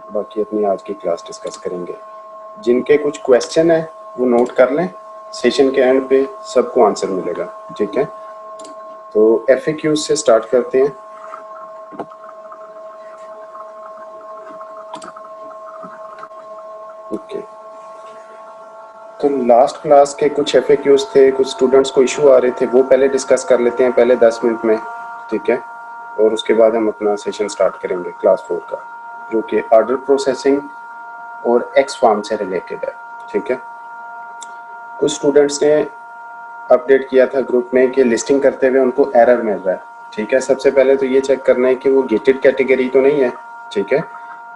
बाकी अपनी आज की क्लास डिस्कस करेंगे। जिनके कुछ क्वेश्चन है वो नोट कर लें, सेशन के एंड पे सबको आंसर मिलेगा। ठीक है, तो FAQ से स्टार्ट करते हैं। ओके, तो लास्ट क्लास के कुछ FAQs थे, कुछ स्टूडेंट्स को इशू आ रहे थे, वो पहले डिस्कस कर लेते हैं पहले 10 मिनट में। ठीक है, और उसके बाद हम अपना सेशन स्टार्ट करेंगे क्लास 4 का, जो कि ऑर्डर प्रोसेसिंग और एक्स फार्म से रिलेटेड है। ठीक है, कुछ स्टूडेंट्स ने अपडेट किया था ग्रुप में कि लिस्टिंग करते हुए उनको एरर मिल रहा है। ठीक है, सबसे पहले तो ये चेक करना है कि वो गेटेड कैटेगरी तो नहीं है। ठीक है,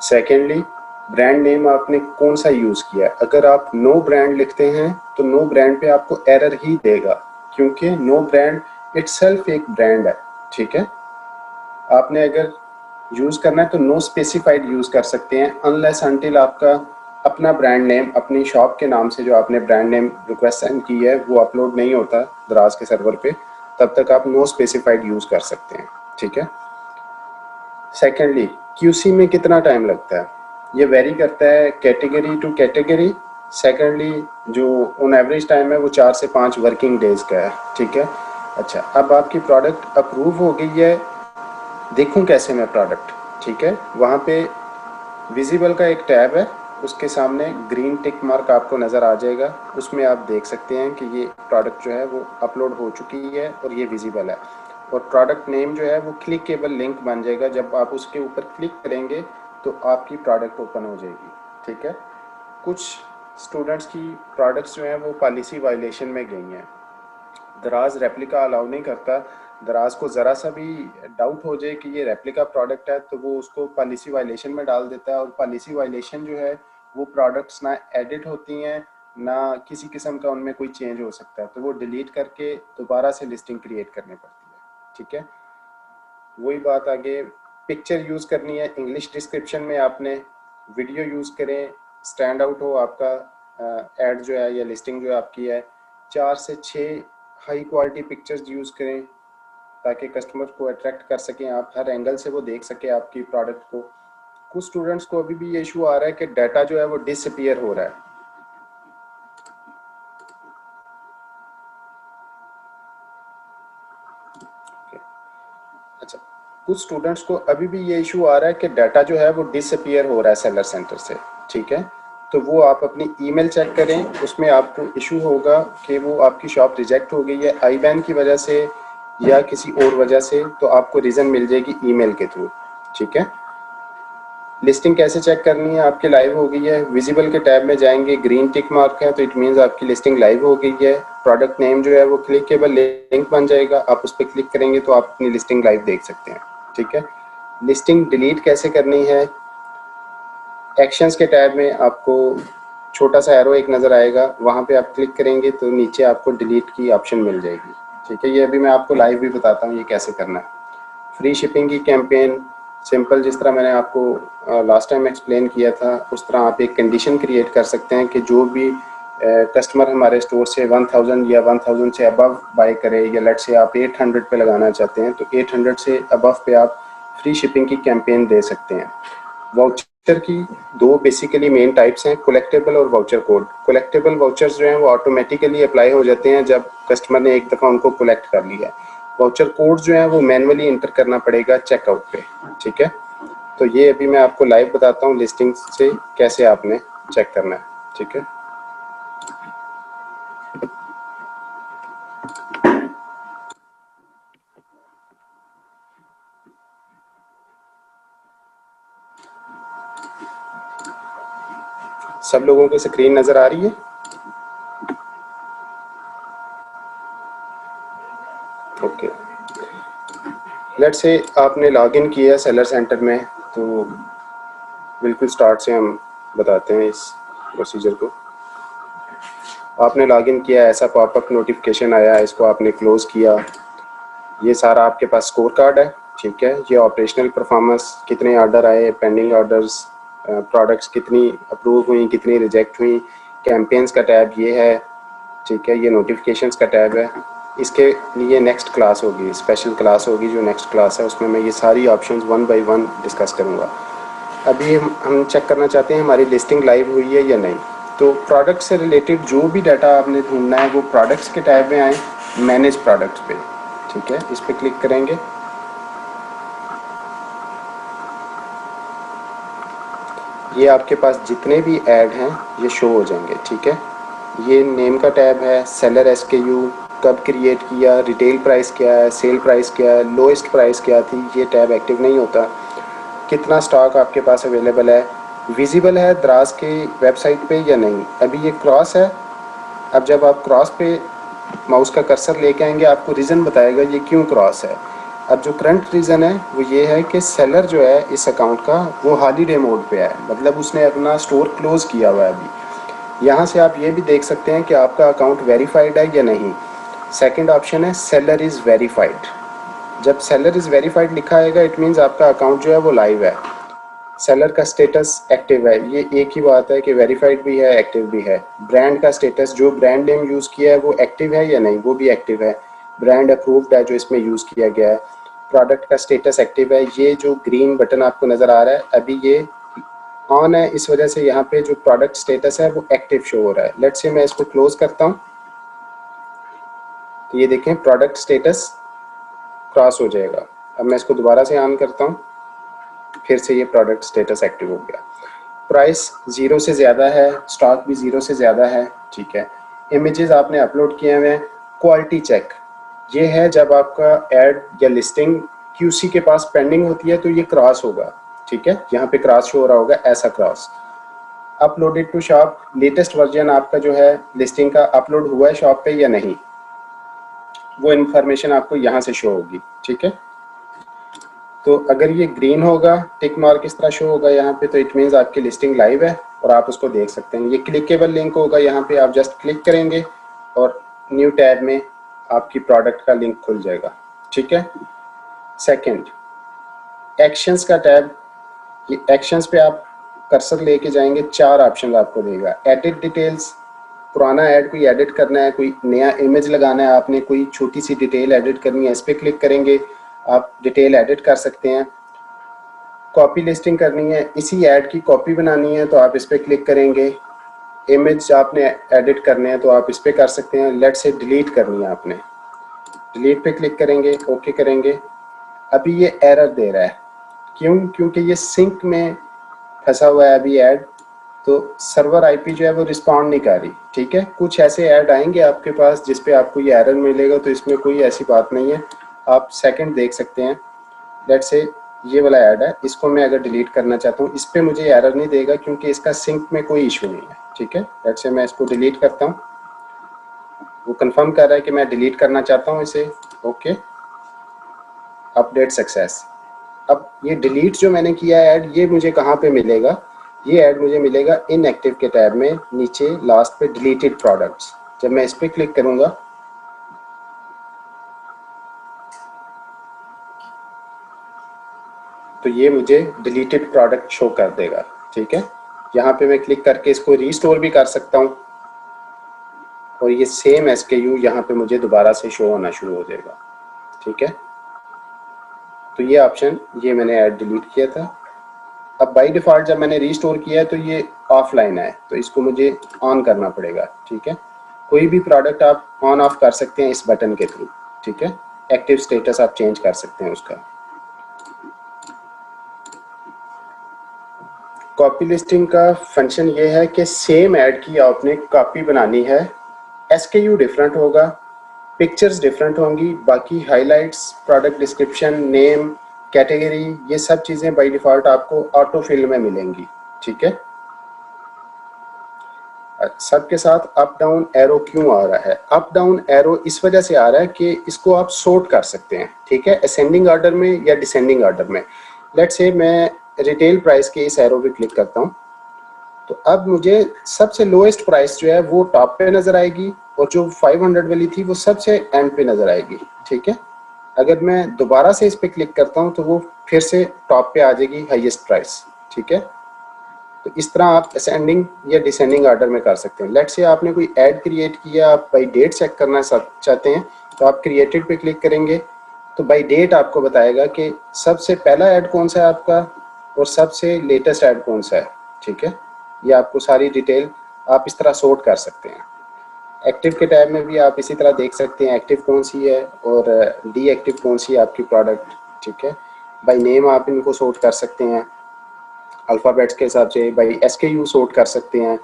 सेकेंडली ब्रांड नेम आपने कौन सा यूज़ किया है। अगर आप नो ब्रांड लिखते हैं तो नो ब्रांड पे आपको एरर ही देगा, क्योंकि नो ब्रांड इटसेल्फ एक ब्रांड है। ठीक है, आपने अगर यूज़ करना है तो नो स्पेसिफाइड यूज़ कर सकते हैं, अनलेस अनटिल आपका अपना ब्रांड नेम अपनी शॉप के नाम से जो आपने ब्रांड नेम रिक्वेस्ट सेंड की है वो अपलोड नहीं होता दराज के सर्वर पे, तब तक आप नो स्पेसिफाइड यूज़ कर सकते हैं। ठीक है, सेकेंडली QC में कितना टाइम लगता है, ये वेरी करता है कैटेगरी टू कैटेगरी। सेकेंडली जो ऑन एवरेज टाइम है वो 4 से 5 वर्किंग डेज़ का है। ठीक है, अच्छा, अब आपकी प्रोडक्ट अप्रूव हो गई है, देखूं कैसे मैं प्रोडक्ट। ठीक है, वहाँ पे विजिबल का एक टैब है, उसके सामने ग्रीन टिक मार्क आपको नज़र आ जाएगा, उसमें आप देख सकते हैं कि ये प्रोडक्ट जो है वो अपलोड हो चुकी है और ये विजिबल है। और प्रोडक्ट नेम जो है वो क्लिकेबल लिंक बन जाएगा, जब आप उसके ऊपर क्लिक करेंगे तो आपकी प्रोडक्ट ओपन हो जाएगी। ठीक है, कुछ स्टूडेंट्स की प्रोडक्ट्स जो हैं वो पॉलिसी वायलेशन में गई हैं। दराज रेप्लिका अलाउ नहीं करता, दराज को ज़रा सा भी डाउट हो जाए कि ये रेप्लिका प्रोडक्ट है तो वो उसको पॉलिसी वायलेशन में डाल देता है, और पॉलिसी वायलेशन जो है वो प्रोडक्ट्स ना एडिट होती हैं ना किसी किस्म का उनमें कोई चेंज हो सकता है, तो वो डिलीट करके दोबारा से लिस्टिंग क्रिएट करनी पड़ती है। ठीक है, वही बात आगे, पिक्चर यूज़ करनी है इंग्लिश डिस्क्रिप्शन में आपने, वीडियो यूज़ करें, स्टैंड आउट हो आपका एड जो है या लिस्टिंग जो आपकी है। 4 से 6 हाई क्वालिटी पिक्चर्स यूज़ करें ताकि कस्टमर को अट्रैक्ट कर सकें, आप हर एंगल से वो देख सके आपकी प्रोडक्ट को। कुछ स्टूडेंट्स को अभी भी ये इशू आ रहा है कि डाटा जो है वो डिसअपीयर हो रहा है। अच्छा, कुछ स्टूडेंट्स को अभी भी ये इशू आ रहा है कि डाटा जो है वो डिसअपीयर हो रहा है सेलर सेंटर से। ठीक है, तो वो आप अपनी ईमेल चेक करें, उसमें आपको इशू होगा कि वो आपकी शॉप रिजेक्ट हो गई है IBAN की वजह से या किसी और वजह से, तो आपको रीज़न मिल जाएगी ईमेल के थ्रू। ठीक है, लिस्टिंग कैसे चेक करनी है, आपकी लाइव हो गई है, विजिबल के टैब में जाएंगे, ग्रीन टिक मार्क है तो इट मीन्स आपकी लिस्टिंग लाइव हो गई है। प्रोडक्ट नेम जो है वो क्लिकेबल लिंक बन जाएगा, आप उस पर क्लिक करेंगे तो आप अपनी लिस्टिंग लाइव देख सकते हैं। ठीक है, लिस्टिंग डिलीट कैसे करनी है, एक्शंस के टैब में आपको छोटा सा एरो एक नज़र आएगा, वहाँ पे आप क्लिक करेंगे तो नीचे आपको डिलीट की ऑप्शन मिल जाएगी। ठीक है, ये अभी मैं आपको लाइव भी बताता हूँ ये कैसे करना है। फ्री शिपिंग की कैंपेन सिंपल, जिस तरह मैंने आपको लास्ट टाइम एक्सप्लेन किया था उस तरह आप एक कंडीशन क्रिएट कर सकते हैं कि जो भी कस्टमर हमारे स्टोर से 1000 या 1000 से अबव बाय करे, या लेट से आप 800 पे लगाना चाहते हैं तो 800 से अबव पे आप फ्री शिपिंग की कैंपेन दे सकते हैं। वाउचर की दो बेसिकली मेन टाइप्स हैं, कलेक्टेबल और वाउचर कोड। कलेक्टेबल वाउचर्स जो हैं वो ऑटोमेटिकली अप्लाई हो जाते हैं जब कस्टमर ने एक दफ़ा उनको कलेक्ट कर लिया है। वाउचर कोड जो है वो मैनुअली इंटर करना पड़ेगा चेकआउट पे। ठीक है, तो ये अभी मैं आपको लाइव बताता हूँ लिस्टिंग से कैसे आपने चेक करना है। ठीक है, सब लोगों की स्क्रीन नज़र आ रही है? ओके, लेट्स से आपने लॉगिन किया सेलर सेंटर में, तो बिल्कुल स्टार्ट से हम बताते हैं इस प्रोसीजर को। आपने लॉगिन किया, ऐसा पॉपअप नोटिफिकेशन आया, इसको आपने क्लोज़ किया। ये सारा आपके पास स्कोर कार्ड है। ठीक है, ये ऑपरेशनल परफॉर्मेंस, कितने ऑर्डर आए, पेंडिंग ऑर्डर्स, प्रोडक्ट्स कितनी अप्रूव हुई, कितनी रिजेक्ट हुई, कैंपेन्स का टैब ये है। ठीक है, ये नोटिफिकेशंस का टैब है। इसके लिए नेक्स्ट क्लास होगी, स्पेशल क्लास होगी जो नेक्स्ट क्लास है, उसमें मैं ये सारी ऑप्शंस 1 बाय 1 डिस्कस करूँगा। अभी हम चेक करना चाहते हैं हमारी लिस्टिंग लाइव हुई है या नहीं। तो प्रोडक्ट से रिलेटेड जो भी डाटा आपने ढूंढना है वो प्रोडक्ट्स के टैब में आए, मैनेज प्रोडक्ट्स पे, ठीक है, इस पर क्लिक करेंगे। ये आपके पास जितने भी ऐड हैं ये शो हो जाएंगे, ठीक है। ये नेम का टैब है, सेलर SKU, कब क्रिएट किया, रिटेल प्राइस क्या है, सेल प्राइस क्या है, लोएस्ट प्राइस क्या थी, ये टैब एक्टिव नहीं होता। कितना स्टॉक आपके पास अवेलेबल है, विजिबल है द्रास की वेबसाइट पे या नहीं। अभी ये क्रॉस है, अब जब आप क्रॉस पे माउस का कर्सर लेके आएंगे आपको रीज़न बताएगा ये क्यों क्रॉस है। अब जो करंट रीज़न है वो ये है कि सेलर जो है इस अकाउंट का वो हॉलीडे मोड पे है, मतलब उसने अपना स्टोर क्लोज़ किया हुआ है अभी। यहाँ से आप ये भी देख सकते हैं कि आपका अकाउंट वेरीफाइड है या नहीं। सेकंड ऑप्शन है सेलर इज़ वेरीफाइड। जब सेलर इज़ वेरीफाइड लिखा आएगा इट मीन्स आपका अकाउंट जो है वो लाइव है, सेलर का स्टेटस एक्टिव है। ये एक ही बात है कि वेरीफाइड भी है एक्टिव भी है। ब्रांड का स्टेटस, जो ब्रांड नेम यूज़ किया है वो एक्टिव है या नहीं, वो भी एक्टिव है। ब्रांड अप्रूव्ड है जो इसमें यूज़ किया गया है। प्रोडक्ट का स्टेटस एक्टिव है। ये जो ग्रीन बटन आपको नज़र आ रहा है अभी ये ऑन है, इस वजह से यहाँ पे जो प्रोडक्ट स्टेटस है वो एक्टिव शो हो रहा है। लेट्स से मैं इसको क्लोज करता हूँ तो ये देखें प्रोडक्ट स्टेटस क्रॉस हो जाएगा। अब मैं इसको दोबारा से ऑन करता हूँ, फिर से ये प्रोडक्ट स्टेटस एक्टिव हो गया। प्राइस 0 से ज़्यादा है, स्टॉक भी 0 से ज़्यादा है, ठीक है। इमेजेस आपने अपलोड किए हुए हैं। क्वालिटी चेक, ये है जब आपका ऐड या लिस्टिंग QC के पास पेंडिंग होती है तो ये क्रॉस होगा, ठीक है। यहाँ पे क्रॉस शो हो रहा होगा, ऐसा cross. Uploaded to shop, latest version आपका जो है लिस्टिंग का अपलोड हुआ है शॉप पे या नहीं, वो इन्फॉर्मेशन आपको यहाँ से शो होगी, ठीक है। तो अगर ये ग्रीन होगा, टिक मार्क इस तरह शो होगा यहाँ पे, तो इट मीन्स आपकी लिस्टिंग लाइव है और आप उसको देख सकते हैं। ये क्लिकेबल लिंक होगा, यहाँ पे आप जस्ट क्लिक करेंगे और न्यू टैब में आपकी प्रोडक्ट का लिंक खुल जाएगा, ठीक है। सेकंड, एक्शंस का टैब, ये एक्शंस पे आप कर्सर लेके जाएंगे, 4 ऑप्शन आपको देगा। एडिट डिटेल्स, पुराना ऐड कोई एडिट करना है, कोई नया इमेज लगाना है आपने, कोई छोटी सी डिटेल एडिट करनी है, इस पर क्लिक करेंगे आप डिटेल एडिट कर सकते हैं। कॉपी लिस्टिंग करनी है, इसी ऐड की कॉपी बनानी है तो आप इस पर क्लिक करेंगे। इमेज आपने एडिट करने हैं तो आप इस पर कर सकते हैं। लेट से डिलीट करनी है आपने, डिलीट पे क्लिक करेंगे, ओके करेंगे। अभी ये एरर दे रहा है, क्यों? क्योंकि ये सिंक में फंसा हुआ है अभी ऐड, तो सर्वर IP जो है वो रिस्पॉन्ड नहीं कर रही, ठीक है। कुछ ऐसे ऐड आएंगे आपके पास जिस पे आपको ये एरर मिलेगा, तो इसमें कोई ऐसी बात नहीं है। आप सेकंड देख सकते हैं, लेट से ये वाला ऐड है, इसको मैं अगर डिलीट करना चाहता हूँ, इस पर मुझे एरर नहीं देगा क्योंकि इसका सिंक में कोई इशू नहीं है, ठीक है। लेट से मैं इसको डिलीट करता हूँ, वो कंफर्म कर रहा है कि मैं डिलीट करना चाहता हूँ इसे, ओके, अपडेट सक्सेस। अब ये डिलीट जो मैंने किया है ऐड, ये मुझे कहाँ पे मिलेगा? ये ऐड मुझे मिलेगा इनएक्टिव के टैब में, नीचे लास्ट पे डिलीटेड प्रोडक्ट्स। जब मैं इस पर क्लिक करूँगा तो ये मुझे डिलीटेड प्रोडक्ट शो कर देगा, ठीक है। यहाँ पे मैं क्लिक करके इसको रीस्टोर भी कर सकता हूँ और ये सेम SKU यहाँ पे मुझे दोबारा से शो होना शुरू हो जाएगा, ठीक है। तो ये ऑप्शन, ये मैंने ऐड डिलीट किया था। अब बाय डिफ़ॉल्ट जब मैंने रीस्टोर किया है तो ये ऑफलाइन है, तो इसको मुझे ऑन करना पड़ेगा, ठीक है। कोई भी प्रोडक्ट आप ऑन ऑफ कर सकते हैं इस बटन के थ्रू, ठीक है। एक्टिव स्टेटस आप चेंज कर सकते हैं उसका। कॉपी लिस्टिंग का फंक्शन ये है कि सेम ऐड की आपने कॉपी बनानी है, SKU डिफरेंट होगा, पिक्चर्स डिफरेंट होंगी, बाकी highlights, product description, name, category, ये सब चीज़ें बाय डिफ़ॉल्ट आपको ऑटो फिल में मिलेंगी, ठीक है। सबके साथ अप डाउन एरो क्यों आ रहा है? अप डाउन एरो इस वजह से आ रहा है कि इसको आप सॉर्ट कर सकते हैं, ठीक है, असेंडिंग ऑर्डर में या डिसेंडिंग ऑर्डर में। लेट्स से मैं रिटेल प्राइस के इस एरो पे क्लिक करता हूँ, तो अब मुझे सबसे लोएस्ट प्राइस जो है वो टॉप पे नज़र आएगी और जो 500 वाली थी वो सबसे एंड पे नज़र आएगी, ठीक है। अगर मैं दोबारा से इस पर क्लिक करता हूँ तो वो फिर से टॉप पे आ जाएगी हाईएस्ट प्राइस, ठीक है। तो इस तरह आप असेंडिंग या डिसेंडिंग ऑर्डर में कर सकते हैं। लेट्स से आपने कोई ऐड क्रिएट किया, आप बाई डेट चेक करना चाहते हैं तो आप क्रिएटेड पे क्लिक करेंगे, तो बाई डेट आपको बताएगा कि सबसे पहला ऐड कौन सा है आपका, और सबसे लेटेस्ट ऐड कौन सा है, ठीक है। ये आपको सारी डिटेल आप इस तरह सॉर्ट कर सकते हैं। एक्टिव के टैब में भी आप इसी तरह देख सकते हैं एक्टिव कौन सी है और डी एक्टिव कौन सी है आपकी प्रोडक्ट, ठीक है। बाय नेम आप इनको सॉर्ट कर सकते हैं, अल्फ़ाबेट्स के हिसाब से बाय SKU सॉर्ट कर सकते हैं,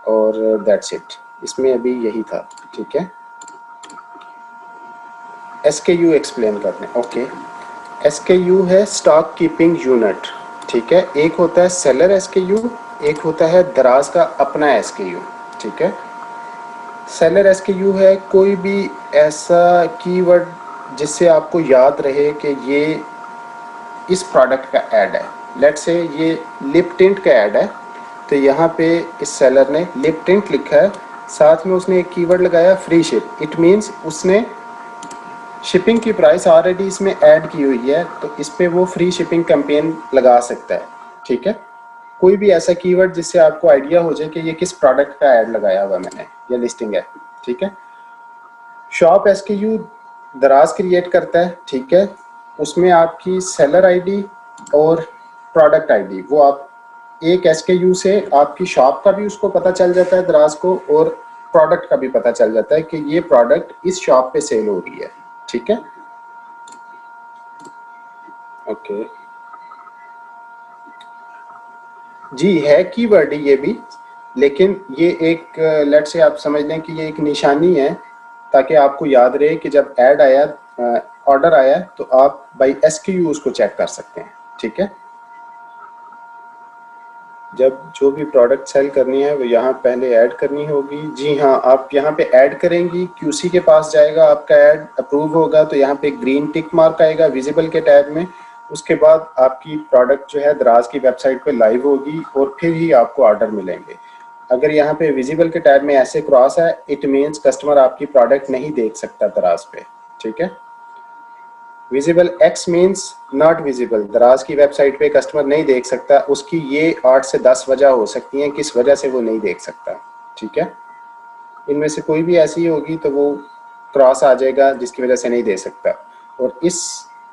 और दैट्स इट। इसमें अभी यही था, ठीक है। SKU एक्सप्लेन करते हैं। ओके, SKU है स्टॉक कीपिंग यूनिट, ठीक है। एक होता है सेलर SKU, एक होता है दराज का अपना SKU, ठीक है। सेलर SKU है कोई भी ऐसा कीवर्ड जिससे आपको याद रहे कि ये इस प्रोडक्ट का ऐड है। लेट्स से ये लिप टिंट का ऐड है, तो यहाँ पे इस सेलर ने लिप टिंट लिखा है, साथ में उसने एक कीवर्ड लगाया फ्री शिप। इट मीन्स उसने शिपिंग की प्राइस ऑलरेडी इसमें ऐड की हुई है, तो इस पे वो फ्री शिपिंग कैंपेन लगा सकता है, ठीक है। कोई भी ऐसा कीवर्ड जिससे आपको आइडिया हो जाए कि ये किस प्रोडक्ट का ऐड लगाया हुआ मैंने, ये लिस्टिंग है, ठीक है। शॉप SKU दराज क्रिएट करता है, ठीक है। उसमें आपकी सेलर आईडी और प्रोडक्ट आईडी, वो आप एक SKU से आपकी शॉप का भी उसको पता चल जाता है दराज को, और प्रोडक्ट का भी पता चल जाता है कि ये प्रोडक्ट इस शॉप पे सेल हो रही है, ठीक है। ओके जी, है कीवर्ड ये भी, लेकिन ये एक लेट से आप समझ लें कि ये एक निशानी है, ताकि आपको याद रहे कि जब ऐड आया, ऑर्डर आया, तो आप बाई SKU उसको चेक कर सकते हैं, ठीक है। जब जो भी प्रोडक्ट सेल करनी है वो यहाँ पहले ऐड करनी होगी। जी हाँ, आप यहाँ पे ऐड करेंगी, QC के पास जाएगा, आपका ऐड अप्रूव होगा, तो यहाँ पे ग्रीन टिक मार्क आएगा विजिबल के टैब में। उसके बाद आपकी प्रोडक्ट जो है दराज की वेबसाइट पे लाइव होगी, और फिर ही आपको ऑर्डर मिलेंगे। अगर यहाँ पे विजिबल के टैब में ऐसे क्रॉस है, इट मीन्स कस्टमर आपकी प्रोडक्ट नहीं देख सकता दराज पे, ठीक है। Visible X means not visible, दराज की वेबसाइट पे कस्टमर नहीं देख सकता। उसकी ये 8 से 10 वजह हो सकती हैं किस वजह से वो नहीं देख सकता, ठीक है। इनमें से कोई भी ऐसी होगी तो वो क्रॉस आ जाएगा जिसकी वजह से नहीं दे सकता। और इस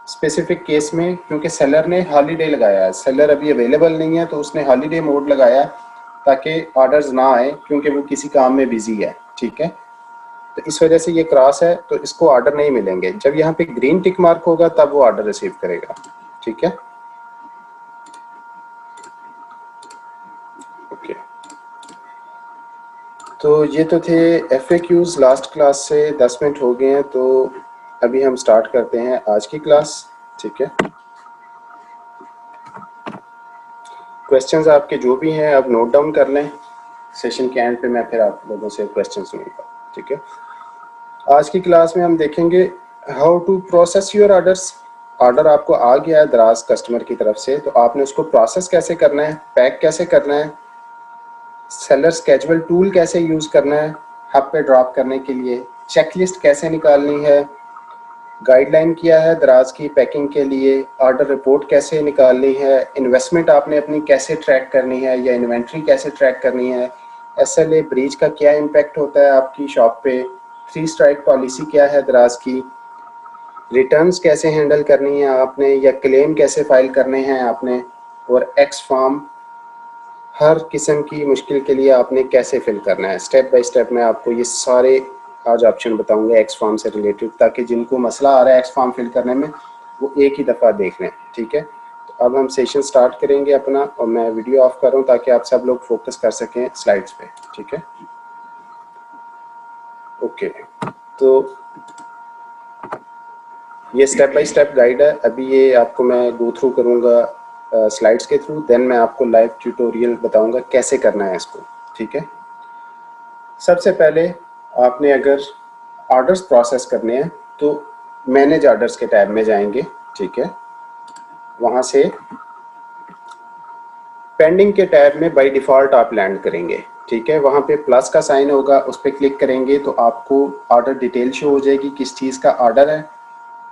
स्पेसिफिक केस में क्योंकि सेलर ने हॉलीडे लगाया है, सेलर अभी अवेलेबल नहीं है, तो उसने हॉलीडे मोड लगाया ताकि ऑर्डर्स ना आए, क्योंकि वो किसी काम में बिजी है, ठीक है। तो इस वजह से ये क्रॉस है, तो इसको ऑर्डर नहीं मिलेंगे। जब यहाँ पे ग्रीन टिक मार्क होगा तब वो ऑर्डर रिसीव करेगा, ठीक है। ओके, तो ये तो थे FAQs। लास्ट क्लास से 10 मिनट हो गए हैं, तो अभी हम स्टार्ट करते हैं आज की क्लास, ठीक है। क्वेश्चंस आपके जो भी हैं आप नोट डाउन कर लें, सेशन के एंड पे मैं फिर आप लोगों से क्वेश्चंस लूँगा, ठीक है। आज की क्लास में हम देखेंगे how to process your orders. Order आपको आ गया है दराज कस्टमर की तरफ से, तो आपने उसको प्रोसेस कैसे करना है, पैक कैसे करना है, सेलर स्केजुअल टूल कैसे यूज़ करना है हब पे ड्रॉप करने के लिए, चेकलिस्ट कैसे निकालनी है, गाइडलाइन किया है दराज की पैकिंग के लिए, ऑर्डर रिपोर्ट कैसे निकालनी है, इन्वेस्टमेंट आपने अपनी कैसे ट्रैक करनी है या इन्वेंट्री कैसे ट्रैक करनी है, SLA ब्रीच का क्या इम्पैक्ट होता है आपकी शॉप पे, 3 स्ट्राइक पॉलिसी क्या है दराज की, रिटर्न्स कैसे हैंडल करनी है आपने या क्लेम कैसे फाइल करने हैं आपने, और एक्स फॉर्म हर किस्म की मुश्किल के लिए आपने कैसे फिल करना है। स्टेप बाय स्टेप मैं आपको ये सारे आज ऑप्शन बताऊंगा एक्स फॉर्म से रिलेटेड, ताकि जिनको मसला आ रहा है एक्स फॉर्म फिल करने में वो एक ही दफ़ा देख लें, ठीक है। तो अब हम सेशन स्टार्ट करेंगे अपना, और मैं वीडियो ऑफ कर रहा हूँ ताकि आप सब लोग फोकस कर सकें स्लाइड्स पे, ठीक है। ओके, तो ये स्टेप बाय स्टेप गाइड है। अभी ये आपको मैं गो थ्रू करूँगा स्लाइड्स के थ्रू, देन मैं आपको लाइव ट्यूटोरियल बताऊँगा कैसे करना है इसको, ठीक है। सबसे पहले आपने अगर ऑर्डर्स प्रोसेस करने हैं तो मैनेज ऑर्डर्स के टैब में जाएंगे, ठीक है। वहाँ से पेंडिंग के टैब में बाय डिफ़ॉल्ट आप लैंड करेंगे, ठीक है। वहाँ पे प्लस का साइन होगा, उस पर क्लिक करेंगे तो आपको ऑर्डर डिटेल शो हो जाएगी किस चीज़ का ऑर्डर है।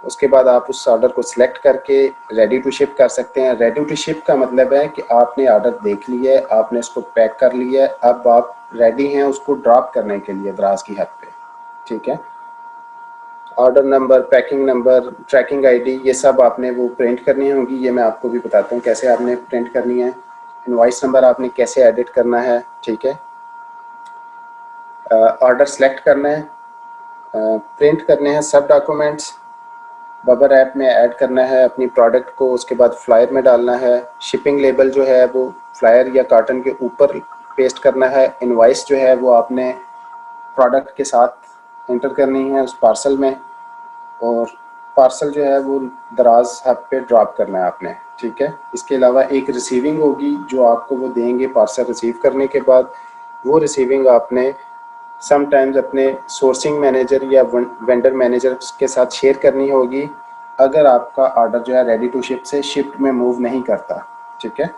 उसके बाद आप उस ऑर्डर को सिलेक्ट करके रेडी टू शिप कर सकते हैं। रेडी टू शिप का मतलब है कि आपने ऑर्डर देख लिया है, आपने उसको पैक कर लिया है, अब आप रेडी हैं उसको ड्रॉप करने के लिए दराज की हद पे, ठीक है। Order number, packing number, tracking ID, ये सब आपने वो प्रिंट करनी होगी। ये मैं आपको भी बताता हूँ कैसे आपने प्रिंट करनी है। इनवॉइस नंबर आपने कैसे एडिट करना है, ठीक है। ऑर्डर सेलेक्ट करना है, प्रिंट करने हैं सब डॉक्यूमेंट्स, बबर ऐप में ऐड करना है अपनी प्रोडक्ट को, उसके बाद फ्लायर में डालना है। शिपिंग लेबल जो है वो फ्लायर या कार्टन के ऊपर पेस्ट करना है। इनवॉइस जो है वो आपने प्रोडक्ट के साथ एंटर करनी है उस पार्सल में, और पार्सल जो है वो दराज हब पे ड्रॉप करना है आपने, ठीक है। इसके अलावा एक रिसीविंग होगी जो आपको वो देंगे पार्सल रिसीव करने के बाद। वो रिसीविंग आपने समटाइम्स अपने सोर्सिंग मैनेजर या वेंडर मैनेजर के साथ शेयर करनी होगी अगर आपका ऑर्डर जो है रेडी टू शिप से शिफ्ट में मूव नहीं करता, ठीक है।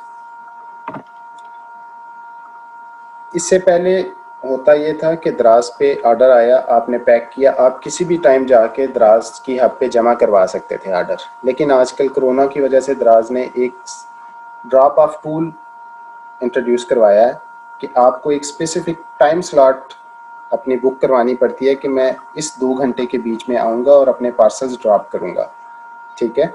इससे पहले होता ये था कि दराज पे ऑर्डर आया, आपने पैक किया, आप किसी भी टाइम जाके दराज की हब पे जमा करवा सकते थे ऑर्डर। लेकिन आजकल कोरोना की वजह से दराज ने एक ड्रॉप ऑफ टूल इंट्रोड्यूस करवाया है कि आपको एक स्पेसिफिक टाइम स्लॉट अपनी बुक करवानी पड़ती है कि मैं इस 2 घंटे के बीच में आऊँगा और अपने पार्सल्स ड्रॉप करूँगा, ठीक है।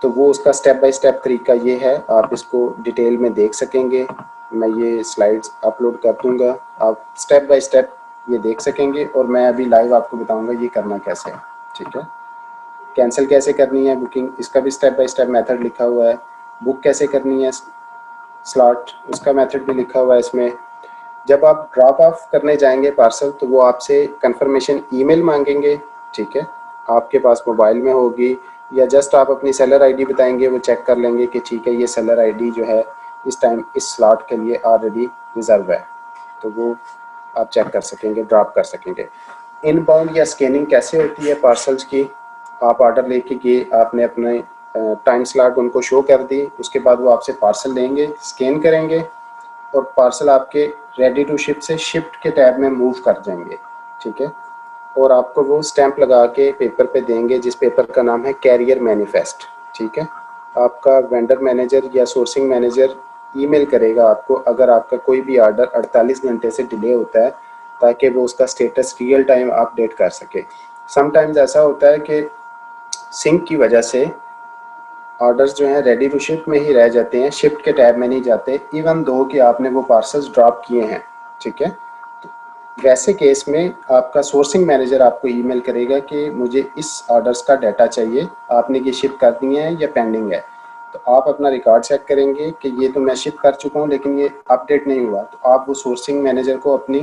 तो वो उसका स्टेप बाय स्टेप तरीका ये है, आप इसको डिटेल में देख सकेंगे। मैं ये स्लाइड्स अपलोड कर दूँगा, आप स्टेप बाय स्टेप ये देख सकेंगे, और मैं अभी लाइव आपको बताऊँगा ये करना कैसे है, ठीक है। कैंसिल कैसे करनी है बुकिंग, इसका भी स्टेप बाय स्टेप मेथड लिखा हुआ है। बुक कैसे करनी है स्लॉट, उसका मेथड भी लिखा हुआ है इसमें। जब आप ड्रॉप ऑफ करने जाएंगे पार्सल तो वो आपसे कंफर्मेशन ईमेल मांगेंगे, ठीक है। आपके पास मोबाइल में होगी, या जस्ट आप अपनी सेलर आईडी बताएंगे, वो चेक कर लेंगे कि ठीक है ये सेलर आईडी जो है इस टाइम इस स्लॉट के लिए ऑलरेडी रिजर्व है, तो वो आप चेक कर सकेंगे, ड्रॉप कर सकेंगे। इनबाउंड या स्कैनिंग कैसे होती है पार्सल्स की, आप ऑर्डर लेके गए, आपने अपने टाइम स्लॉट उनको शो कर दी, उसके बाद वो आपसे पार्सल लेंगे, स्कैन करेंगे, और पार्सल आपके रेडी टू शिप से शिफ्ट के टैब में मूव कर जाएंगे, ठीक है। और आपको वो स्टैंप लगा के पेपर पे देंगे जिस पेपर का नाम है कैरियर मैनिफेस्ट, ठीक है। आपका वेंडर मैनेजर या सोर्सिंग मैनेजर ईमेल करेगा आपको अगर आपका कोई भी ऑर्डर 48 घंटे से डिले होता है, ताकि वो उसका स्टेटस रियल टाइम अपडेट कर सके। समटाइम्स ऐसा होता है कि सिंक की वजह से ऑर्डर्स जो हैं रेडी टू शिप में ही रह जाते हैं, शिफ्ट के टैब में नहीं जाते, इवन दो कि आपने वो पार्सल्स ड्रॉप किए हैं, ठीक है। तो वैसे केस में आपका सोर्सिंग मैनेजर आपको ईमेल करेगा कि मुझे इस ऑर्डर्स का डाटा चाहिए, आपने ये शिप कर दिए हैं या पेंडिंग है। तो आप अपना रिकॉर्ड चेक करेंगे कि ये तो मैं शिप कर चुका हूँ लेकिन ये अपडेट नहीं हुआ, तो आप वो सोर्सिंग मैनेजर को अपनी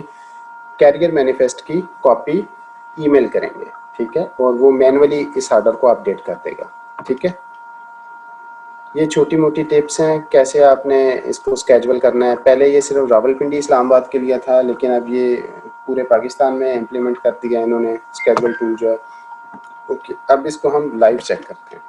कैरियर मैनिफेस्ट की कॉपी ईमेल करेंगे, ठीक है, और वो मैनुअली इस ऑर्डर को अपडेट कर देगा, ठीक है। ये छोटी मोटी टिप्स हैं कैसे आपने इसको स्केड्यूल करना है। पहले ये सिर्फ रावलपिंडी इस्लामाबाद के लिए था, लेकिन अब ये पूरे पाकिस्तान में इम्प्लीमेंट कर दिया इन्होंने स्केड्यूल टूल जो है। ओके, अब इसको हम लाइव चेक करते हैं।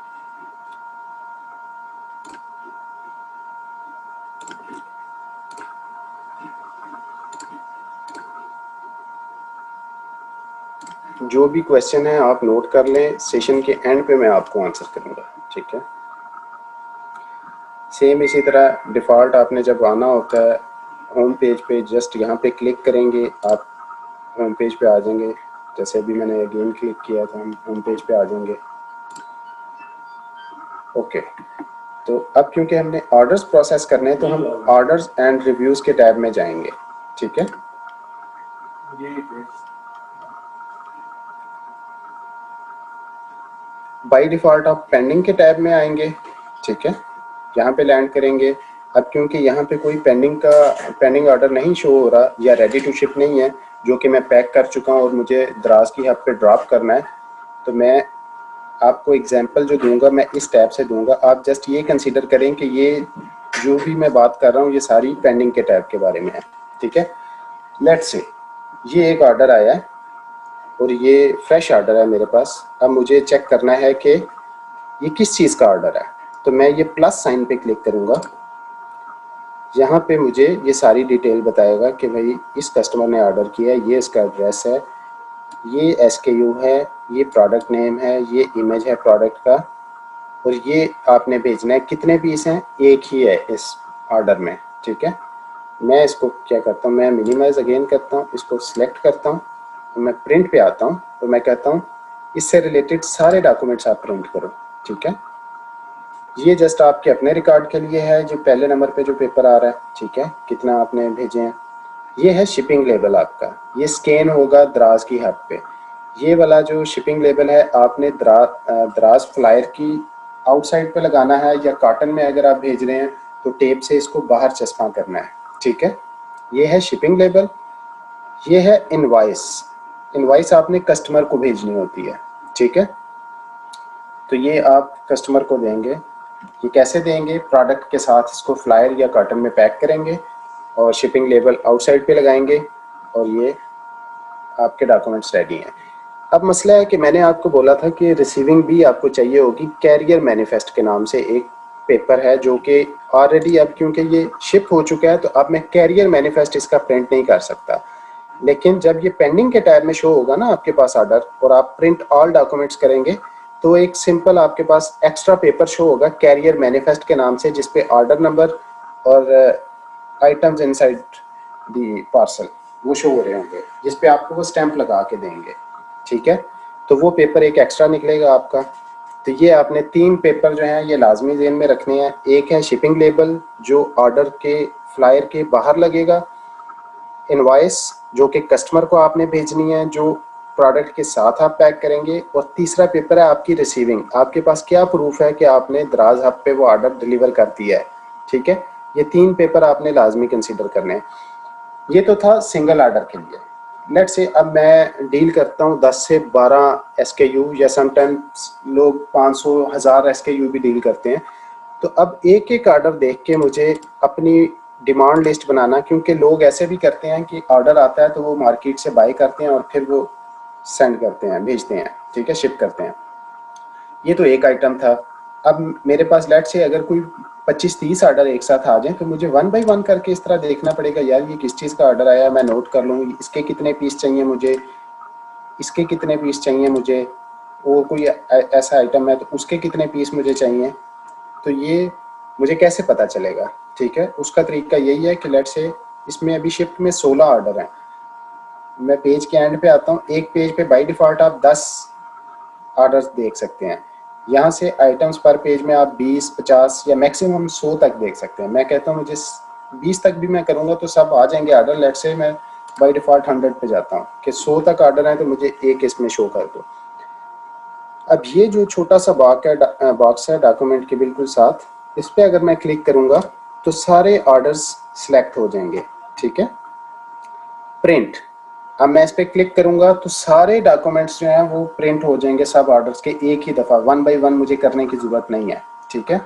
जो भी क्वेश्चन है आप नोट कर लें, सेशन के एंड पे मैं आपको आंसर करूँगा, ठीक है। सेम इसी तरह डिफ़ॉल्ट आपने जब आना होता है होम पेज पे, जस्ट यहाँ पे क्लिक करेंगे, आप होम पेज पे आ जाएंगे। जैसे अभी मैंने अगेन क्लिक किया था, हम होम पेज पे आ जाएंगे। ओके, तो अब क्योंकि हमने ऑर्डर्स प्रोसेस करने हैं तो हम ऑर्डर्स एंड रिव्यूज़ के टैब में जाएंगे, ठीक है। बाय डिफ़ॉल्ट आप पेंडिंग के टैब में आएंगे, ठीक है, यहाँ पे लैंड करेंगे। अब क्योंकि यहाँ पे कोई पेंडिंग ऑर्डर नहीं शो हो रहा या रेडी टू शिप नहीं है, जो कि मैं पैक कर चुका हूँ और मुझे दराज की हब पे ड्रॉप करना है, तो मैं आपको एग्जांपल जो दूंगा मैं इस टैब से दूंगा। आप जस्ट ये कंसीडर करें कि ये जो भी मैं बात कर रहा हूँ ये सारी पेंडिंग के टैब के बारे में है, ठीक है। लेट्स से ये एक ऑर्डर आया है और ये फ्रेश ऑर्डर है मेरे पास। अब मुझे चेक करना है कि ये किस चीज़ का ऑर्डर है, तो मैं ये प्लस साइन पे क्लिक करूँगा। यहाँ पे मुझे ये सारी डिटेल बताएगा कि भाई इस कस्टमर ने ऑर्डर किया है, ये इसका एड्रेस है, ये SKU है, ये प्रोडक्ट नेम है, ये इमेज है प्रोडक्ट का, और ये आपने भेजना है। कितने पीस हैं, एक ही है इस ऑर्डर में, ठीक है। मैं इसको क्या करता हूँ, मैं मिनिमाइज अगेन करता हूँ, इसको सिलेक्ट करता हूँ, तो मैं प्रिंट पे आता हूँ, तो मैं कहता हूँ इससे रिलेटेड सारे डॉक्यूमेंट्स आप प्रिंट करो, ठीक है। ये जस्ट आपके अपने रिकॉर्ड के लिए है, जो पहले नंबर पे जो पेपर आ रहा है, ठीक है, कितना आपने भेजे हैं। ये है शिपिंग लेबल आपका, ये स्कैन होगा द्रास की हब पे। ये वाला जो शिपिंग लेबल है आपने द्रास फ्लायर की आउटसाइड पे लगाना है, या कॉटन में अगर आप भेज रहे हैं तो टेप से इसको बाहर चस्पा करना है, ठीक है। ये है शिपिंग लेबल। ये है इनवॉइस। इनवॉइस आपने कस्टमर को भेजनी होती है, ठीक है। तो ये आप कस्टमर को देंगे। ये कैसे देंगे? प्रोडक्ट के साथ इसको फ्लायर या कार्टन में पैक करेंगे और शिपिंग लेबल आउटसाइड पे लगाएंगे, और ये आपके डॉक्यूमेंट्स रेडी हैं। अब मसला है कि मैंने आपको बोला था कि रिसीविंग भी आपको चाहिए होगी। कैरियर मैनिफेस्ट के नाम से एक पेपर है जो कि ऑलरेडी अब क्योंकि ये शिप हो चुका है तो अब मैं कैरियर मैनिफेस्ट इसका प्रिंट नहीं कर सकता। लेकिन जब ये पेंडिंग के टैब में शो होगा ना आपके पास ऑर्डर, और आप प्रिंट ऑल डॉक्यूमेंट्स करेंगे, तो एक सिंपल आपके पास एक्स्ट्रा पेपर शो होगा कैरियर मैनिफेस्ट के नाम से, जिसपे ऑर्डर नंबर और आइटम्स इनसाइड दी पार्सल वो शो हो रहे होंगे, जिसपे आपको वो स्टैंप लगा के देंगे, ठीक है। तो वो पेपर एक एक्स्ट्रा निकलेगा आपका। तो ये आपने 3 पेपर जो हैं ये लाजमी ज़हन में रखने हैं। एक है शिपिंग लेबल जो ऑर्डर के फ्लायर के बाहर लगेगा, इनवॉइस जो कि कस्टमर को आपने भेजनी है, जो प्रोडक्ट के साथ आप पैक करेंगे, और तीसरा पेपर है आपकी रिसीविंग। आपके पास क्या प्रूफ है कि आपने दराज हब पे वो ऑर्डर डिलीवर कर दिया है, ठीक है। ये 3 पेपर आपने लाजमी कंसीडर करने हैं। ये तो था सिंगल ऑर्डर के लिए। लेट से अब मैं डील करता हूँ 10 से 12 SKU, या समटाइम्स लोग 500 1000 SKU भी डील करते हैं। तो अब एक एक ऑर्डर देख के मुझे अपनी डिमांड लिस्ट बनाना, क्योंकि लोग ऐसे भी करते हैं कि ऑर्डर आता है तो वो मार्केट से बाई करते हैं और फिर वो सेंड करते हैं, भेजते हैं, ठीक है, शिप करते हैं। ये तो एक आइटम था। अब मेरे पास लेट से अगर कोई 25-30 ऑर्डर एक साथ आ जाए तो मुझे 1 बाई 1 करके इस तरह देखना पड़ेगा, यार ये किस चीज़ का ऑर्डर आया है, मैं नोट कर लूँ, इसके कितने पीस चाहिए मुझे, इसके कितने पीस चाहिए मुझे, और कोई ऐसा आइटम है तो उसके कितने पीस मुझे चाहिए। तो ये मुझे कैसे पता चलेगा, ठीक है। उसका तरीका यही है कि लेट से इसमें अभी शिफ्ट में 16 ऑर्डर हैं। मैं पेज के एंड पे आता हूँ। एक पेज पे बाय डिफ़ॉल्ट आप 10 ऑर्डर्स देख सकते हैं। यहाँ से आइटम्स पर पेज में आप 20-50 या मैक्सिमम 100 तक देख सकते हैं। मैं कहता हूँ मुझे 20 तक भी मैं करूँगा तो सब आ जाएंगे ऑर्डर। लेट से मैं बाय डिफ़ॉल्ट 100 पे जाता हूँ कि 100 तक ऑर्डर हैं तो मुझे एक इसमें शो कर दो। अब ये जो छोटा सा बॉक्स है डॉक्यूमेंट के बिल्कुल साथ, इस पर अगर मैं क्लिक करूँगा तो सारे ऑर्डर्स सिलेक्ट हो जाएंगे, ठीक है। प्रिंट, अब मैं इस पर क्लिक करूँगा तो सारे डॉक्यूमेंट्स जो हैं वो प्रिंट हो जाएंगे सब ऑर्डर्स के एक ही दफ़ा। 1 बाई 1 मुझे करने की ज़रूरत नहीं है, ठीक है।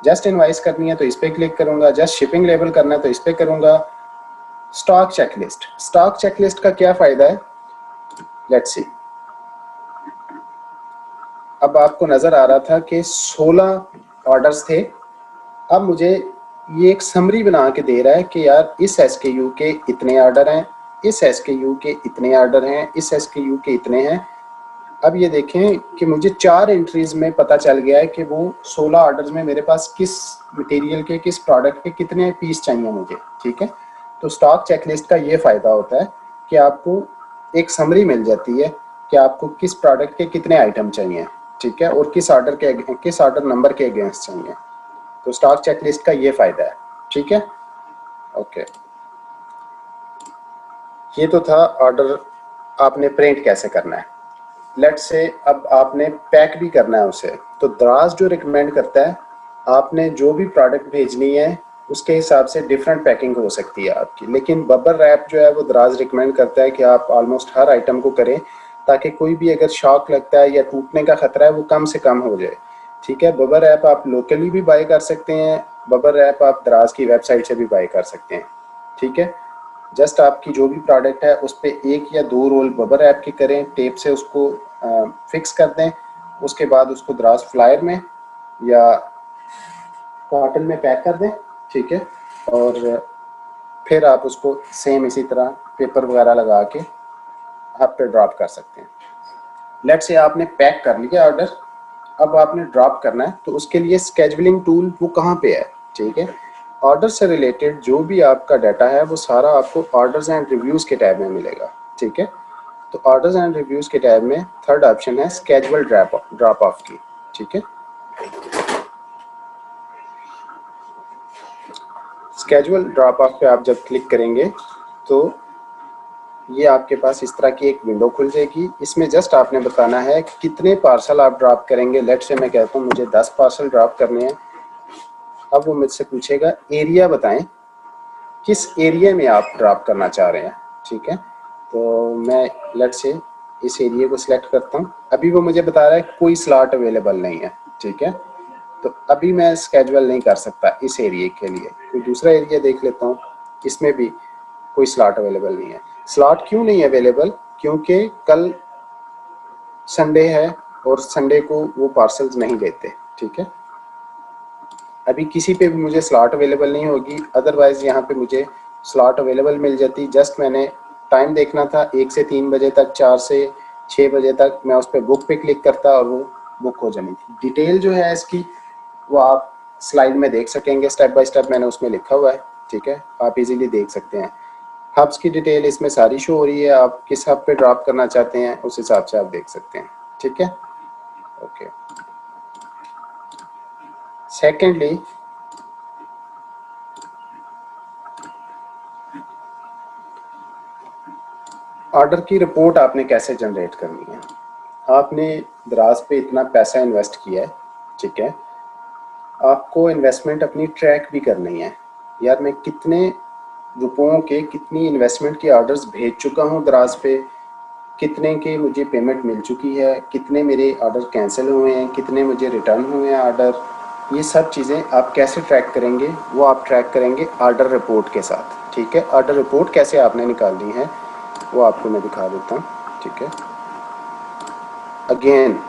जस्ट इनवाइस करनी है तो इस पर क्लिक करूँगा, जस्ट शिपिंग लेबल करना है तो इस पर करूँगा। स्टॉक चेकलिस्ट, स्टॉक चेकलिस्ट का क्या फ़ायदा है, लेट्स सी। अब आपको नज़र आ रहा था कि 16 ऑर्डर्स थे। अब मुझे ये एक समरी बना के दे रहा है कि यार इस SKU के इतने ऑर्डर हैं, इस SKU के इतने ऑर्डर हैं, इस SKU के इतने हैं। अब ये देखें कि मुझे 4 एंट्रीज में पता चल गया है कि वो 16 ऑर्डर्स में मेरे पास किस मटेरियल के, किस प्रोडक्ट के कितने पीस चाहिए मुझे, ठीक है। तो स्टॉक चेकलिस्ट का ये फ़ायदा होता है कि आपको एक समरी मिल जाती है कि आपको किस प्रोडक्ट के कितने आइटम चाहिए, ठीक है, और किस ऑर्डर नंबर के अगेंस्ट चाहिए। तो स्टॉक चेकलिस्ट का ये फ़ायदा है, ठीक है। ओके, ये तो था ऑर्डर आपने प्रिंट कैसे करना है। लेट से अब आपने पैक भी करना है उसे। तो दराज जो रिकमेंड करता है, आपने जो भी प्रोडक्ट भेजनी है उसके हिसाब से डिफरेंट पैकिंग हो सकती है आपकी, लेकिन बबल रैप जो है वो दराज रिकमेंड करता है कि आप ऑलमोस्ट हर आइटम को करें ताकि कोई भी अगर शॉक लगता है या टूटने का ख़तरा है वो कम से कम हो जाए, ठीक है। बबल रैप आप लोकली भी बाय कर सकते हैं, बबल रैप आप दराज की वेबसाइट से भी बाय कर सकते हैं, ठीक है। जस्ट आपकी जो भी प्रोडक्ट है उस पर 1 या 2 रोल बबल रैप की करें, टेप से उसको फिक्स कर दें। उसके बाद उसको दराज फ्लायर में या कॉटन में पैक कर दें, ठीक है। और फिर आप उसको सेम इसी तरह पेपर वगैरह लगा के आप पे ड्रॉप कर सकते हैं। लेट से आपने पैक कर लिया ऑर्डर, अब आपने ड्रॉप करना है तो उसके लिए स्केजुअलिंग टूल वो कहाँ पे है, ठीक है। ऑर्डर से रिलेटेड जो भी आपका डाटा है वो सारा आपको ऑर्डर्स एंड रिव्यूज़ के टैब में मिलेगा, ठीक है। तो ऑर्डर्स एंड रिव्यूज़ के टैब में थर्ड ऑप्शन है स्केड्यूल ड्रॉप ऑफ की, ठीक है। स्केड्यूल ड्रॉप ऑफ पे आप जब क्लिक करेंगे तो ये आपके पास इस तरह की एक विंडो खुल जाएगी। इसमें जस्ट आपने बताना है कि कितने पार्सल आप ड्रॉप करेंगे। लेट से मैं कहता हूँ मुझे 10 पार्सल ड्रॉप करने हैं। अब वो मुझसे पूछेगा एरिया बताएं, किस एरिया में आप ड्रॉप करना चाह रहे हैं, ठीक है। तो मैं लेट से इस एरिया को सिलेक्ट करता हूँ। अभी वो मुझे बता रहा है कोई स्लॉट अवेलेबल नहीं है, ठीक है। तो अभी मैं स्केड्यूल नहीं कर सकता इस एरिया के लिए, कोई दूसरा एरिया देख लेता हूँ। इसमें भी कोई स्लॉट अवेलेबल नहीं है। स्लॉट क्यों नहीं अवेलेबल? क्योंकि कल संडे है और संडे को वो पार्सल्स नहीं देते, ठीक है। अभी किसी पे भी मुझे स्लॉट अवेलेबल नहीं होगी, अदरवाइज़ यहाँ पे मुझे स्लॉट अवेलेबल मिल जाती। जस्ट मैंने टाइम देखना था 1 से 3 बजे तक, 4 से 6 बजे तक। मैं उस पर बुक पे क्लिक करता और वो बुक हो जानी थी। डिटेल जो है इसकी वो आप स्लाइड में देख सकेंगे, स्टेप बाय स्टेप मैंने उसमें लिखा हुआ है, ठीक है। आप इजीली देख सकते हैं। हब्स की डिटेल इसमें सारी शो हो रही है। आप किस हब पे ड्रॉप करना चाहते हैं उस हिसाब से आप देख सकते हैं, ठीक है। ओके। सेकेंडली, ऑर्डर की रिपोर्ट आपने कैसे जनरेट करनी है। आपने दराज पे इतना पैसा इन्वेस्ट किया है, ठीक है। आपको इन्वेस्टमेंट अपनी ट्रैक भी करनी है। यार मैं कितने रुपयों के कितनी इन्वेस्टमेंट की ऑर्डर्स भेज चुका हूँ दराज पे, कितने के मुझे पेमेंट मिल चुकी है, कितने मेरे ऑर्डर कैंसिल हुए हैं, कितने मुझे रिटर्न हुए हैं ऑर्डर। ये सब चीज़ें आप कैसे ट्रैक करेंगे? वो आप ट्रैक करेंगे ऑर्डर रिपोर्ट के साथ, ठीक है। ऑर्डर रिपोर्ट कैसे आपने निकालनी है वो आपको मैं दिखा देता हूँ, ठीक है। अगेन,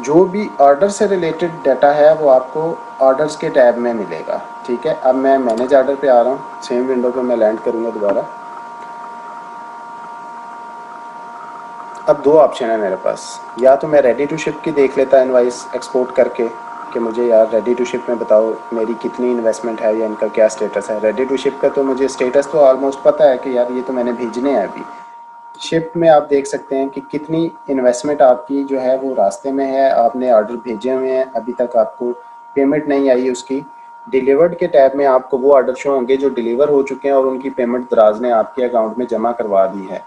जो भी ऑर्डर से रिलेटेड डाटा है वो आपको ऑर्डर्स के टैब में मिलेगा, ठीक है। अब मैं मैनेज ऑर्डर पे आ रहा हूँ, सेम विंडो पे मैं लैंड करूँगा दोबारा। अब दो ऑप्शन है मेरे पास, या तो मैं रेडी टू शिप की देख लेता इनवाइस एक्सपोर्ट करके कि मुझे यार रेडी टू शिप में बताओ मेरी कितनी इन्वेस्टमेंट है या इनका क्या स्टेटस है। रेडी टू शिप का तो मुझे स्टेटस तो ऑलमोस्ट पता है कि यार ये तो मैंने भेजने हैं अभी। शिप में आप देख सकते हैं कि कितनी इन्वेस्टमेंट आपकी जो है वो रास्ते में है, आपने ऑर्डर भेजे हुए हैं, अभी तक आपको पेमेंट नहीं आई उसकी। डिलीवर्ड के टैब में आपको वो ऑर्डर शो होंगे जो डिलीवर हो चुके हैं और उनकी पेमेंट दराज ने आपके अकाउंट में जमा करवा दी है,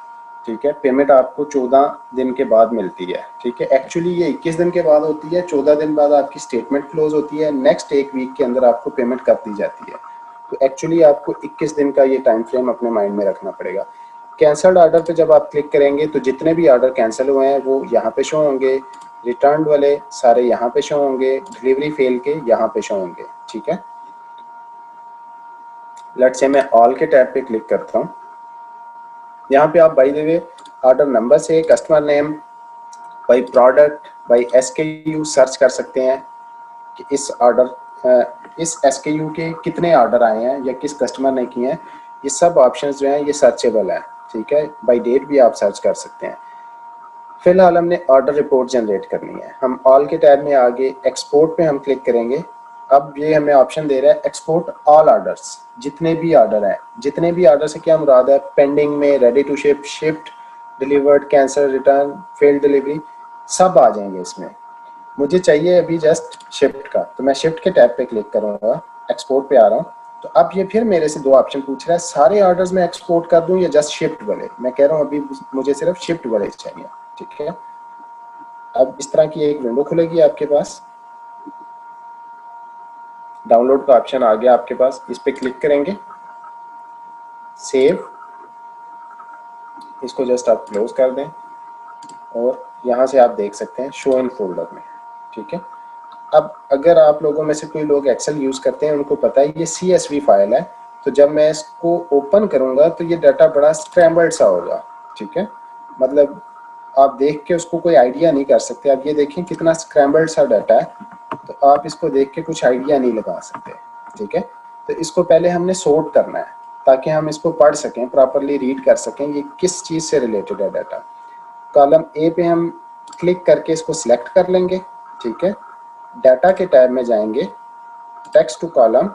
ठीक है। पेमेंट आपको 14 दिन के बाद मिलती है, ठीक है। एक्चुअली ये 21 दिन के बाद होती है, 14 दिन बाद आपकी स्टेटमेंट क्लोज होती है, नेक्स्ट एक वीक के अंदर आपको पेमेंट कर दी जाती है। तो एक्चुअली आपको 21 दिन का ये टाइम फ्रेम अपने माइंड में रखना पड़ेगा। कैंसल्ड ऑर्डर पे जब आप क्लिक करेंगे तो जितने भी ऑर्डर कैंसिल हुए हैं वो यहाँ पे शो होंगे, रिटर्न वाले सारे यहाँ पे शो होंगे, डिलीवरी फेल के यहाँ पे शो होंगे, ठीक है। लेट्स से मैं ऑल के टैब पे क्लिक करता हूँ। यहाँ पे आप by the way order number से customer name, by product, by SKU search कर सकते हैं कि इस SKU के कितने ऑर्डर आए हैं या किस कस्टमर ने किए हैं। ये सब ऑप्शंस जो हैं ये सर्चेबल है, ठीक है। बाय डेट भी आप सर्च कर सकते हैं। फिलहाल हमने ऑर्डर रिपोर्ट जनरेट करनी है। हम ऑल के टैब में आगे एक्सपोर्ट पे हम क्लिक करेंगे। अब ये हमें ऑप्शन दे रहा है एक्सपोर्ट ऑल ऑर्डर्स, जितने भी ऑर्डर हैं। जितने भी ऑर्डर से क्या मुराद है? पेंडिंग में, ready to ship, shipped, delivered, cancel, return, failed delivery, सब आ जाएंगे इसमें। मुझे चाहिए अभी जस्ट शिफ्ट का, तो मैं शिफ्ट के टैब पे क्लिक करूँगा, एक्सपोर्ट पे आ रहा हूँ। तो अब ये फिर मेरे से दो ऑप्शन पूछ रहा है, सारे ऑर्डर्स में एक्सपोर्ट कर दूं या जस्ट शिफ्ट वाले। मैं कह रहा हूँ अभी मुझे सिर्फ शिफ्ट वाले चाहिए, ठीक है। अब इस तरह की एक विंडो खुलेगी आपके पास, डाउनलोड का ऑप्शन आ गया आपके पास, इस पे क्लिक करेंगे, सेव, इसको जस्ट आप क्लोज कर दें और यहाँ से आप देख सकते हैं शो इन फोल्डर में, ठीक है। अब अगर आप लोगों में से कोई लोग एक्सेल यूज़ करते हैं उनको पता है ये CSV फाइल है, तो जब मैं इसको ओपन करूँगा तो ये डाटा बड़ा स्क्रैम्बल्ड सा होगा, ठीक है। मतलब आप देख के उसको कोई आइडिया नहीं कर सकते। आप ये देखें कितना स्क्रैम्बल्ड सा डाटा है, तो आप इसको देख के कुछ आइडिया नहीं लगा सकते, ठीक है। तो इसको पहले हमने सॉर्ट करना है ताकि हम इसको पढ़ सकें, प्रॉपरली रीड कर सकें ये किस चीज़ से रिलेटेड है डाटा। कॉलम ए पे हम क्लिक करके इसको सिलेक्ट कर लेंगे, ठीक है। डाटा के टैब में जाएंगे, text to column,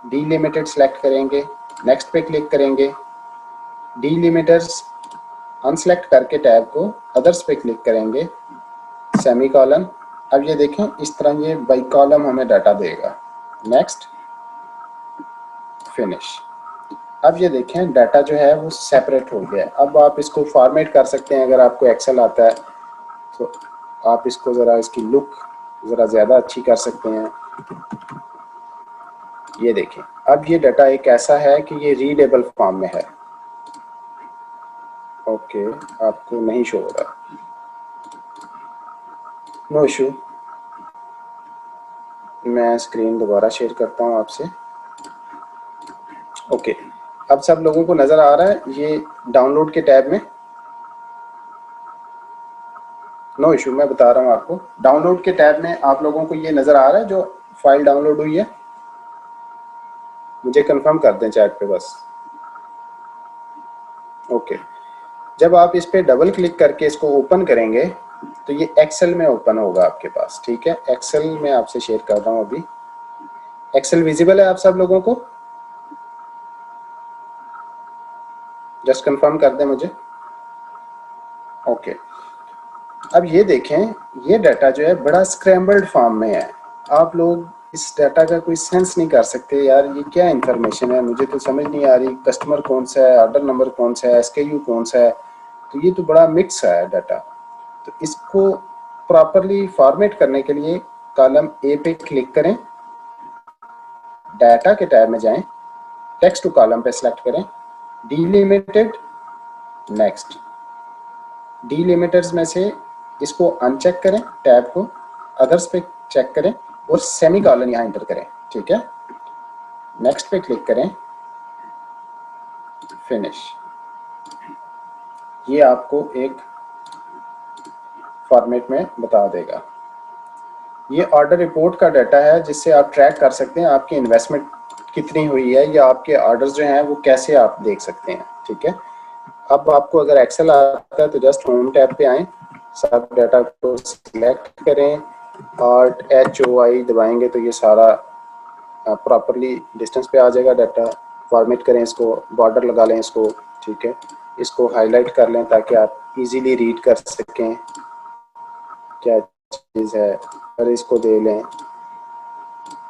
delimited select करेंगे, नेक्स्ट पे क्लिक करेंगे, डीलिमिटर्स अनसेलेक्ट करके टैब को अदर्स पे क्लिक करेंगे, सेमी कॉलन। अब ये देखें इस तरह ये बाई कॉलम हमें डाटा देगा। Next, finish. अब ये देखें डाटा जो है वो सेपरेट हो गया है। अब आप इसको फॉर्मेट कर सकते हैं, अगर आपको एक्सेल आता है तो आप इसको ज़रा इसकी लुक ज़रा ज़्यादा अच्छी कर सकते हैं। ये देखें अब ये डाटा एक ऐसा है कि ये रीडेबल फॉर्म में है। ओके, आपको नहीं शो हो रहा, नो इशू। मैं स्क्रीन दोबारा शेयर करता हूँ आपसे। ओके, अब सब लोगों को नज़र आ रहा है ये डाउनलोड के टैब में? नो इशू, मैं बता रहा हूँ आपको। डाउनलोड के टैब में आप लोगों को ये नज़र आ रहा है जो फाइल डाउनलोड हुई है? मुझे कंफर्म कर दें चैट पे बस। ओके, जब आप इस पे डबल क्लिक करके इसको ओपन करेंगे तो ये एक्सेल में ओपन होगा आपके पास। ठीक है, एक्सेल में आपसे शेयर कर रहा हूँ अभी। एक्सेल विजिबल है आप सब लोगों को? जस्ट कंफर्म कर दें मुझे। ओके, अब ये देखें ये डाटा जो है बड़ा स्क्रैम्बल्ड फॉर्म में है। आप लोग इस डाटा का कोई सेंस नहीं कर सकते, यार ये क्या इंफॉर्मेशन है, मुझे तो समझ नहीं आ रही। कस्टमर कौन सा है, ऑर्डर नंबर कौन सा है, SKU कौन सा है, तो ये तो बड़ा मिक्स है डाटा। तो इसको प्रॉपरली फॉर्मेट करने के लिए कॉलम ए पे क्लिक करें, डाटा के टैब में जाएं, टेक्स्ट टू कॉलम पे सिलेक्ट करें, डीलिमिटेड, नेक्स्ट। डीलिमिटर्स में से इसको अनचेक करें, टैब को अदर्स पे चेक करें और सेमी कॉलन यहाँ एंटर करें। ठीक है, नेक्स्ट पे क्लिक करें, फिनिश। ये आपको एक फॉर्मेट में बता देगा। ये ऑर्डर रिपोर्ट का डाटा है जिससे आप ट्रैक कर सकते हैं आपकी इन्वेस्टमेंट कितनी हुई है या आपके ऑर्डर्स जो हैं वो कैसे आप देख सकते हैं। ठीक है, अब आपको अगर एक्सेल आता है तो जस्ट होम टैब पे आएँ, सब डाटा को सिलेक्ट करें और HOI दबाएंगे तो ये सारा प्रॉपरली डिस्टेंस पे आ जाएगा डाटा। फॉर्मेट करें इसको, बॉर्डर लगा लें इसको। ठीक है, इसको हाईलाइट कर लें ताकि आप इजीली रीड कर सकें क्या चीज़ है, और इसको दे लें।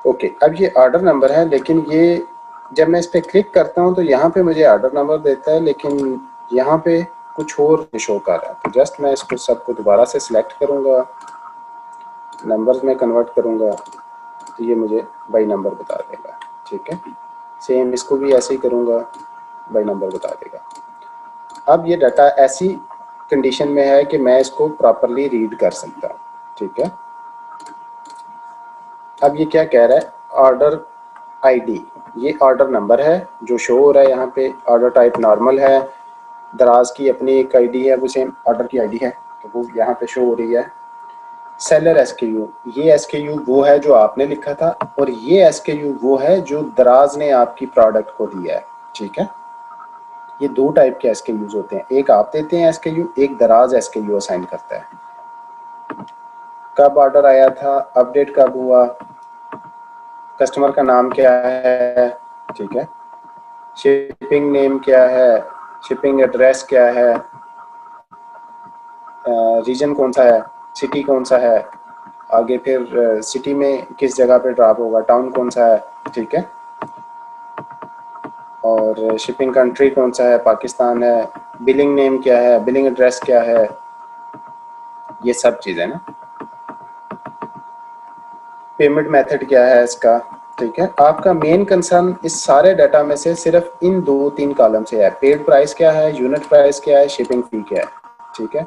ओके, अब ये ऑर्डर नंबर है, लेकिन ये जब मैं इस पर क्लिक करता हूँ तो यहाँ पे मुझे ऑर्डर नंबर देता है, लेकिन यहाँ पे कुछ और शो कर रहा है। तो जस्ट मैं इसको सबको दोबारा से सिलेक्ट करूँगा, नंबर्स में कन्वर्ट करूँगा तो ये मुझे बाई नंबर बता देगा। ठीक है, सेम इसको भी ऐसे ही करूँगा, बाई नंबर बता देगा। अब ये डाटा ऐसी कंडीशन में है कि मैं इसको प्रॉपरली रीड कर सकता हूँ। ठीक है, अब ये क्या कह रहा है, ऑर्डर ID, ये ऑर्डर नंबर है जो शो हो रहा है यहाँ पे। ऑर्डर टाइप नॉर्मल है, दराज की अपनी एक ID है, वो सेम ऑर्डर की ID है तो वो यहाँ पे शो हो रही है। सेलर SKU, ये SKU वो है जो आपने लिखा था और ये SKU वो है जो दराज ने आपकी प्रोडक्ट को दिया है। ठीक है, ये दो टाइप के SKUs होते हैं, एक आप देते हैं SKU, एक दराज SKU असाइन करता है। कब ऑर्डर आया था, अपडेट कब हुआ, कस्टमर का नाम क्या है। ठीक है, शिपिंग नेम क्या है, शिपिंग एड्रेस क्या है, रीजन कौन सा है, सिटी कौन सा है, आगे फिर सिटी में किस जगह पे ड्रॉप होगा, टाउन कौन सा है। ठीक है, और शिपिंग कंट्री कौन सा है, पाकिस्तान है, बिलिंग नेम क्या है, बिलिंग एड्रेस क्या है, ये सब चीज़ें ना। पेमेंट मेथड क्या है इसका। ठीक है, आपका मेन कंसर्न इस सारे डाटा में से सिर्फ इन 2-3 कॉलम से है, पेड प्राइस क्या है, यूनिट प्राइस क्या है, शिपिंग फी क्या है। ठीक है,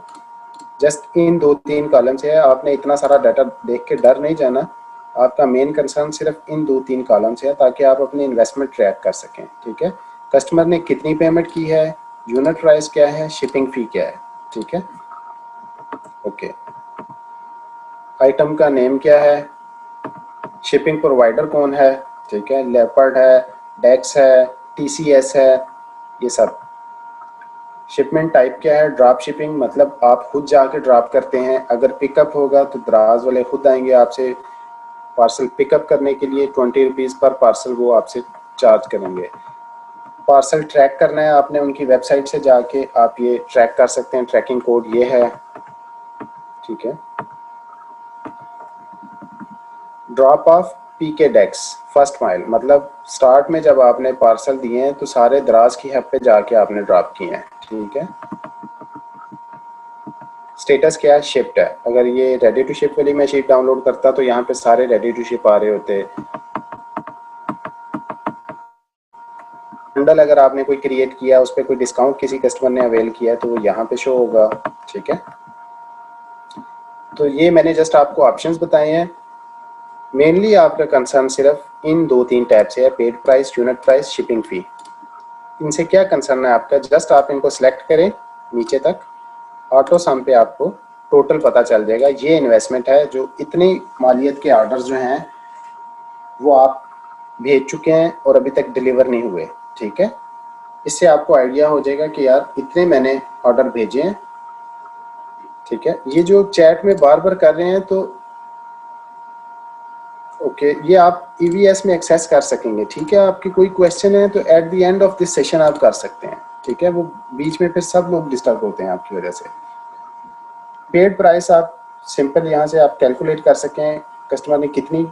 जस्ट इन 2-3 कॉलम से है। आपने इतना सारा डाटा देख के डर नहीं जाना, आपका मेन कंसर्न सिर्फ इन 2-3 कॉलम से है ताकि आप अपनी इन्वेस्टमेंट ट्रैक कर सकें। ठीक है, कस्टमर ने कितनी पेमेंट की है, यूनिट प्राइस क्या है, शिपिंग फी क्या है। ठीक है, ओके, आइटम का नेम क्या है, शिपिंग प्रोवाइडर कौन है। ठीक है, लेपर्ड है, डेक्स है, TCS है, ये सब। शिपमेंट टाइप क्या है, ड्रॉप शिपिंग, मतलब आप खुद जाके ड्रॉप करते हैं। अगर पिकअप होगा तो दराज वाले खुद आएंगे आपसे पार्सल पिकअप करने के लिए, 20 रुपीज़ पर पार्सल वो आपसे चार्ज करेंगे। पार्सल ट्रैक करना है आपने उनकी वेबसाइट से जाके आप ये ट्रैक कर सकते हैं। ट्रैकिंग कोड ये है, ठीक है। Drop off PK DEX first mile, मतलब स्टार्ट में जब आपने पार्सल दिए हैं तो सारे दराज की हब पे जाके आपने ड्रॉप किए हैं, ठीक है। स्टेटस क्या है? शिफ्ट है। अगर ये रेडी टू शिप वाली मैं शीट डाउनलोड करता तो यहाँ पे सारे रेडी टू शिप आ रहे होते। बंडल अगर आपने कोई क्रिएट किया, उस पर कोई डिस्काउंट किसी कस्टमर ने अवेल किया तो वो यहाँ पे शो होगा, ठीक है। तो ये मैंने जस्ट आपको ऑप्शंस बताए हैं। मेनली आपका कंसर्न सिर्फ इन 2-3 टैब से है, paid price, unit price, shipping fee. इनसे क्या कंसर्न है आपका? जस्ट आप इनको सेलेक्ट करें नीचे तक, ऑटो सम पे आपको टोटल पता चल जाएगा। ये इन्वेस्टमेंट है जो इतनी मालियत के ऑर्डर्स जो हैं वो आप भेज चुके हैं और अभी तक डिलीवर नहीं हुए, ठीक है। इससे आपको आइडिया हो जाएगा कि यार इतने मैंने ऑर्डर भेजे हैं, ठीक है। ये जो चैट में बार बार कर रहे हैं तो ओके, ये आप ईवीएस में एक्सेस कर सकेंगे, ठीक है। आपकी कोई क्वेश्चन है तो at the end of this session आप कर सकते हैं, ठीक है। वो बीच में फिर सब लोग डिस्टर्ब होते हैं आपकी वजह से। पेड प्राइस आप सिंपल यहाँ से आप कैलकुलेट कर सकें कस्टमर ने कितनी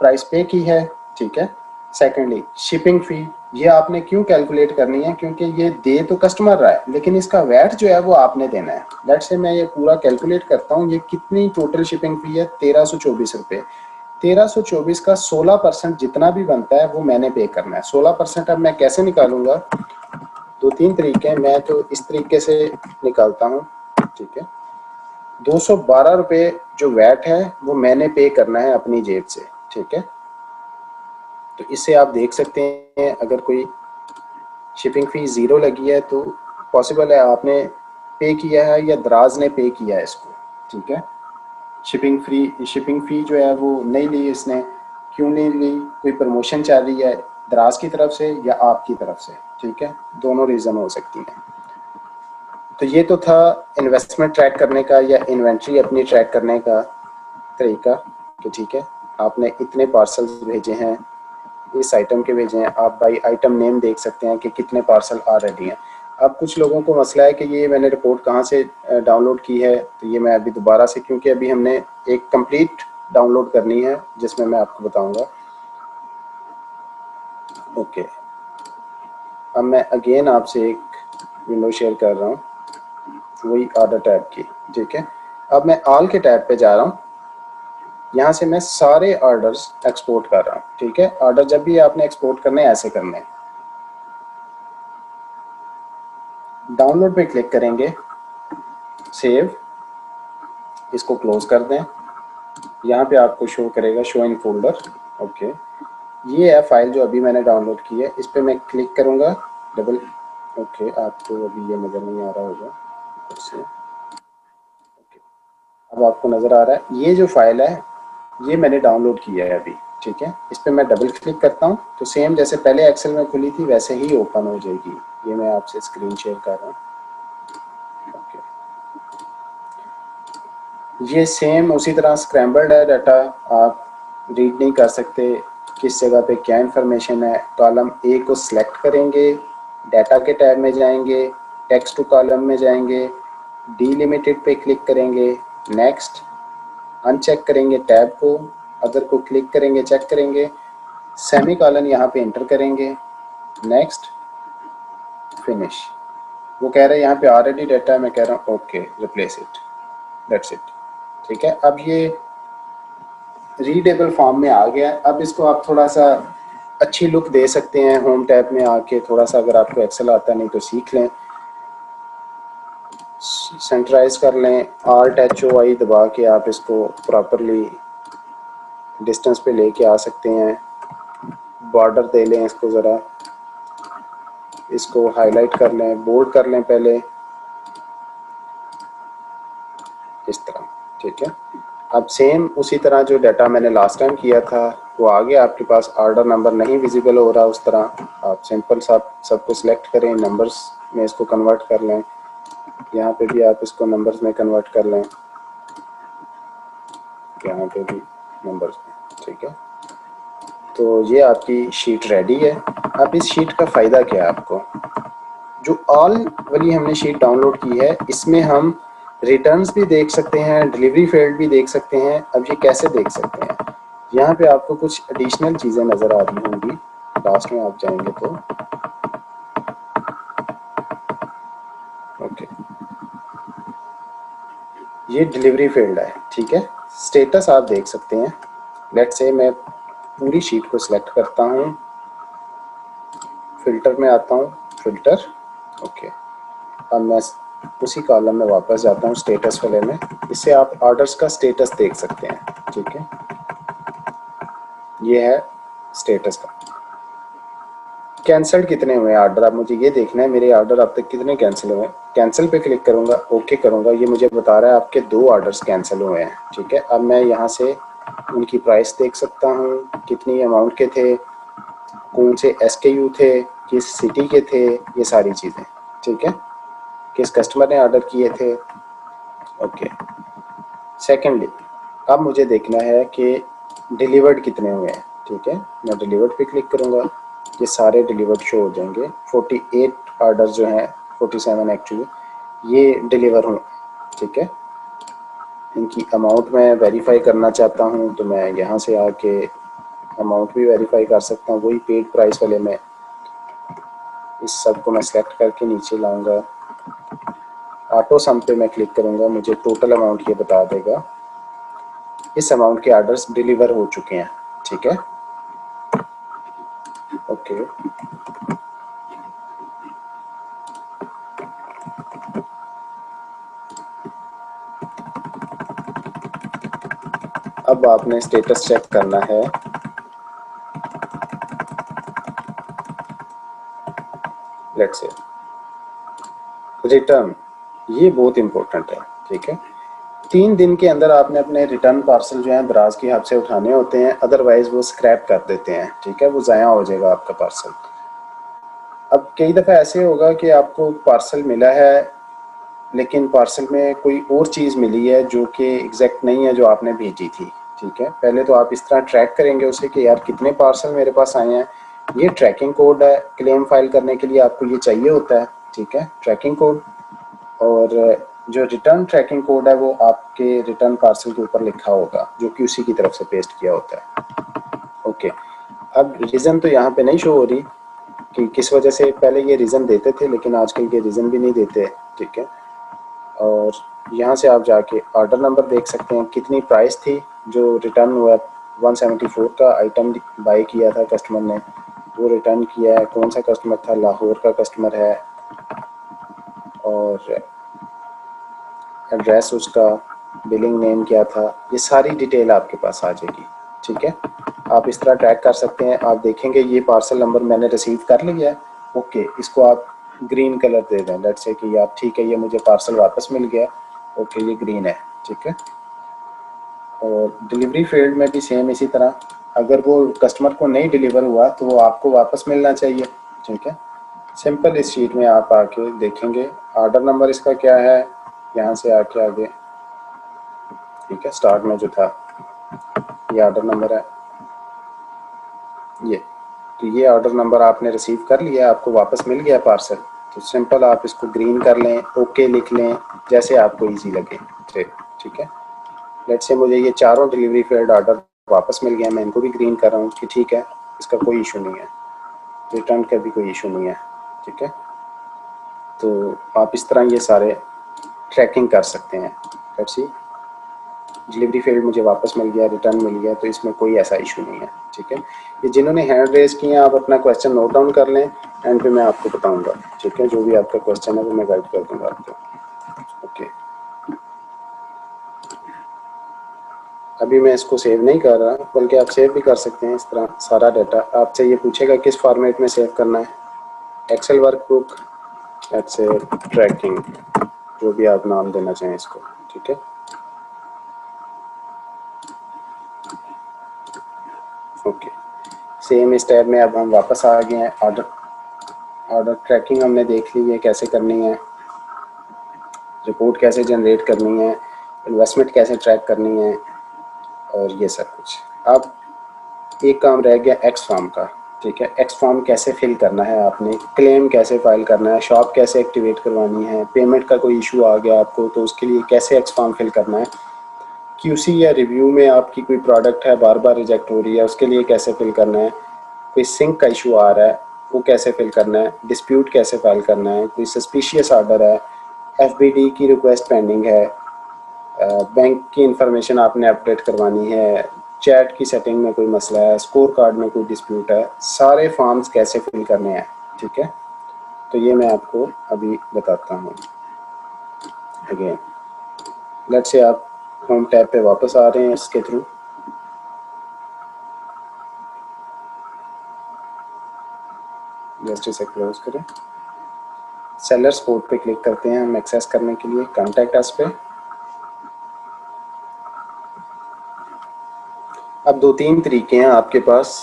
प्राइस पे की है, ठीक है। सेकेंडली शिपिंग फी, ये आपने क्यों कैलकुलेट करनी है? क्योंकि ये दे तो कस्टमर रहा है लेकिन इसका वैट जो है वो आपने देना है। लेट्स से मैं ये पूरा कैलकुलेट करता हूँ, ये कितनी टोटल शिपिंग फी है? 1324 रुपये। 1324 का 16% जितना भी बनता है वो मैंने पे करना है। 16% अब मैं कैसे निकालूंगा? 2-3 तरीके हैं, मैं तो इस तरीके से निकालता हूँ, ठीक है। 212 रुपये जो वैट है वो मैंने पे करना है अपनी जेब से, ठीक है। तो इससे आप देख सकते हैं अगर कोई शिपिंग फ़ी ज़ीरो लगी है तो पॉसिबल है आपने पे किया है या दराज ने पे किया है इसको, ठीक है। शिपिंग फ़ी जो है वो नहीं ली इसने, क्यों नहीं ली? कोई प्रमोशन चल रही है दराज की तरफ से या आपकी तरफ से, ठीक है। दोनों रीज़न हो सकती हैं। तो ये तो था इन्वेस्टमेंट ट्रैक करने का या इन्वेंट्री अपनी ट्रैक करने का तरीका कि ठीक है आपने इतने पार्सल्स भेजे हैं, इस आइटम के भेजे हैं। आप बाई आइटम नेम देख सकते हैं कि कितने पार्सल ऑलरेडी हैं। अब कुछ लोगों को मसला है कि ये मैंने रिपोर्ट कहाँ से डाउनलोड की है, तो ये मैं अभी दोबारा से, क्योंकि अभी हमने एक कंप्लीट डाउनलोड करनी है जिसमें मैं आपको बताऊंगा। ओके, अब मैं अगेन आपसे एक विंडो शेयर कर रहा हूँ वही ऑर्डर टैब की, ठीक है। अब मैं ऑल के टैब पे जा रहा हूँ, यहाँ से मैं सारे ऑर्डर्स एक्सपोर्ट कर रहा हूँ, ठीक है। ऑर्डर जब भी आपने एक्सपोर्ट करने ऐसे करने हैं, डाउनलोड पे क्लिक करेंगे, सेव, इसको क्लोज कर दें। यहाँ पे आपको शो करेगा शो इन फोल्डर, ओके। ये है फाइल जो अभी मैंने डाउनलोड की है, इस पर मैं क्लिक करूँगा डबल, ओके। आपको अभी ये नज़र नहीं आ रहा होगा ऊपर से, ओके। अब आपको नज़र आ रहा है ये जो फाइल है ये मैंने डाउनलोड किया है अभी, ठीक है। इस पर मैं डबल क्लिक करता हूँ तो सेम जैसे पहले एक्सेल में खुली थी वैसे ही ओपन हो जाएगी। ये मैं आपसे स्क्रीन शेयर कर रहा हूँ, ओके। ये सेम उसी तरह स्क्रैम्बल्ड है डाटा, आप रीड नहीं कर सकते किस जगह पे क्या इंफॉर्मेशन है। कॉलम ए को सिलेक्ट करेंगे, डाटा के टैब में जाएंगे, टेक्स्ट टू कॉलम में जाएंगे, डीलिमिटेड पे क्लिक करेंगे, नेक्स्ट, अनचेक करेंगे टैब को, अदर को क्लिक करेंगे, चेक करेंगे, सेमी कॉलन यहाँ पे एंटर करेंगे, नेक्स्ट, फिनिश। वो कह रहे हैं यहाँ पे ऑलरेडी डाटा है, मैं कह रहा हूँ okay, replace it, that's it, ठीक है। अब ये रीडेबल फॉर्म में आ गया। अब इसको आप थोड़ा सा अच्छी लुक दे सकते हैं होम टैब में आके, थोड़ा सा अगर आपको एक्सेल आता नहीं तो सीख लें, सेंटराइज कर लें, Alt+HOI दबा के आप इसको प्रॉपरली डिस्टेंस पे लेके आ सकते हैं। बॉर्डर दे लें इसको, ज़रा इसको हाईलाइट कर लें, बोल्ड कर लें पहले, इस तरह, ठीक है। अब सेम उसी तरह जो डाटा मैंने लास्ट टाइम किया था वो आ गया आपके पास। ऑर्डर नंबर नहीं विजिबल हो रहा उस तरह, आप सिंपल सबको सिलेक्ट करें, नंबर्स में इसको कन्वर्ट कर लें, यहाँ पे भी आप इसको नंबर्स में कन्वर्ट कर लें, यहाँ पे भी नंबर्स में, ठीक है। तो ये आपकी शीट रेडी है। अब इस शीट का फ़ायदा क्या है आपको, जो ऑल वाली हमने शीट डाउनलोड की है इसमें हम रिटर्न्स भी देख सकते हैं, डिलीवरी फेल्ड भी देख सकते हैं। अब ये कैसे देख सकते हैं, यहाँ पे आपको कुछ एडिशनल चीज़ें नज़र आ रही होंगी, लास्ट में आप जाएंगे तो ओके, ये डिलीवरी फील्ड है, ठीक है। स्टेटस आप देख सकते हैं। लेट्स से मैं पूरी शीट को सिलेक्ट करता हूँ, फिल्टर में आता हूँ, फिल्टर ओके। अब मैं उसी कॉलम में वापस जाता हूँ स्टेटस वाले में। इससे आप ऑर्डर्स का स्टेटस देख सकते हैं, ठीक है। ये है स्टेटस का, कैंसल्ड कितने हुए ऑर्डर, अब मुझे ये देखना है मेरे ऑर्डर अब तक कितने कैंसिल हुए। कैंसिल पे क्लिक करूँगा, ओके करूँगा, ये मुझे बता रहा है आपके 2 ऑर्डर्स कैंसिल हुए हैं, ठीक है। अब मैं यहाँ से उनकी प्राइस देख सकता हूँ, कितनी अमाउंट के थे, कौन से SKU थे, किस सिटी के थे, ये सारी चीज़ें, ठीक है। किस कस्टमर ने ऑर्डर किए थे, ओके। सेकेंडली अब मुझे देखना है कि डिलीवर्ड कितने हुए हैं, ठीक है। मैं डिलीवर्ड पे क्लिक करूँगा, ये सारे डिलीवर्ड शो हो जाएंगे। 48 ऑर्डर जो हैं, 47 एक्चुअली, ये डिलीवर हुए, ठीक है। इनकी अमाउंट मैं वेरीफाई करना चाहता हूँ तो मैं यहाँ से आके अमाउंट भी वेरीफाई कर सकता हूँ। वही पेड प्राइस वाले में इस सब को मैं सेलेक्ट करके नीचे लाऊंगा, ऑटो सम पे मैं क्लिक करूँगा, मुझे टोटल अमाउंट ये बता देगा। इस अमाउंट के ऑर्डर्स डिलीवर हो चुके हैं, ठीक है, ओके। अब आपने स्टेटस चेक करना है, लेट्स से रिटर्न, ये बहुत इंपॉर्टेंट है, ठीक है। 3 दिन के अंदर आपने अपने रिटर्न पार्सल जो है दराज की हद से उठाने होते हैं, अदरवाइज वो स्क्रैप कर देते हैं, ठीक है, वो ज़ाया हो जाएगा आपका पार्सल। अब कई दफ़ा ऐसे होगा कि आपको पार्सल मिला है लेकिन पार्सल में कोई और चीज़ मिली है जो कि एग्जैक्ट नहीं है जो आपने भेजी थी, ठीक है। पहले तो आप इस तरह ट्रैक करेंगे उसे कि यार कितने पार्सल मेरे पास आए हैं। ये ट्रैकिंग कोड है, क्लेम फाइल करने के लिए आपको ये चाहिए होता है, ठीक है, ट्रैकिंग कोड। और जो रिटर्न ट्रैकिंग कोड है वो आपके रिटर्न पार्सल के ऊपर लिखा होगा जो कि उसी की तरफ से पेस्ट किया होता है, ओके। अब रीज़न तो यहाँ पे नहीं शो हो रही कि किस वजह से, पहले ये रीज़न देते थे लेकिन आजकल ये रीज़न भी नहीं देते, ठीक है। और यहाँ से आप जाके ऑर्डर नंबर देख सकते हैं, कितनी प्राइस थी जो रिटर्न हुआ। 174 का आइटम बाई किया था कस्टमर ने, वो रिटर्न किया है। कौन सा कस्टमर था, लाहौर का कस्टमर है। और एड्रेस उसका, बिलिंग नेम क्या था, ये सारी डिटेल आपके पास आ जाएगी, ठीक है। आप इस तरह ट्रैक कर सकते हैं। आप देखेंगे ये पार्सल नंबर मैंने रिसीव कर लिया है, ओके। इसको आप ग्रीन कलर दे दें, लेट्स से कि आप ठीक है ये मुझे पार्सल वापस मिल गया, ओके, ये ग्रीन है, ठीक है। और डिलीवरी फील्ड में भी सेम इसी तरह, अगर वो कस्टमर को नहीं डिलीवर हुआ तो वो आपको वापस मिलना चाहिए, ठीक है। सिंपल इस शीट में आप आके देखेंगे ऑर्डर नंबर इसका क्या है, यहाँ से आके आगे, ठीक है, स्टार्ट में जो था ये ऑर्डर नंबर है, ये तो ये ऑर्डर नंबर आपने रिसीव कर लिया, आपको वापस मिल गया पार्सल। तो सिंपल आप इसको ग्रीन कर लें, ओके लिख लें, जैसे आपको इजी लगे, ठीक है। लेट्स से मुझे ये चारों डिलीवरी फेल्ड ऑर्डर वापस मिल गया, मैं इनको भी ग्रीन कर रहा हूँ कि ठीक है, इसका कोई इशू नहीं है, रिटर्न का भी कोई इशू नहीं है, ठीक है। तो आप इस तरह ये सारे ट्रैकिंग कर सकते हैं। लेट्स सी, डिलीवरी फेल्ड मुझे वापस मिल गया, रिटर्न मिल गया, तो इसमें कोई ऐसा इशू नहीं है, ठीक है। ये जिन्होंने हैंड रेज किए हैं आप अपना क्वेश्चन नोट डाउन कर लें, एंड पे मैं आपको बताऊंगा, ठीक है, जो भी आपका क्वेश्चन है वो मैं गाइड कर दूंगा आपको, ओके। अभी मैं इसको सेव नहीं कर रहा, बल्कि आप सेव भी कर सकते हैं इस तरह सारा डाटा। आपसे ये पूछेगा किस फॉर्मेट में सेव करना है, Excel workbook, let's say tracking, जो भी आप नाम देना चाहें इसको, ठीक है, ओके। सेम इस टैब में अब हम वापस आ गए हैं। ऑर्डर ऑर्डर ट्रैकिंग हमने देख ली है कैसे करनी है, रिपोर्ट कैसे जनरेट करनी है, इन्वेस्टमेंट कैसे ट्रैक करनी है, और ये सब कुछ। अब एक काम रह गया एक्स फॉर्म का, ठीक है। एक्स फॉर्म कैसे फिल करना है आपने, क्लेम कैसे फाइल करना है, शॉप कैसे एक्टिवेट करवानी है, पेमेंट का कोई इशू आ गया आपको तो उसके लिए कैसे एक्स फॉर्म फिल करना है, क्यूसी या रिव्यू में आपकी कोई प्रोडक्ट है बार बार रिजेक्ट हो रही है उसके लिए कैसे फिल करना है, कोई सिंक का इशू आ रहा है वो कैसे फिल करना है, डिस्प्यूट कैसे फाइल करना है, कोई सस्पिशियस ऑर्डर है, एफबीडी की रिक्वेस्ट पेंडिंग है, बैंक की इंफॉर्मेशन आपने अपडेट करवानी है, चैट की सेटिंग में कोई मसला है, स्कोर कार्ड में कोई डिस्प्यूट है, सारे फॉर्म्स कैसे फिल करने हैं, ठीक है। तो ये मैं आपको अभी बताता हूँ। अगेन लेट्स से आप होम टैब पे वापस आ रहे हैं इसके थ्रू, जस्ट इसे क्लोज करें, सेलर सपोर्ट पे क्लिक करते हैं हम एक्सेस करने के लिए, कॉन्टैक्ट अस पे। अब दो तीन तरीके हैं आपके पास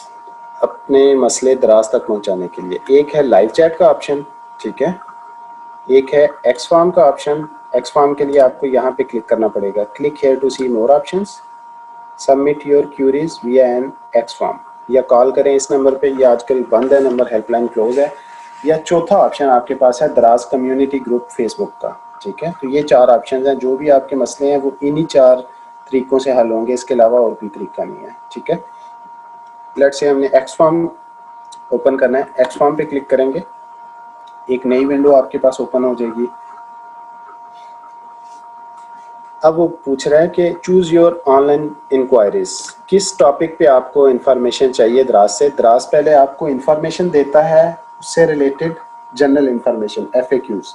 अपने मसले दराज तक पहुंचाने के लिए। एक है लाइव चैट का ऑप्शन, ठीक है। एक है एक्स फॉर्म का ऑप्शन। एक्स फॉर्म के लिए आपको यहाँ पे क्लिक करना पड़ेगा, click here to see more options, submit your queries via an X form, या कॉल करें इस नंबर पे, या आजकल बंद है नंबर, हेल्पलाइन क्लोज है। या चौथा ऑप्शन आपके पास है दराज कम्युनिटी ग्रुप फेसबुक का, ठीक है। तो ये चार ऑप्शन हैं, जो भी आपके मसले हैं वो इन्हीं चार तरीकों से हल होंगे, इसके अलावा और कोई तरीका नहीं है, ठीक है। लेट्स से हमने एक्स फॉर्म ओपन करना है, एक्स फॉर्म पे क्लिक करेंगे, एक नई विंडो आपके पास ओपन हो जाएगी। अब वो पूछ रहा है कि चूज़ योर ऑनलाइन इंक्वायरीज, किस टॉपिक पे आपको इन्फॉर्मेशन चाहिए दराज से। दराज पहले आपको इन्फॉर्मेशन देता है उससे रिलेटेड जनरल इन्फॉर्मेशन FAQs,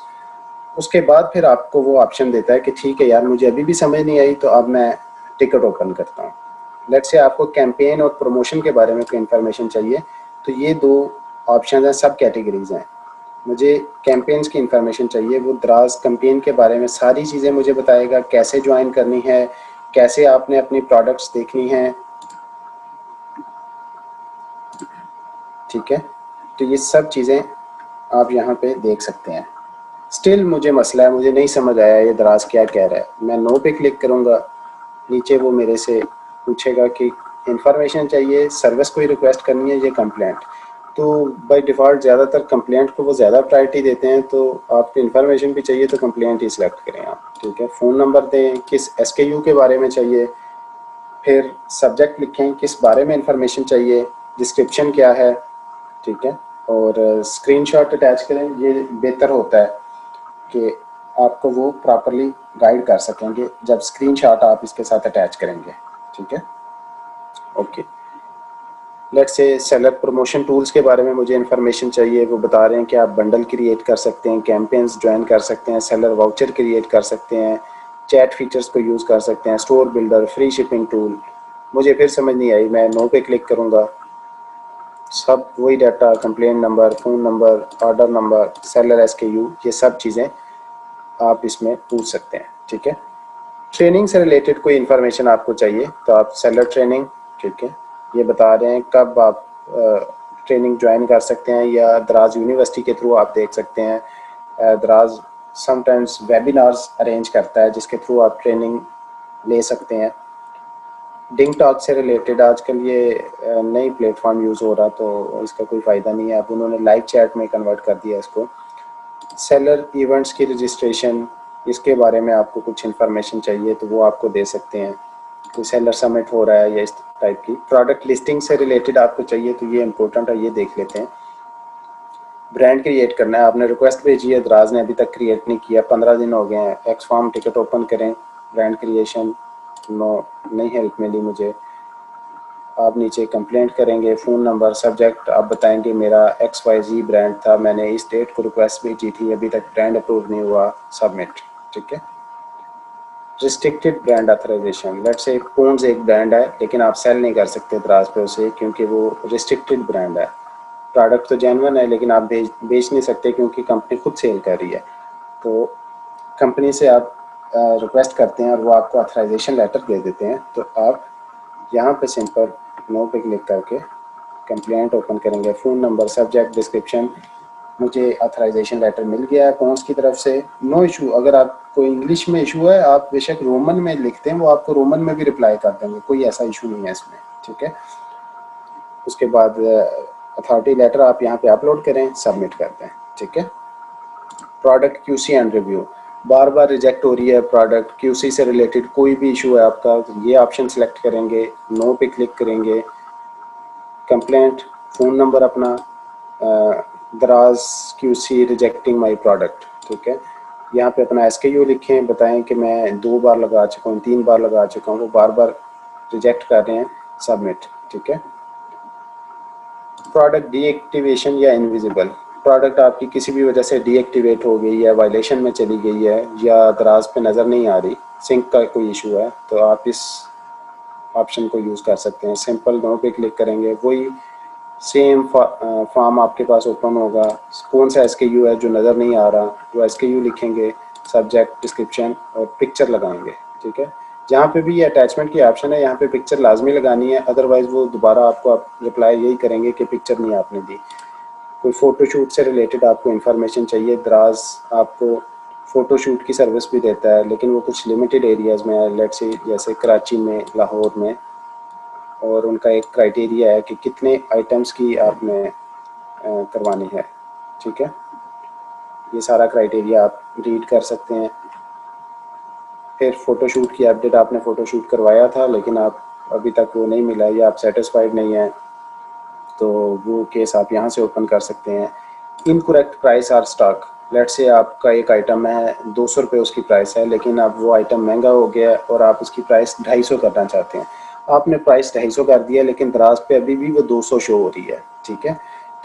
उसके बाद फिर आपको वो ऑप्शन देता है कि ठीक है यार मुझे अभी भी समझ नहीं आई तो अब मैं टिकट ओपन करता हूँ। लेट्स से आपको कैंपेन और प्रमोशन के बारे में कोई इन्फॉर्मेशन चाहिए, तो ये दो ऑप्शन हैं, सब कैटेगरीज हैं। मुझे कैंपेन्स की इंफॉर्मेशन चाहिए, वो दराज कैंपेन के बारे में सारी चीज़ें मुझे बताएगा, कैसे ज्वाइन करनी है, कैसे आपने अपनी प्रोडक्ट्स देखनी है, ठीक है। तो ये सब चीज़ें आप यहाँ पे देख सकते हैं। स्टिल मुझे मसला है, मुझे नहीं समझ आया ये दराज क्या कह रहा है, मैं नो पे क्लिक करूँगा, नीचे वो मेरे से पूछेगा कि इंफॉर्मेशन चाहिए, सर्विस कोई रिक्वेस्ट करनी है, ये कंप्लेंट। तो बाय डिफ़ॉल्ट ज़्यादातर कंप्लेंट को वो ज़्यादा प्रायोरिटी देते हैं, तो आपको इन्फॉर्मेशन भी चाहिए तो कंप्लेंट ही सिलेक्ट करें आप, ठीक है। फ़ोन नंबर दें, किस SKU के बारे में चाहिए, फिर सब्जेक्ट लिखें किस बारे में इंफॉर्मेशन चाहिए, डिस्क्रिप्शन क्या है, ठीक है। और स्क्रीनशॉट अटैच करें, ये बेहतर होता है कि आपको वो प्रॉपरली गाइड कर सकेंगे जब स्क्रीनशॉट आप इसके साथ अटैच करेंगे, ठीक है। Okay, let's say seller promotion tools के बारे में मुझे इन्फॉर्मेशन चाहिए, वो बता रहे हैं कि आप बंडल क्रिएट कर सकते हैं, कैंपेन्स ज्वाइन कर सकते हैं, सेलर वाउचर क्रिएट कर सकते हैं, चैट फीचर्स को यूज़ कर सकते हैं, store builder, free shipping tool. मुझे फिर समझ नहीं आई, मैं नो पे क्लिक करूँगा, सब वही data, complaint number, phone number, order number, seller SKU, ये सब चीज़ें आप इसमें पूछ सकते हैं, ठीक है। ट्रेनिंग से रिलेटेड कोई इन्फॉर्मेशन आपको चाहिए तो आप सेलर ट्रेनिंग, ठीक है, ये बता रहे हैं कब आप ट्रेनिंग ज्वाइन कर सकते हैं, या दराज यूनिवर्सिटी के थ्रू आप देख सकते हैं। दराज समटाइम्स वेबिनार्स अरेंज करता है जिसके थ्रू आप ट्रेनिंग ले सकते हैं। डिंग टॉक से रिलेटेड आजकल ये नई प्लेटफॉर्म यूज़ हो रहा तो इसका कोई फ़ायदा नहीं है, अब उन्होंने लाइव चैट में कन्वर्ट कर दिया इसको। सेलर इवेंट्स की रजिस्ट्रेशन, इसके बारे में आपको कुछ इन्फॉर्मेशन चाहिए तो वो आपको दे सकते हैं, कोई सेलर समिट हो रहा है या इस टाइप की। प्रोडक्ट लिस्टिंग से रिलेटेड आपको चाहिए तो ये इंपॉर्टेंट है, ये देख लेते हैं। ब्रांड क्रिएट करना है, आपने रिक्वेस्ट भेजी है, दराज ने अभी तक क्रिएट नहीं किया, 15 दिन हो गए हैं, एक्स फॉर्म टिकट ओपन करें, ब्रांड क्रिएशन नो, नहीं हेल्प मिली मुझे। आप नीचे कंप्लेंट करेंगे, फ़ोन नंबर, सब्जेक्ट आप बताएंगे मेरा XYZ ब्रांड था, मैंने इस डेट को रिक्वेस्ट भेजी थी, अभी तक ब्रांड अप्रूव नहीं हुआ, सबमिट, ठीक है। Restricted brand authorization, let's say Pond's एक ब्रांड है लेकिन आप सेल नहीं कर सकते दराज पे उसे क्योंकि वो रिस्ट्रिक्टेड ब्रांड है। प्रोडक्ट तो जेन्युइन है लेकिन आप बेच नहीं सकते क्योंकि कंपनी खुद सेल कर रही है। तो कंपनी से आप रिक्वेस्ट करते हैं और वो आपको ऑथराइजेशन लेटर दे देते हैं, तो आप यहाँ पे सिंपल नो पे क्लिक करके कंप्लेंट ओपन करेंगे, फ़ोन नंबर, सब्जेक्ट, डिस्क्रिप्शन, मुझे ऑथराइजेशन लेटर मिल गया है पॉन्ड्स की तरफ से, नो इशू। अगर आपको इंग्लिश में इशू है आप बेशक रोमन में लिखते हैं, वो आपको रोमन में भी रिप्लाई कर देंगे, कोई ऐसा इशू नहीं है इसमें, ठीक है। उसके बाद अथॉरिटी लेटर आप यहाँ पे अपलोड करें, सबमिट कर दें। ठीक है। Product QC and review, bar bar reject हो रही है प्रोडक्ट, क्यूसी से रिलेटेड कोई भी इशू है आपका, तो ये ऑप्शन सेलेक्ट करेंगे, नो पे क्लिक करेंगे। कंप्लेंट, फ़ोन नंबर अपना, दराज क्यूसी रिजेक्टिंग माय प्रोडक्ट। ठीक है। यहाँ पे अपना एसकेयू लिखें, बताएं कि मैं 2 बार लगा चुका हूँ, 3 बार लगा चुका हूँ, वो बार बार रिजेक्ट कर रहे हैं, सबमिट। ठीक है। प्रोडक्ट डीएक्टिवेशन या इनविजिबल, प्रोडक्ट आपकी किसी भी वजह से डीएक्टिवेट हो गई है, वायलेशन में चली गई है, या दराज पे नज़र नहीं आ रही, सिंक का कोई इशू है, तो आप इस ऑप्शन को यूज़ कर सकते हैं। सिंपल नो पे क्लिक करेंगे, वही सेम फॉर्म आपके पास ओपन होगा। कौन सा एसकेयू है जो नज़र नहीं आ रहा, वो एसकेयू लिखेंगे, सब्जेक्ट, डिस्क्रिप्शन और पिक्चर लगाएंगे। ठीक है। जहाँ पे भी ये अटैचमेंट की ऑप्शन है, यहाँ पे पिक्चर लाजमी लगानी है, अदरवाइज़ वो दोबारा आपको रिप्लाई यही करेंगे कि पिक्चर नहीं आपने दी। कोई फ़ोटोशूट से रिलेटेड आपको इन्फॉर्मेशन चाहिए, दराज आपको फ़ोटोशूट की सर्विस भी देता है, लेकिन वो कुछ लिमिटेड एरियाज़ में है, लेट्स से जैसे कराची में, लाहौर में, और उनका एक क्राइटेरिया है कि कितने आइटम्स की आपने करवानी है। ठीक है। ये सारा क्राइटेरिया आप रीड कर सकते हैं। फिर फ़ोटोशूट की अपडेट, आपने फ़ोटोशूट करवाया था लेकिन आप अभी तक वो नहीं मिला या आप सेटिस्फाइड नहीं हैं, तो वो केस आप यहाँ से ओपन कर सकते हैं। Incorrect price or stock, let say आपका एक आइटम है 200 रुपये उसकी प्राइस है, लेकिन अब वो आइटम महंगा हो गया है और आप उसकी प्राइस 250 करना चाहते हैं। आपने प्राइस 250 कर दिया, लेकिन दराज पे अभी भी वो 200 शो हो रही है। ठीक है।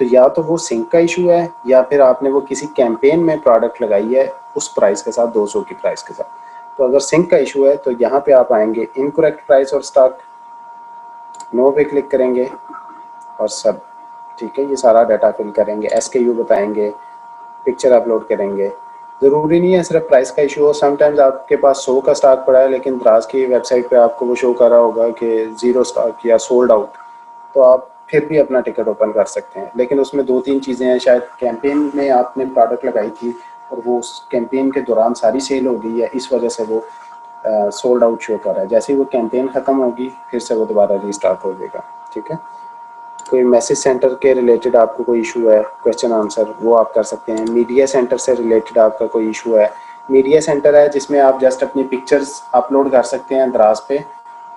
तो या तो वो सिंक का इशू है, या फिर आपने वो किसी कैंपेन में प्रोडक्ट लगाई है उस प्राइस के साथ, 200 की प्राइस के साथ। तो अगर सिंक का इशू है तो यहाँ पे आप आएंगे, इनकरेक्ट प्राइस और स्टॉक, नो पे क्लिक करेंगे और सब। ठीक है। ये सारा डाटा फिल करेंगे, एसकेयू बताएंगे, पिक्चर अपलोड करेंगे। ज़रूरी नहीं है सिर्फ प्राइस का इशू हो, समटाइम्स आपके पास 100 का स्टॉक पड़ा है, लेकिन दराज की वेबसाइट पे आपको वो शो कर रहा होगा कि 0 स्टॉक या सोल्ड आउट, तो आप फिर भी अपना टिकट ओपन कर सकते हैं। लेकिन उसमें 2-3 चीज़ें हैं, शायद कैंपेन में आपने प्रोडक्ट लगाई थी और वो उस कैंपेन के दौरान सारी सेल हो गई है, इस वजह से वो सोल्ड आउट शो कर रहा है। जैसे ही वो कैंपेन ख़त्म होगी फिर से वो दोबारा रीस्टार्ट हो जाएगा। ठीक है। कोई मैसेज सेंटर के रिलेटेड आपको कोई इशू है, क्वेश्चन आंसर, वो आप कर सकते हैं। मीडिया सेंटर से रिलेटेड आपका कोई इशू है, मीडिया सेंटर है जिसमें आप जस्ट अपनी पिक्चर्स अपलोड कर सकते हैं दराज पे,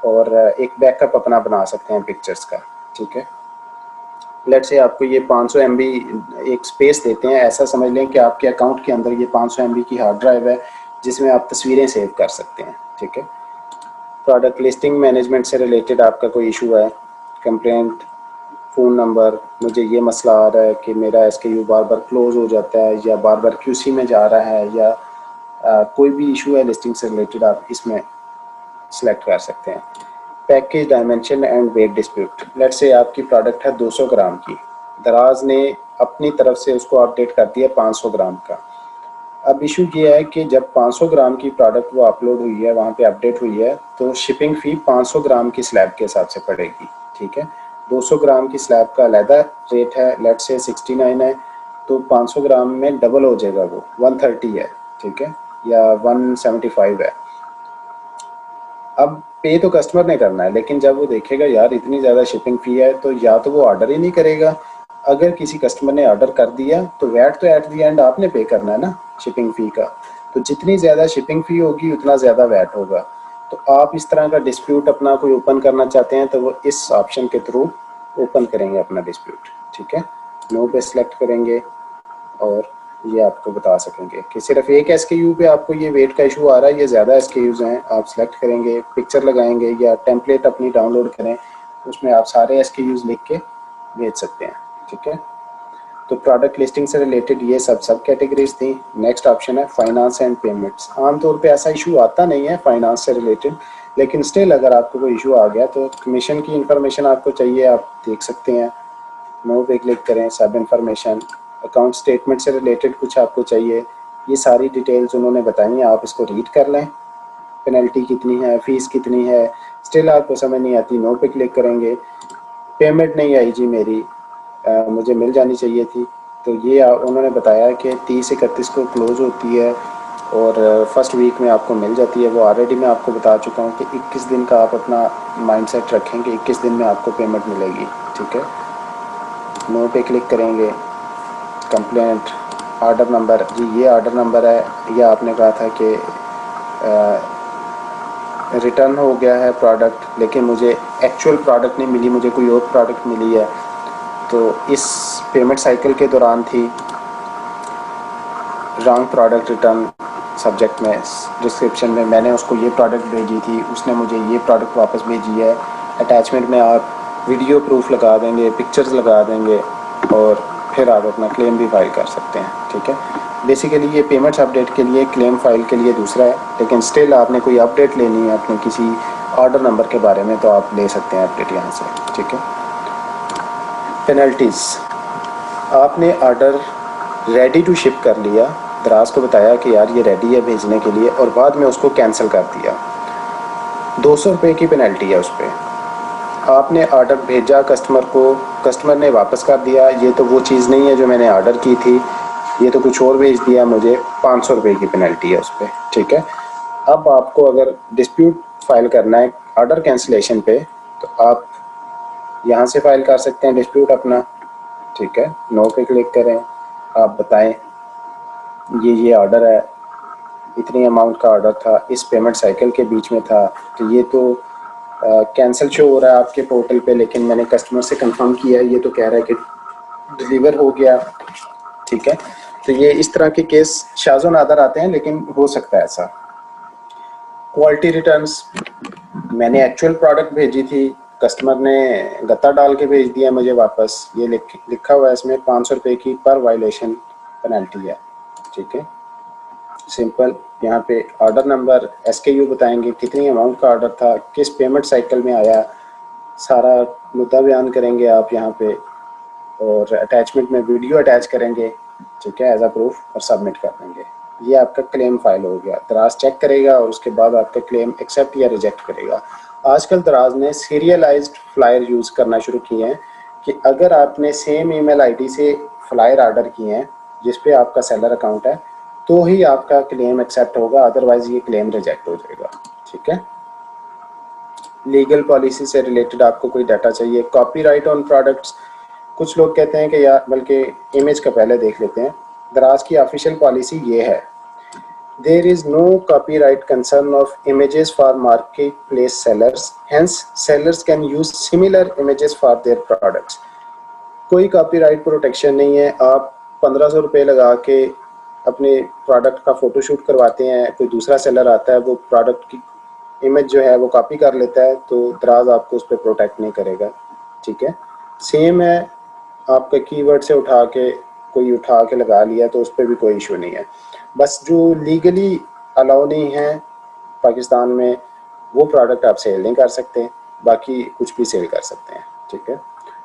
और एक बैकअप अपना बना सकते हैं पिक्चर्स का। ठीक है। लेट से आपको ये 500 MB एक स्पेस देते हैं, ऐसा समझ लें कि आपके अकाउंट के अंदर ये 500 MB की हार्ड ड्राइव है जिसमें आप तस्वीरें सेव कर सकते हैं। ठीक है। प्रोडक्ट लिस्टिंग मैनेजमेंट से रिलेटेड आपका कोई इशू है, कंप्लेंट, फ़ोन नंबर, मुझे ये मसला आ रहा है कि मेरा एसकेयू बार बार क्लोज़ हो जाता है या बार बार क्यूसी में जा रहा है, या कोई भी इशू है लिस्टिंग से रिलेटेड, आप इसमें सेलेक्ट कर सकते हैं। Package dimension and weight dispute, let's say आपकी प्रोडक्ट है 200 ग्राम की, दराज ने अपनी तरफ से उसको अपडेट कर दिया 500 ग्राम का। अब इशू ये है कि जब 500 ग्राम की प्रोडक्ट वो अपलोड हुई है, वहाँ पे अपडेट हुई है, तो शिपिंग फ़ी 500 ग्राम की स्लैब के हिसाब से पड़ेगी। ठीक है। 200 ग्राम की स्लैब का अलहदा रेट है, लेट से 69 है, तो 500 ग्राम में डबल हो जाएगा, वो 130 है। ठीक है। या 175 है। अब पे तो कस्टमर ने करना है, लेकिन जब वो देखेगा यार इतनी ज़्यादा शिपिंग फ़ी है, तो या तो वो ऑर्डर ही नहीं करेगा। अगर किसी कस्टमर ने ऑर्डर कर दिया तो वैट तो एट दी एंड आपने पे करना है ना, शिपिंग फ़ी का। तो जितनी ज़्यादा शिपिंग फ़ी होगी उतना ज़्यादा वैट होगा। तो आप इस तरह का डिस्प्यूट अपना कोई ओपन करना चाहते हैं तो वो इस ऑप्शन के थ्रू ओपन करेंगे अपना डिस्प्यूट। ठीक है। नो पे सेलेक्ट करेंगे और ये आपको बता सकेंगे कि सिर्फ एक एसकेयू पे आपको ये वेट का इशू आ रहा है, ये ज़्यादा एसकेयूज़ हैं। आप सेलेक्ट करेंगे, पिक्चर लगाएंगे या टेम्पलेट अपनी डाउनलोड करें, उसमें आप सारे एसकेयूज़ लिख के भेज सकते हैं। ठीक है। तो प्रोडक्ट लिस्टिंग से रिलेटेड ये सब कैटेगरीज थी। नेक्स्ट ऑप्शन है फाइनेंस एंड पेमेंट्स। आमतौर पे ऐसा इशू आता नहीं है फाइनेंस से रिलेटेड, लेकिन स्टिल अगर आपको कोई इशू आ गया तो कमीशन की इन्फॉर्मेशन आपको चाहिए, आप देख सकते हैं। नो पे क्लिक करें, सब इन्फॉर्मेशन, अकाउंट स्टेटमेंट से रिलेटेड कुछ आपको चाहिए, ये सारी डिटेल्स उन्होंने बताई हैं, आप इसको रीड कर लें। पेनल्टी कितनी है, फ़ीस कितनी है, स्टिल आपको समझ नहीं आती, नो पे क्लिक करेंगे। पेमेंट नहीं आई जी मेरी, मुझे मिल जानी चाहिए थी, तो ये उन्होंने बताया कि 30-31 को क्लोज़ होती है और फर्स्ट वीक में आपको मिल जाती है। वो ऑलरेडी मैं आपको बता चुका हूँ कि 21 दिन का आप अपना माइंडसेट रखें कि 21 दिन में आपको पेमेंट मिलेगी। ठीक है, नो पे क्लिक करेंगे। कंप्लेंट ऑर्डर नंबर, जी ये ऑर्डर नंबर है, ये आपने कहा था कि रिटर्न हो गया है प्रोडक्ट, लेकिन मुझे एक्चुअल प्रोडक्ट नहीं मिली, मुझे कोई और प्रोडक्ट मिली है। तो इस पेमेंट साइकिल के दौरान थी रॉन्ग प्रोडक्ट रिटर्न, सब्जेक्ट में डिस्क्रिप्शन में मैंने उसको ये प्रोडक्ट भेजी थी, उसने मुझे ये प्रोडक्ट वापस भेजी है। अटैचमेंट में आप वीडियो प्रूफ लगा देंगे, पिक्चर्स लगा देंगे और फिर आप अपना क्लेम भी फाइल कर सकते हैं। ठीक है, बेसिकली ये पेमेंट्स अपडेट के लिए, क्लेम फाइल के लिए दूसरा है, लेकिन स्टिल आपने कोई अपडेट लेनी है अपने किसी ऑर्डर नंबर के बारे में तो आप ले सकते हैं अपडेट यहाँ से। ठीक है, पेनल्टीज़, आपने ऑर्डर रेडी टू शिप कर लिया, दराज को बताया कि यार ये रेडी है भेजने के लिए, और बाद में उसको कैंसिल कर दिया, 200 रुपये की पेनल्टी है उस पर। आपने ऑर्डर भेजा कस्टमर को, कस्टमर ने वापस कर दिया, ये तो वो चीज़ नहीं है जो मैंने ऑर्डर की थी, ये तो कुछ और भेज दिया मुझे, 500 रुपये की पेनल्टी है उस पर। ठीक है, अब आपको अगर डिस्प्यूट फाइल करना है ऑर्डर कैंसिलेशन पे तो आप यहाँ से फाइल कर सकते हैं डिस्प्यूट अपना। ठीक है, नो पे क्लिक करें, आप बताएं ये ऑर्डर है, इतनी अमाउंट का ऑर्डर था, इस पेमेंट साइकिल के बीच में था, तो ये तो कैंसिल शो हो रहा है आपके पोर्टल पे, लेकिन मैंने कस्टमर से कंफर्म किया है, ये तो कह रहा है कि डिलीवर हो गया। ठीक है, तो ये इस तरह के केस शाज़ो नादर आते हैं, लेकिन हो सकता है ऐसा। क्वालिटी रिटर्न्स, मैंने एक्चुअल प्रोडक्ट भेजी थी, कस्टमर ने गत्ता डाल के भेज दिया मुझे वापस, ये लिखा हुआ है इसमें 500 रुपये की पर वायलेशन पेनल्टी है। ठीक है, सिंपल, यहाँ पे ऑर्डर नंबर, SKU बताएंगे, कितनी अमाउंट का ऑर्डर था, किस पेमेंट साइकिल में आया, सारा मुद्दा बयान करेंगे आप यहाँ पे, और अटैचमेंट में वीडियो अटैच करेंगे। ठीक है, एज अ प्रूफ, और सबमिट कर देंगे। ये आपका क्लेम फाइल हो गया, दराज चेक करेगा और उसके बाद आपका क्लेम एक्सेप्ट या रिजेक्ट करेगा। आजकल दराज ने सीरियलाइज्ड फ्लायर यूज़ करना शुरू किए हैं कि अगर आपने सेम ईमेल आईडी से फ्लायर ऑर्डर किए हैं जिस पे आपका सेलर अकाउंट है तो ही आपका क्लेम एक्सेप्ट होगा, अदरवाइज ये क्लेम रिजेक्ट हो जाएगा। ठीक है, लीगल पॉलिसी से रिलेटेड आपको कोई डाटा चाहिए, कॉपीराइट ऑन प्रोडक्ट्स, कुछ लोग कहते हैं कि यार, बल्कि इमेज का पहले देख लेते हैं। दराज की ऑफिशियल पॉलिसी ये है, there is no copyright concern of images for marketplace sellers, hence sellers can use similar images for their products. कोई कॉपीराइट प्रोटेक्शन नहीं है। आप 1500 रुपये लगा के अपने प्रोडक्ट का फ़ोटोशूट करवाते हैं, कोई दूसरा सेलर आता है, वो प्रोडक्ट की इमेज जो है वो कॉपी कर लेता है, तो दराज आपको उस पर प्रोटेक्ट नहीं करेगा। ठीक है, सेम है, आपके कीवर्ड से कोई उठा के लगा लिया तो उस पर भी कोई इशू नहीं है। बस जो लीगली अलाउ नहीं है पाकिस्तान में, वो प्रोडक्ट आप सेल नहीं कर सकते, बाकी कुछ भी सेल कर सकते हैं। ठीक है,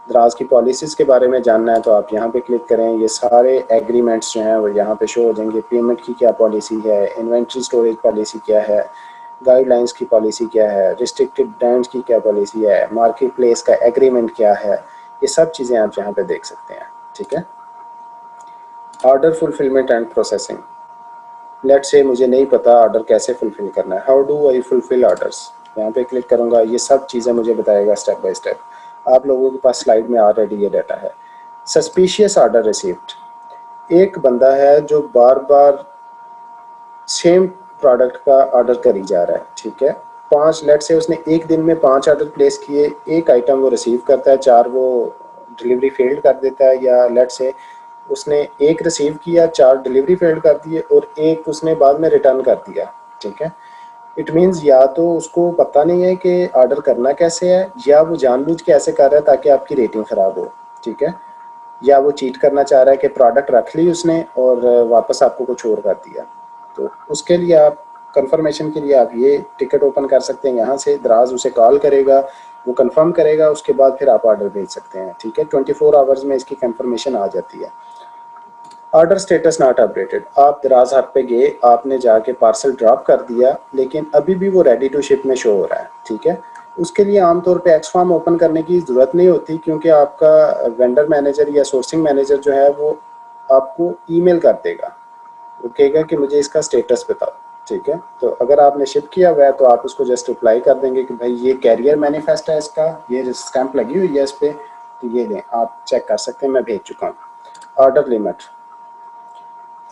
दराज की पॉलिसीज़ के बारे में जानना है तो आप यहाँ पे क्लिक करें, ये सारे एग्रीमेंट्स जो हैं वो यहाँ पे शो हो जाएंगे। पेमेंट की क्या पॉलिसी है, इन्वेंट्री स्टोरेज पॉलिसी क्या है, गाइडलाइंस की पॉलिसी क्या है, रिस्ट्रिक्टेड ब्रांड्स की क्या पॉलिसी है, मार्केट प्लेस का एग्रीमेंट क्या है, ये सब चीज़ें आप यहाँ पे देख सकते हैं। ठीक है, order fulfilment and processing, let say मुझे नहीं पता ऑर्डर कैसे फुलफिल करना है, how do I fulfil orders, यहाँ पे क्लिक करूँगा, ये सब चीज़ें मुझे बताएगा स्टेप बाय स्टेप। आप लोगों के पास स्लाइड में ऑलरेडी ये डाटा है। सस्पिशियस ऑर्डर रिसीव्ड, एक बंदा है जो बार बार सेम प्रोडक्ट का ऑर्डर करी जा रहा है। ठीक है, 5 लेट से उसने एक दिन में 5 ऑर्डर प्लेस किए, एक आइटम वो रिसीव करता है, 4 वो डिलीवरी फेल्ड कर देता है, या लेट से उसने एक रिसीव किया, 4 डिलीवरी फेल्ड कर दिए और एक उसने बाद में रिटर्न कर दिया। ठीक है, इट मीन्स या तो उसको पता नहीं है कि ऑर्डर करना कैसे है, या वो जानबूझ के ऐसे कर रहा है ताकि आपकी रेटिंग ख़राब हो। ठीक है, या वो चीट करना चाह रहा है कि प्रोडक्ट रख ली उसने और वापस आपको कुछ और कर दिया। तो उसके लिए आप कंफर्मेशन के लिए आप ये टिकट ओपन कर सकते हैं, यहाँ से दराज उसे कॉल करेगा, वो कंफर्म करेगा, उसके बाद फिर आप ऑर्डर भेज सकते हैं। ठीक है, 24 आवर्स में इसकी कंफर्मेशन आ जाती है। ऑर्डर स्टेटस नॉट अपडेटेड, आप दराज हब पे गए, आपने जाके पार्सल ड्रॉप कर दिया, लेकिन अभी भी वो रेडी टू शिप में शो हो रहा है। ठीक है, उसके लिए आमतौर पे एक्स फॉर्म ओपन करने की ज़रूरत नहीं होती, क्योंकि आपका वेंडर मैनेजर या सोर्सिंग मैनेजर जो है वो आपको ईमेल कर देगा, वो कहेगा कि मुझे इसका स्टेटस बताओ। ठीक है, तो अगर आपने शिप किया हुआ है तो आप उसको जस्ट रिप्लाई कर देंगे कि भाई ये कैरियर मैनिफेस्ट है, इसका ये स्टैंप लगी हुई है इस पर, तो ये लें, आप चेक कर सकते हैं, मैं भेज चुका हूँ। ऑर्डर लिमिट,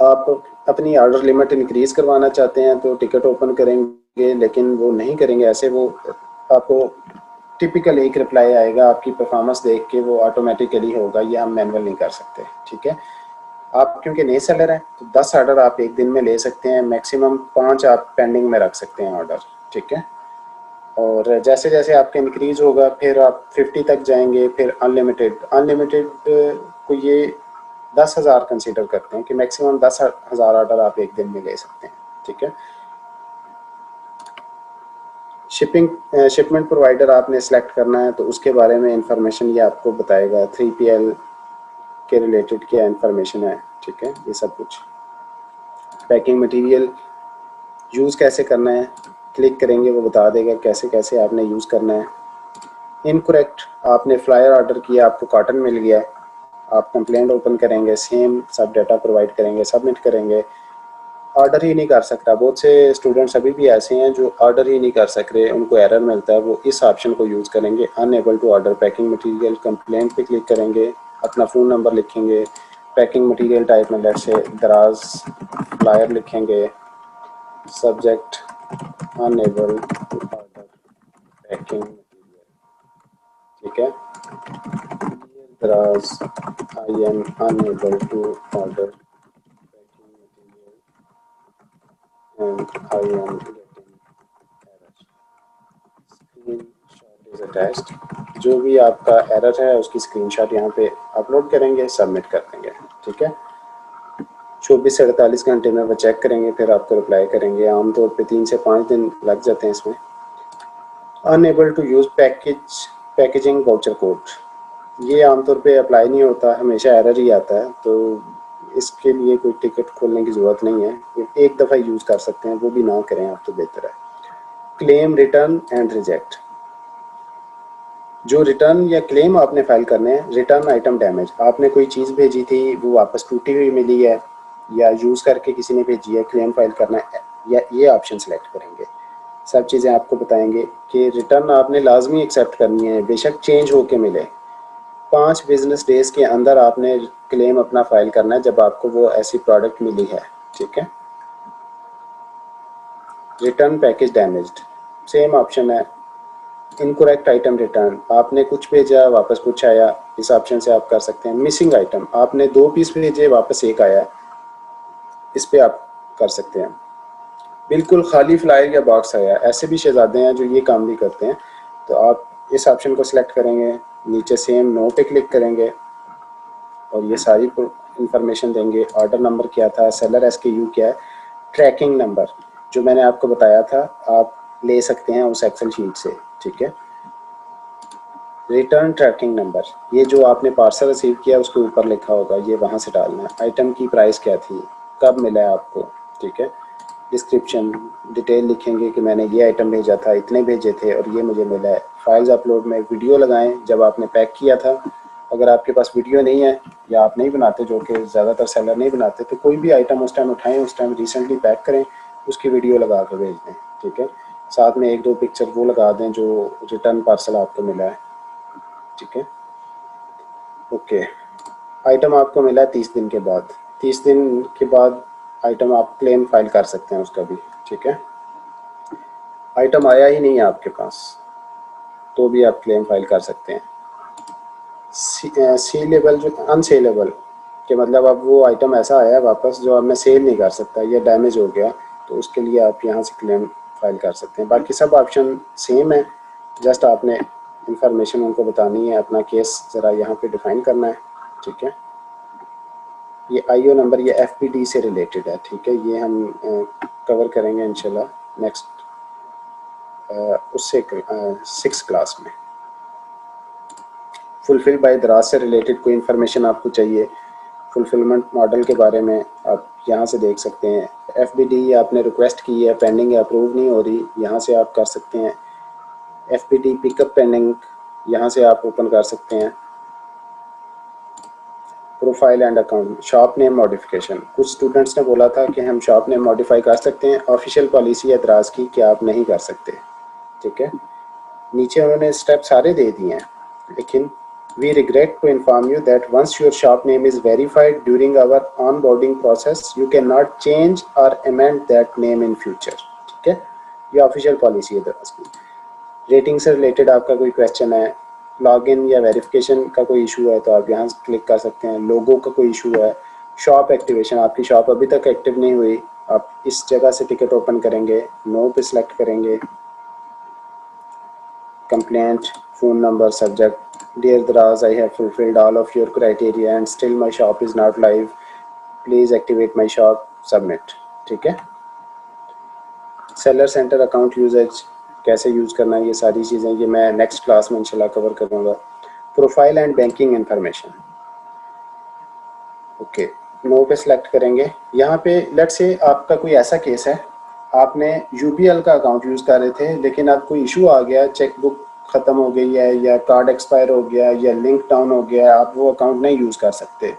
आप अपनी ऑर्डर लिमिट इंक्रीज़ करवाना चाहते हैं तो टिकट ओपन करेंगे, लेकिन वो नहीं करेंगे ऐसे, वो आपको टिपिकल एक रिप्लाई आएगा आपकी परफॉर्मेंस देख के, वो ऑटोमेटिकली होगा, ये हम मैनुअल नहीं कर सकते, ठीक है। आप क्योंकि नए सेलर हैं तो 10 ऑर्डर आप एक दिन में ले सकते हैं, मैक्सिमम 5 आप पेंडिंग में रख सकते हैं ऑर्डर, ठीक है। और जैसे जैसे आपका इंक्रीज़ होगा फिर आप 50 तक जाएंगे, फिर अनलिमिटेड। अनलिमिटेड को ये 10,000 कंसीडर करते हैं कि मैक्सिमम 10,000 ऑर्डर आप एक दिन में ले सकते हैं, ठीक है। शिपमेंट प्रोवाइडर आपने सेलेक्ट करना है तो उसके बारे में इंफॉर्मेशन ये आपको बताएगा, 3PL के रिलेटेड क्या इंफॉर्मेशन है, ठीक है, ये सब कुछ। पैकिंग मटेरियल यूज़ कैसे करना है, क्लिक करेंगे वो बता देगा कैसे कैसे आपने यूज़ करना है। इनकरेक्ट, आपने फ्लायर ऑर्डर किया, आपको कॉटन मिल गया, आप कंप्लेंट ओपन करेंगे, सेम सब डाटा प्रोवाइड करेंगे, सबमिट करेंगे। ऑर्डर ही नहीं कर सकता, बहुत से स्टूडेंट्स अभी भी ऐसे हैं जो ऑर्डर ही नहीं कर सक रहे, उनको एरर मिलता है, वो इस ऑप्शन को यूज़ करेंगे, unable to order packing material. Complaint पे क्लिक करेंगे, अपना फ़ोन नंबर लिखेंगे, पैकिंग मटेरियल टाइप में लेट से दराज फ्लायर लिखेंगे, subject unable to order packing material, ठीक है। Daraz I am unable to order packing material and I am getting error. Screenshot is attached. जो भी आपका एरर है उसकी स्क्रीनशॉट यहाँ पे अपलोड करेंगे, सबमिट कर देंगे, ठीक है। 24 से 48 घंटे में वो चेक करेंगे, फिर आपको रिप्लाई करेंगे। आमतौर पे 3 से 5 दिन लग जाते हैं इसमें। Unable to use packaging voucher code, ये आमतौर पे अप्लाई नहीं होता, हमेशा एरर ही आता है, तो इसके लिए कोई टिकट खोलने की ज़रूरत नहीं है, एक दफ़ा यूज़ कर सकते हैं, वो भी ना करें आप तो बेहतर है। क्लेम, रिटर्न एंड रिजेक्ट, जो रिटर्न या क्लेम आपने फाइल करने हैं। रिटर्न आइटम डैमेज, आपने कोई चीज़ भेजी थी वो वापस टूटी हुई मिली है या यूज़ करके किसी ने भेजी है, क्लेम फाइल करना है, या ये ऑप्शन सेलेक्ट करेंगे। सब चीज़ें आपको बताएंगे कि रिटर्न आपने लाजमी एक्सेप्ट करनी है, बेशक चेंज होके मिले। 5 बिजनेस डेज के अंदर आपने क्लेम अपना फाइल करना है जब आपको वो ऐसी प्रोडक्ट मिली है, ठीक है। Return package damaged, same option है। इनकरेक्ट आइटम रिटर्न, आपने कुछ भेजा वापस कुछ आया, इस ऑप्शन से आप कर सकते हैं। मिसिंग आइटम, आपने 2 पीस भेजे वापस एक आया, इस पे आप कर सकते हैं। बिल्कुल खाली फ्लायर या बॉक्स आया, ऐसे भी शहजादे हैं जो ये काम भी करते हैं, तो आप इस ऑप्शन को सिलेक्ट करेंगे, नीचे सेम नो पे क्लिक करेंगे और ये सारी इंफॉर्मेशन देंगे। ऑर्डर नंबर क्या था, सेलर SKU क्या है, ट्रैकिंग नंबर जो मैंने आपको बताया था आप ले सकते हैं उस एक्सेल शीट से, ठीक है। रिटर्न ट्रैकिंग नंबर, ये जो आपने पार्सल रिसीव किया उसके ऊपर लिखा होगा, ये वहाँ से डालना है। आइटम की प्राइस क्या थी, कब मिला है आपको, ठीक है। डिस्क्रिप्शन, डिटेल लिखेंगे कि मैंने ये आइटम भेजा था, इतने भेजे थे और ये मुझे मिला है। फाइल्स अपलोड में वीडियो लगाएं जब आपने पैक किया था। अगर आपके पास वीडियो नहीं है या आप नहीं बनाते, जो कि ज़्यादातर सेलर नहीं बनाते, तो कोई भी आइटम उस टाइम उठाएँ, उस टाइम रिसेंटली पैक करें, उसकी वीडियो लगा कर भेज दें, ठीक है। साथ में 1-2 पिक्चर वो लगा दें जो रिटर्न पार्सल आपको मिला है, ठीक है। ओके, आइटम आपको मिला है 30 दिन के बाद। 30 दिन के बाद आइटम आप क्लेम फाइल कर सकते हैं उसका भी, ठीक है। आइटम आया ही नहीं है आपके पास तो भी आप क्लेम फाइल कर सकते हैं। सीलेबल, जो अनसेलेबल के मतलब अब वो आइटम ऐसा आया है वापस जो अब मैं सेल नहीं कर सकता या डैमेज हो गया, तो उसके लिए आप यहाँ से क्लेम फाइल कर सकते हैं। बाकी सब ऑप्शन सेम है, जस्ट आपने इंफॉर्मेशन उनको बतानी है, अपना केस ज़रा यहाँ पे डिफाइन करना है, ठीक है। ये IO नंबर ये FPD से रिलेटेड है, ठीक है, ये हम कवर करेंगे इंशाल्लाह नेक्स्ट उससे 6 क्लास में। फुलफिल बाय दराज से रिलेटेड कोई इन्फॉर्मेशन आपको चाहिए, फुलफिलमेंट मॉडल के बारे में आप यहाँ से देख सकते हैं। FBD आपने रिक्वेस्ट की है, पेंडिंग है, अप्रूव नहीं हो रही, यहाँ से आप कर सकते हैं। FBD पिकअप पेंडिंग, यहाँ से आप ओपन कर सकते हैं। Profile and account, shop name modification, कुछ स्टूडेंट्स ने बोला था कि हम शॉप नेम मॉडिफाई कर सकते हैं, ऑफिशियल पॉलिसी है दराज की कि आप नहीं कर सकते, ठीक है। नीचे उन्होंने स्टेप सारे दे दिए हैं, लेकिन We regret to inform you that once your shop name is verified during our onboarding process, you cannot change or amend that name in future. ठीक है, ये ऑफिशियल पॉलिसी है दराज की। रेटिंग से रिलेटेड आपका कोई क्वेश्चन है, लॉगिन या वेरिफिकेशन का कोई इशू है तो आप यहाँ क्लिक कर सकते हैं। लोगो का कोई इशू है, शॉप एक्टिवेशन, आपकी शॉप अभी तक एक्टिव नहीं हुई, आप इस जगह से टिकट ओपन करेंगे, नो पे सिलेक्ट करेंगे, complaint, phone number, subject, dear Daraz, I have fulfilled all of your criteria and still my shop is not live, please activate my shop, submit. ठीक है, सेलर सेंटर अकाउंट यूजेज कैसे use करना है, ये सारी चीज़ें ये मैं नेक्स्ट क्लास में इंशाल्लाह कवर करूँगा। Profile and banking information, okay, no पे सिलेक्ट करेंगे। यहाँ पे लेट से आपका कोई ऐसा केस है, आपने यूबीएल का अकाउंट यूज़ कर रहे थे लेकिन आपको इशू आ गया, चेकबुक ख़त्म हो गई है या कार्ड एक्सपायर हो गया या लिंक डाउन हो गया, आप वो अकाउंट नहीं यूज़ कर सकते।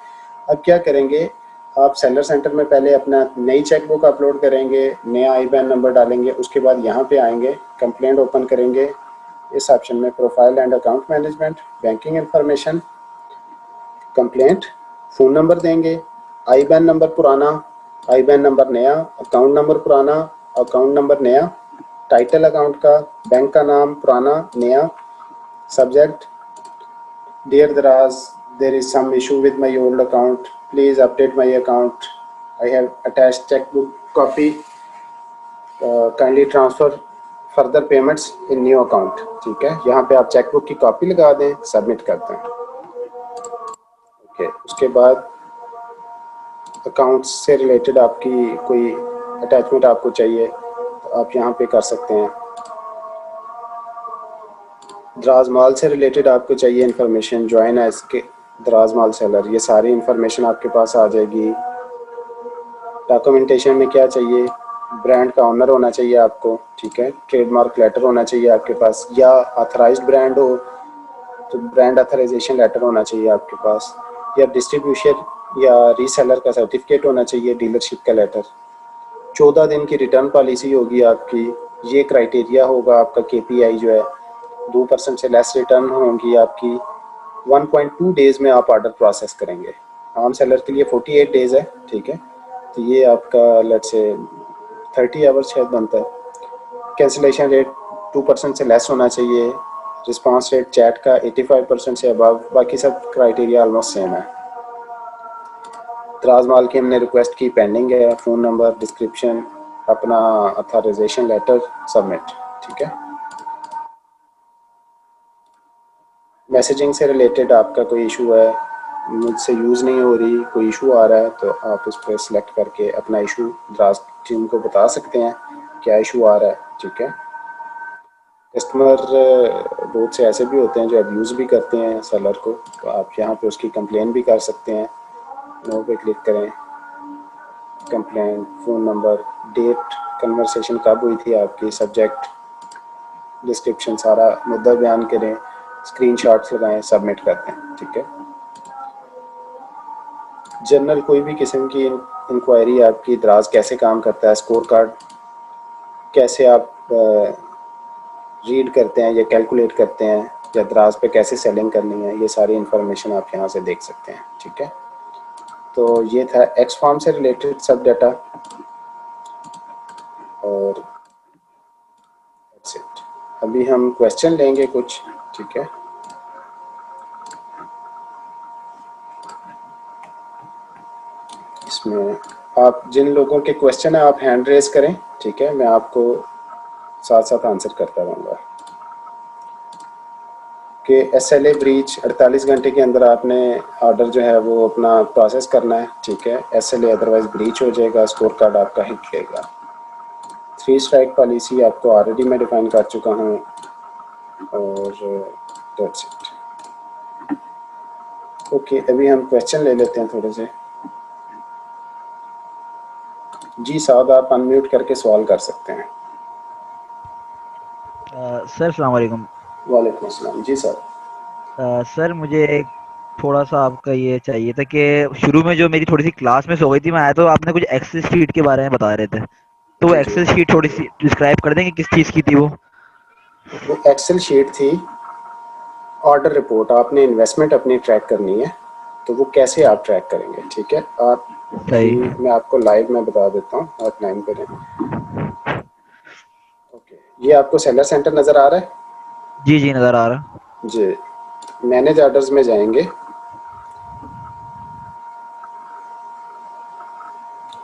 अब क्या करेंगे, आप सेलर सेंटर में पहले अपना नई चेकबुक अपलोड करेंगे, नया आईबैन नंबर डालेंगे, उसके बाद यहाँ पे आएंगे, कंप्लेंट ओपन करेंगे, इस ऑप्शन में profile and account management, banking information, complaint, phone number देंगे, आईबैन नंबर पुराना, आईबैन नंबर नया, अकाउंट नंबर पुराना, अकाउंट नंबर नया, टाइटल अकाउंट का, बैंक का नाम पुराना नया, subject, dear Daraz, there is some issue with my old account, please update my account, I have attached chequebook copy, kindly transfer further payments in new account. ठीक है, यहाँ पे आप चेकबुक की कॉपी लगा दें, सबमिट कर दें। ओके, उसके बाद अकाउंट्स से रिलेटेड आपकी कोई अटैचमेंट आपको चाहिए तो आप यहाँ पे कर सकते हैं। दराज माल से रिलेटेड आपको चाहिए इन्फॉर्मेशन, ज्वाइन एज के दराज माल सेलर, ये सारी इन्फॉर्मेशन आपके पास आ जाएगी। डॉक्यूमेंटेशन में क्या चाहिए, ब्रांड का ऑनर होना चाहिए आपको, ठीक है, ट्रेडमार्क लेटर होना चाहिए आपके पास, या ऑथराइज्ड ब्रांड हो तो ब्रांड ऑथराइजेशन लेटर होना चाहिए आपके पास, या डिस्ट्रीब्यूशन या रीसेलर का सर्टिफिकेट होना चाहिए, डीलरशिप का लेटर। 14 दिन की रिटर्न पॉलिसी होगी आपकी, ये क्राइटेरिया होगा आपका केपीआई जो है, 2% से लेस रिटर्न होंगी आपकी, 1.2 डेज़ में आप ऑर्डर प्रोसेस करेंगे। आम सेलर के लिए 48 डेज़ है, ठीक है, तो ये आपका लेट्स से 30 आवर्स शायद बनता है। कैंसिलेशन रेट 2% से लेस होना चाहिए, रिस्पांस रेट चैट का 85% से अबव, बाकी सब क्राइटेरिया ऑलमोस्ट सेम है। दराज माल की हमने रिक्वेस्ट की, पेंडिंग है, फ़ोन नंबर, डिस्क्रिप्शन, अपना अथॉराइजेशन लेटर, सबमिट। ठीक है, मैसेजिंग से रिलेटेड आपका कोई इशू है, मुझसे यूज़ नहीं हो रही, कोई इशू आ रहा है तो आप उस पर सिलेक्ट करके अपना इशू दराज टीम को बता सकते हैं क्या इशू आ रहा है। ठीक है, कस्टमर बहुत से ऐसे भी होते हैं जो अब्यूज़ भी करते हैं सेलर को, तो आप यहाँ पे उसकी कंप्लेन भी कर सकते हैं। नो पे क्लिक करें, complain, phone number, date conversation कब हुई थी आपकी, सब्जेक्ट, डिस्क्रिप्शन, सारा मुद्दा बयान करें, स्क्रीनशॉट्स लगाएं, सबमिट कर दें। ठीक है, जनरल कोई भी किस्म की इंक्वायरी आपकी, दराज कैसे काम करता है, स्कोर कार्ड कैसे आप रीड करते हैं या कैलकुलेट करते हैं, या दराज पे कैसे सेलिंग करनी है, ये सारी इन्फॉर्मेशन आप यहाँ से देख सकते हैं। ठीक है, तो ये था एक्स फॉर्म से रिलेटेड सब डाटा, और दैट्स इट। अभी हम क्वेश्चन लेंगे कुछ। ठीक है, इसमें आप जिन लोगों के क्वेश्चन है आप हैंड रेस करें, ठीक है, मैं आपको साथ साथ आंसर करता रहूँगा। कि एसएलए ब्रीच 48 घंटे के अंदर आपने ऑर्डर जो है वो अपना प्रोसेस करना है। ठीक है, एसएलए अदरवाइज ब्रीच हो जाएगा, स्कोर कार्ड आपका हिट लेगा। 3 स्ट्राइक पॉलिसी आपको ऑलरेडी मैं डिफाइन कर चुका हूँ, और दैट्स इट। ओके, अभी हम क्वेश्चन ले लेते हैं थोड़े से। जी साहब, आप अनम्यूट करके सवाल कर सकते हैं। सर अस्सलाम वालेकुम। वालेकुम अस्सलाम। जी सर। सर मुझे एक थोड़ा सा आपका ये चाहिए था कि शुरू में जो मेरी थोड़ी सी क्लास मिस हो गई थी, मैं आया तो आपने कुछ एक्सेल शीट के बारे में बता रहे थे, तो वो जी जी, एक्सेल शीट थोड़ी सी डिस्क्राइब कर देंगे किस चीज़ की थी वो। वो एक्सेल शीट थी ऑर्डर रिपोर्ट आपने इन्वेस्टमेंट अपनी ट्रैक करनी है, तो वो कैसे आप ट्रैक करेंगे, ठीक है। आप सही। अभी मैं आपको लाइव में बता देता हूँ, आप लाइन पे रहें। ओके, ये आपको सेलर सेंटर नज़र आ रहा है? जी जी नजर आ रहा। जी, मैनेज ऑर्डर्स में जाएंगे,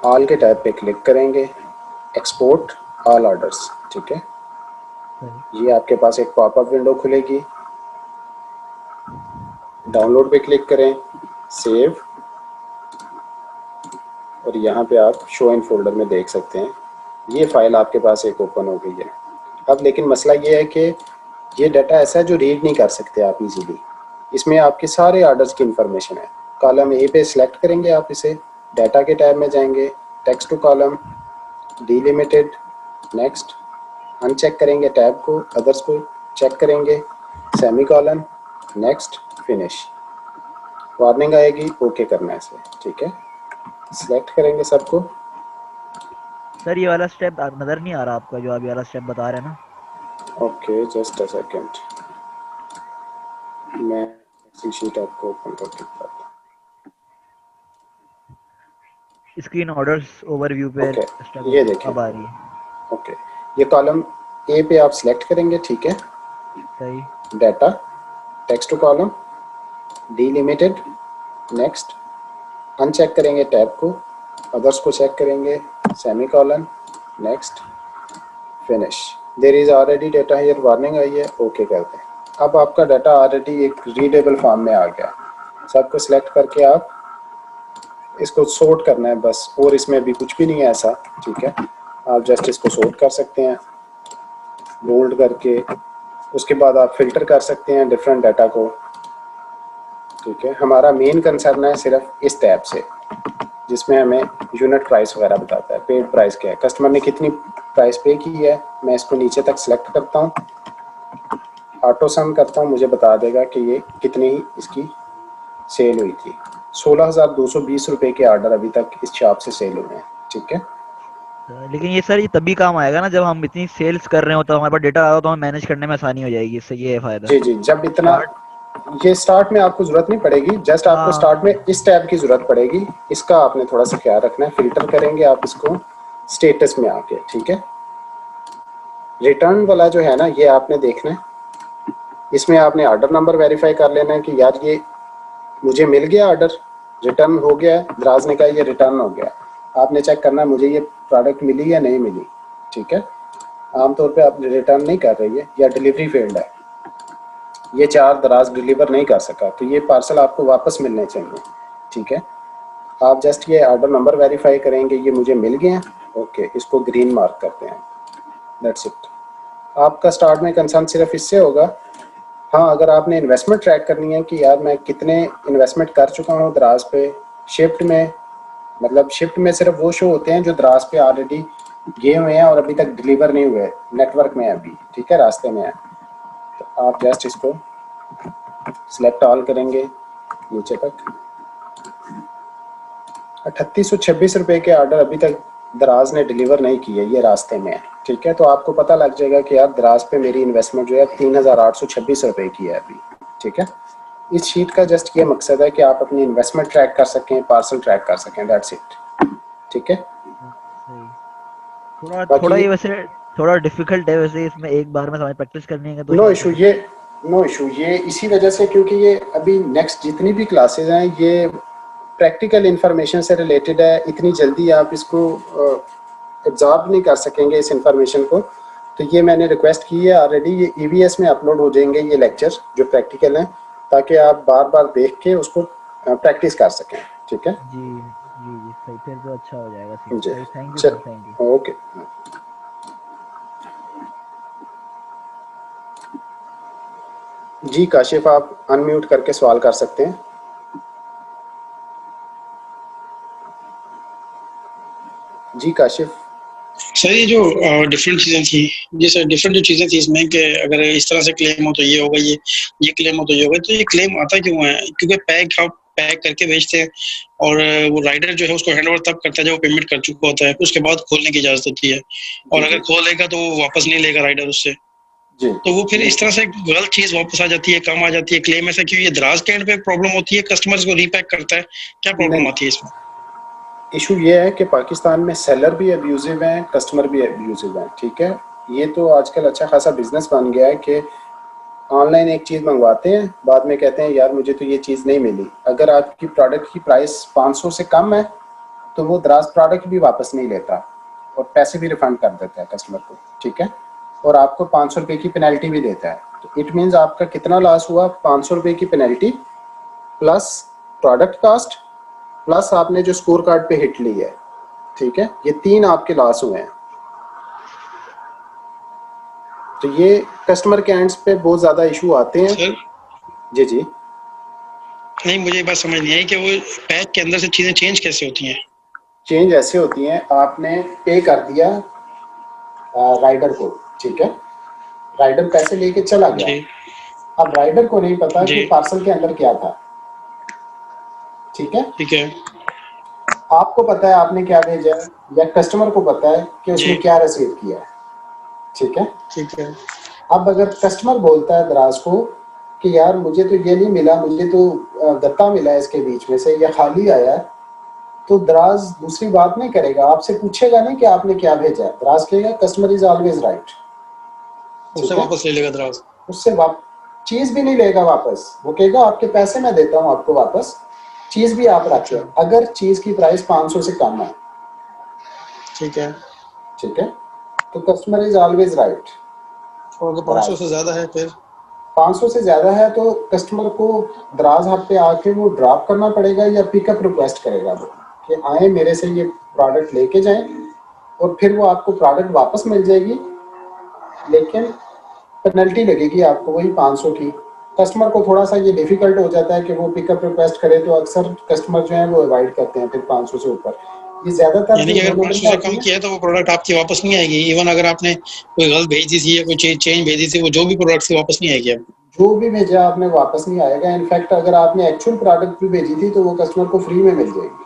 ऑल के टैब पे क्लिक करेंगे, एक्सपोर्ट ऑल ऑर्डर्स, ठीक है। सही। ये आपके पास एक पॉपअप विंडो खुलेगी, डाउनलोड पे क्लिक करें, सेव, और यहाँ पे आप शो इन फोल्डर में देख सकते हैं ये फाइल आपके पास एक ओपन हो गई है। अब लेकिन मसला ये है कि ये डाटा ऐसा है जो रीड नहीं कर सकते आप इजीली। इसमें आपके सारे ऑर्डर्स की इंफॉर्मेशन है। कॉलम ए पे सिलेक्ट करेंगे आप इसे, डाटा के टैब में जाएंगे, text to column, delimited, next, uncheck करेंगे टैब को, अदर्स को चेक करेंगे, semicolon, next, finish. Warning आएगी, ओके करना है इसे, ठीक है। सिलेक्ट करेंगे सबको। सर ये वाला स्टेप नजर नहीं आ रहा आपका, जो आप ये वाला स्टेप बता रहे हैं ना? ओके, जस्ट अ सेकेंड, मैं एक्सेल शीट आपको ओपन करके बताता स्क्रीन ऑर्डर्स ओवरव्यू पे हूँ। ओके, स्टेप ये देखें। अब आ रही है। ओके, ये कॉलम ए पे आप सिलेक्ट करेंगे, ठीक है। सही। Data, text to column, delimited, next, uncheck करेंगे टैब को, अदर्स को चेक करेंगे, semicolon, next, finish. There is already data here, warning आई है, ओके करते हैं। अब आपका डाटा ऑलरेडी एक रीडेबल फॉर्म में आ गया। सबको सिलेक्ट करके आप इसको सॉर्ट करना है बस, और इसमें भी कुछ भी नहीं है ऐसा, ठीक है। आप जस्ट इसको सॉर्ट कर सकते हैं बोल्ड करके। उसके बाद आप फिल्टर कर सकते हैं डिफरेंट डाटा को, ठीक है। हमारा मेन कंसर्न है सिर्फ इस टैब से, जिसमें हमें यूनिट प्राइस वगैरह बताता है, पेड प्राइस क्या है, कस्टमर ने कितनी प्राइस पे की है। मैं इसको नीचे तक सिलेक्ट करता हूँ, ऑटो सम करता हूँ, मुझे बता देगा कि ये कितनी इसकी सेल हुई थी। 16,220 रुपये के ऑर्डर अभी तक इस शॉप से सेल हुए हैं, ठीक है। लेकिन ये सर ये तभी काम आएगा ना जब हम इतनी सेल्स कर रहे हो, तो हमारे पास डेटा आएगा तो हमें मैनेज करने में आसानी हो जाएगी, इससे ये है फायदा। जी जी, जब इतना, स्टार्ट। ये स्टार्ट में आपको ज़रूरत नहीं पड़ेगी, जस्ट आपको स्टार्ट में हाँ। इस टैब की ज़रूरत पड़ेगी। इसका आपने थोड़ा सा ख्याल रखना है। फिल्टर करेंगे आप इसको स्टेटस में आके, ठीक है। रिटर्न वाला जो है ना, ये आपने देखना है। इसमें आपने ऑर्डर नंबर वेरीफाई कर लेना है कि यार ये मुझे मिल गया ऑर्डर, रिटर्न हो गया है, दराज ने कहा ये रिटर्न हो गया। आपने चेक करना है मुझे ये प्रोडक्ट मिली या नहीं मिली, ठीक है। आमतौर पे आप रिटर्न नहीं कर रही है या डिलीवरी फेल्ड है, ये 4 दराज डिलीवर नहीं कर सका, तो ये पार्सल आपको वापस मिलने चाहिए, ठीक है। आप जस्ट ये ऑर्डर नंबर वेरीफाई करेंगे, ये मुझे मिल गए हैं, ओके, इसको ग्रीन मार्क करते हैं, दैट्स इट। आपका स्टार्ट में कंसर्न सिर्फ इससे होगा। हाँ, अगर आपने इन्वेस्टमेंट ट्रैक करनी है कि यार मैं कितने इन्वेस्टमेंट कर चुका हूँ दराज पे, शिफ्ट में, मतलब शिफ्ट में सिर्फ वो शो होते हैं जो दराज पे ऑलरेडी गए हुए हैं और अभी तक डिलीवर नहीं हुए, नेटवर्क में है अभी, ठीक है, रास्ते में है। तो आप जस्ट इसको सिलेक्ट ऑल करेंगे नीचे तक। 3826 रुपये के ऑर्डर अभी तक दराज ने डिलीवर नहीं किए, ये रास्ते में है, ठीक है। तो आपको पता लग जाएगा कि यार दराज पे मेरी इन्वेस्टमेंट जो है 3826 रुपये की है अभी, ठीक है। इस शीट का जस्ट ये मकसद है कि आप अपनी इन्वेस्टमेंट ट्रैक कर सकें, पार्सल ट्रैक कर सकें, दैट्स इट, ठीक है। सही। थोड़ा थोड़ा बाकी ये वैसे थोड़ा डिफिकल्ट है वैसे, इसमें एक बार में हमें प्रैक्टिस करनी है तो नो शायद। इशू, ये नो इशू, ये इसी वजह से क्योंकि ये अभी नेक्स्ट जितनी भी क्लासेज हैं ये प्रैक्टिकल इंफॉर्मेशन से रिलेटेड है। इतनी जल्दी आप इसको एब्जॉर्ब नहीं कर सकेंगे इस इंफॉर्मेशन को। तो ये मैंने रिक्वेस्ट की है ऑलरेडी, ये ईवीएस में अपलोड हो जाएंगे ये लेक्चर जो प्रैक्टिकल हैं, ताकि आप बार बार देख के उसको प्रैक्टिस कर सकें, ठीक है। जी जी जी सही, फिर तो अच्छा हो जाएगा सीन। जी, सही, थैंक यू चल, सर, थैंक यू। ओके। जी काशिफ, आप अनम्यूट करके सवाल कर सकते हैं। जी काशिफ। सर ये जो डिफरेंट चीजें थी, जी सर, डिफरेंट जो चीजें थी इसमें कि अगर इस तरह से क्लेम हो तो ये होगा, ये क्लेम हो तो ये होगा, तो ये क्लेम आता क्यों है? क्योंकि पैक आप पैक करके भेजते हैं और वो राइडर जो है उसको हैंड ओवर तब करता है जब वो पेमेंट कर चुका होता है, उसके बाद खोलने की इजाजत होती है, और जी अगर जी, खोलेगा तो वो वापस नहीं लेगा राइडर उससे। जी तो वो फिर इस तरह से गलत चीज वापस आ जाती है, कम आ जाती है, क्लेम ऐसा क्यों? ये दराज के एंड पे प्रॉब्लम होती है, कस्टमर्स को रीपैक करता है, क्या प्रॉब्लम नहीं, आती है इसमें? इशू ये है कि पाकिस्तान में सेलर भी अब्यूजिव हैं, कस्टमर भी अब्यूजिव हैं, ठीक है। ये तो आजकल अच्छा खासा बिजनेस बन गया है कि ऑनलाइन एक चीज़ मंगवाते हैं, बाद में कहते हैं यार मुझे तो ये चीज़ नहीं मिली। अगर आपकी प्रोडक्ट की प्राइस 500 से कम है तो वो दराज प्रोडक्ट भी वापस नहीं लेता और पैसे भी रिफंड कर देता है कस्टमर को, ठीक है। और आपको 500 रुपये की पेनल्टी भी देता है। तो इट मीन्स आपका कितना लॉस हुआ? 500 रुपये की penalty plus product cost plus आपने जो स्कोर कार्ड पे हिट ली है, ठीक है। ये 3 आपके लॉस हुए हैं। तो ये कस्टमर के एंड्स पे बहुत ज़्यादा इशू आते हैं। सर जी जी। नहीं, मुझे ये बात समझ नहीं आई कि वो पैक के अंदर से चीजें चेंज कैसे होती हैं? चेंज ऐसे होती हैं, आपने पे कर दिया राइडर को, ठीक है। राइडर पैसे लेके चला गया। जी अब राइडर को नहीं पता जी कि पार्सल के अंदर क्या था, ठीक है। ठीक है आपको पता है आपने क्या भेजा है, या कस्टमर को पता है कि उसने जी क्या रिसीव किया है, ठीक है। ठीक है अब अगर कस्टमर बोलता है दराज को कि यार मुझे तो ये नहीं मिला, मुझे तो गत्ता मिला है इसके बीच में से, या खाली आया है, तो दराज दूसरी बात नहीं करेगा, आपसे पूछेगा नहीं कि आपने क्या भेजा है। दराज कहेगा कस्टमर इज ऑलवेज राइट, उससे ठीक है। वापस ले लेगा दराज। उससे चीज़ भी नहीं लेगा वापस, वो कहेगा आपके पैसे मैं देता हूँ आपको वापस, चीज़ भी आप रखें अच्छा अगर चीज़ की प्राइस 500 से कम है, ठीक है। ठीक है। तो कस्टमर इज ऑलवेज राइट। और अगर 500 से ज्यादा है फिर? 500 से ज़्यादा है तो कस्टमर को दराज हाथ पे आके वो ड्रॉप करना पड़ेगा या पिकअप रिक्वेस्ट करेगा वो कि आए मेरे से ये प्रोडक्ट लेके जाएं, और फिर वो आपको प्रोडक्ट वापस मिल जाएगी, लेकिन पेनल्टी लगेगी आपको वही 500 की। कस्टमर को थोड़ा सा ये डिफ़िकल्ट हो जाता है कि वो पिकअप रिक्वेस्ट करे, तो अक्सर कस्टमर जो हैं वो अवॉइड करते हैं फिर 500 से ऊपर। ये ज़्यादातर यानी जो कि अगर अवेलेबल 500 से आती कम है, किया है तो वो प्रोडक्ट आपकी वापस नहीं आएगी, इवन अगर आपने कोई गलत भेज दी थी या कोई चेंज भेजी थी, वो जो भी प्रोडक्ट थी वापस नहीं आएगी आपको। जो भी भेजा आपने वापस नहीं आएगा। इनफैक्ट अगर आपने एक्चुअल प्रोडक्ट भी भेजी थी तो वो कस्टमर को फ्री में मिल जाएगी,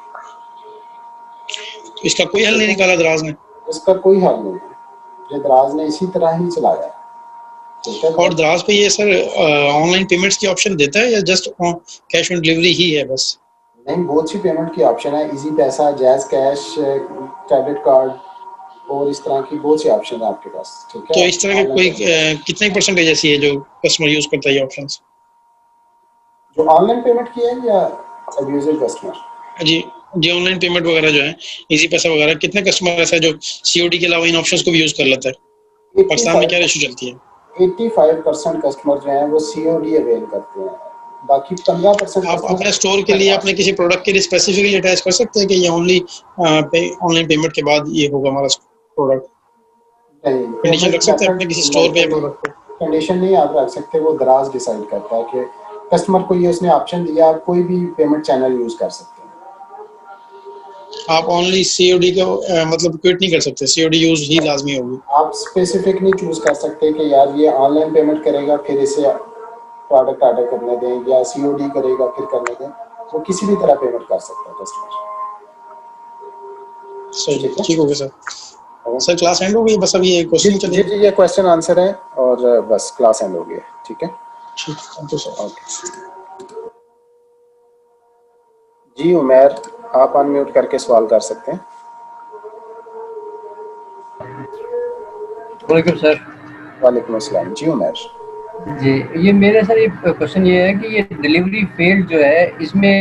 तो इसका कोई हल नहीं ठीक है। निकाला दराज ने? इसका कोई हल नहीं है, ये दराज ने इसी तरह ही चलाया है, ठीक है। और दराज पे ये सर ऑनलाइन पेमेंट्स की ऑप्शन देता है या जस्ट कैश ऑन डिलीवरी ही है बस? नहीं, बहुत सी पेमेंट की ऑप्शन है, इजी पैसा, जैज कैश, क्रेडिट कार्ड, और इस तरह की बहुत सी ऑप्शन है आपके पास, ठीक तो है। इस तरह के ऑनलाइन कोई पेमेंट कर सकते कितने परसेंटेज ऐसी है जो कस्टमर यूज करता है ये ऑप्शंस? हैं। जो ऑनलाइन पेमेंट की है या अब्यूजिव कस्टमर? जी जी, ऑनलाइन पेमेंट वगैरह जो है, इजी पैसा वगैरह, कितने कस्टमर ऐसा है जो सीओडी के अलावा इन ऑप्शंस को भी यूज कर लेता है? पाकिस्तान में क्या 85 रेशो चलती है? 85% कस्टमर जो हैं वो सीओडी अवेल करते हैं, बाकी 15% आप कस्टमर अपने स्टोर के लिए अपने किसी प्रोडक्ट के लिए स्पेसिफिकली अटैच कर सकते हैं कि ये ओनली ऑनलाइन पेमेंट के बाद ये होगा हमारा प्रोडक्ट? नहीं, कंडीशन पेमेंट रख सकते हैं अपने किसी स्टोर पे या मेथड प्रोडक्ट पे? कंडीशन नहीं आप रख सकते, वो दराज डिसाइड करता है कि कस्टमर को ये उसने ऑप्शन दिया, आप कोई भी पेमेंट चैनल यूज़ कर सकते हैं। आप ओनली सीओडी को मतलब क्विट नहीं कर सकते, सीओडी यूज ही लाजमी होगी? आप स्पेसिफिक नहीं चूज़ कर सकते कि यार ये ऑनलाइन पेमेंट करेगा फिर इसे प्रोडक्ट ऑर्डर करने दें, या सीओडी करेगा फिर करने दें। वो किसी भी तरह पेमेंट कर सकता है कस्टमर, सही, ठीक है। ठीक हो गया सर। सर क्लास एंड हो गई, बस अभी ये जी क्वेश्चन जी चलेगी? जी, ये क्वेश्चन आंसर है और बस क्लास एंड हो गई है, ठीक है। ठीक, थैंक यू सर। ओके जी, उमेर आप अनम्यूट करके सवाल कर सकते हैं। वालेकुम सर। वालेकुम अस्सलाम जी उमेर। जी, ये मेरे सर ये क्वेश्चन ये है कि ये डिलीवरी फेल्ड जो है इसमें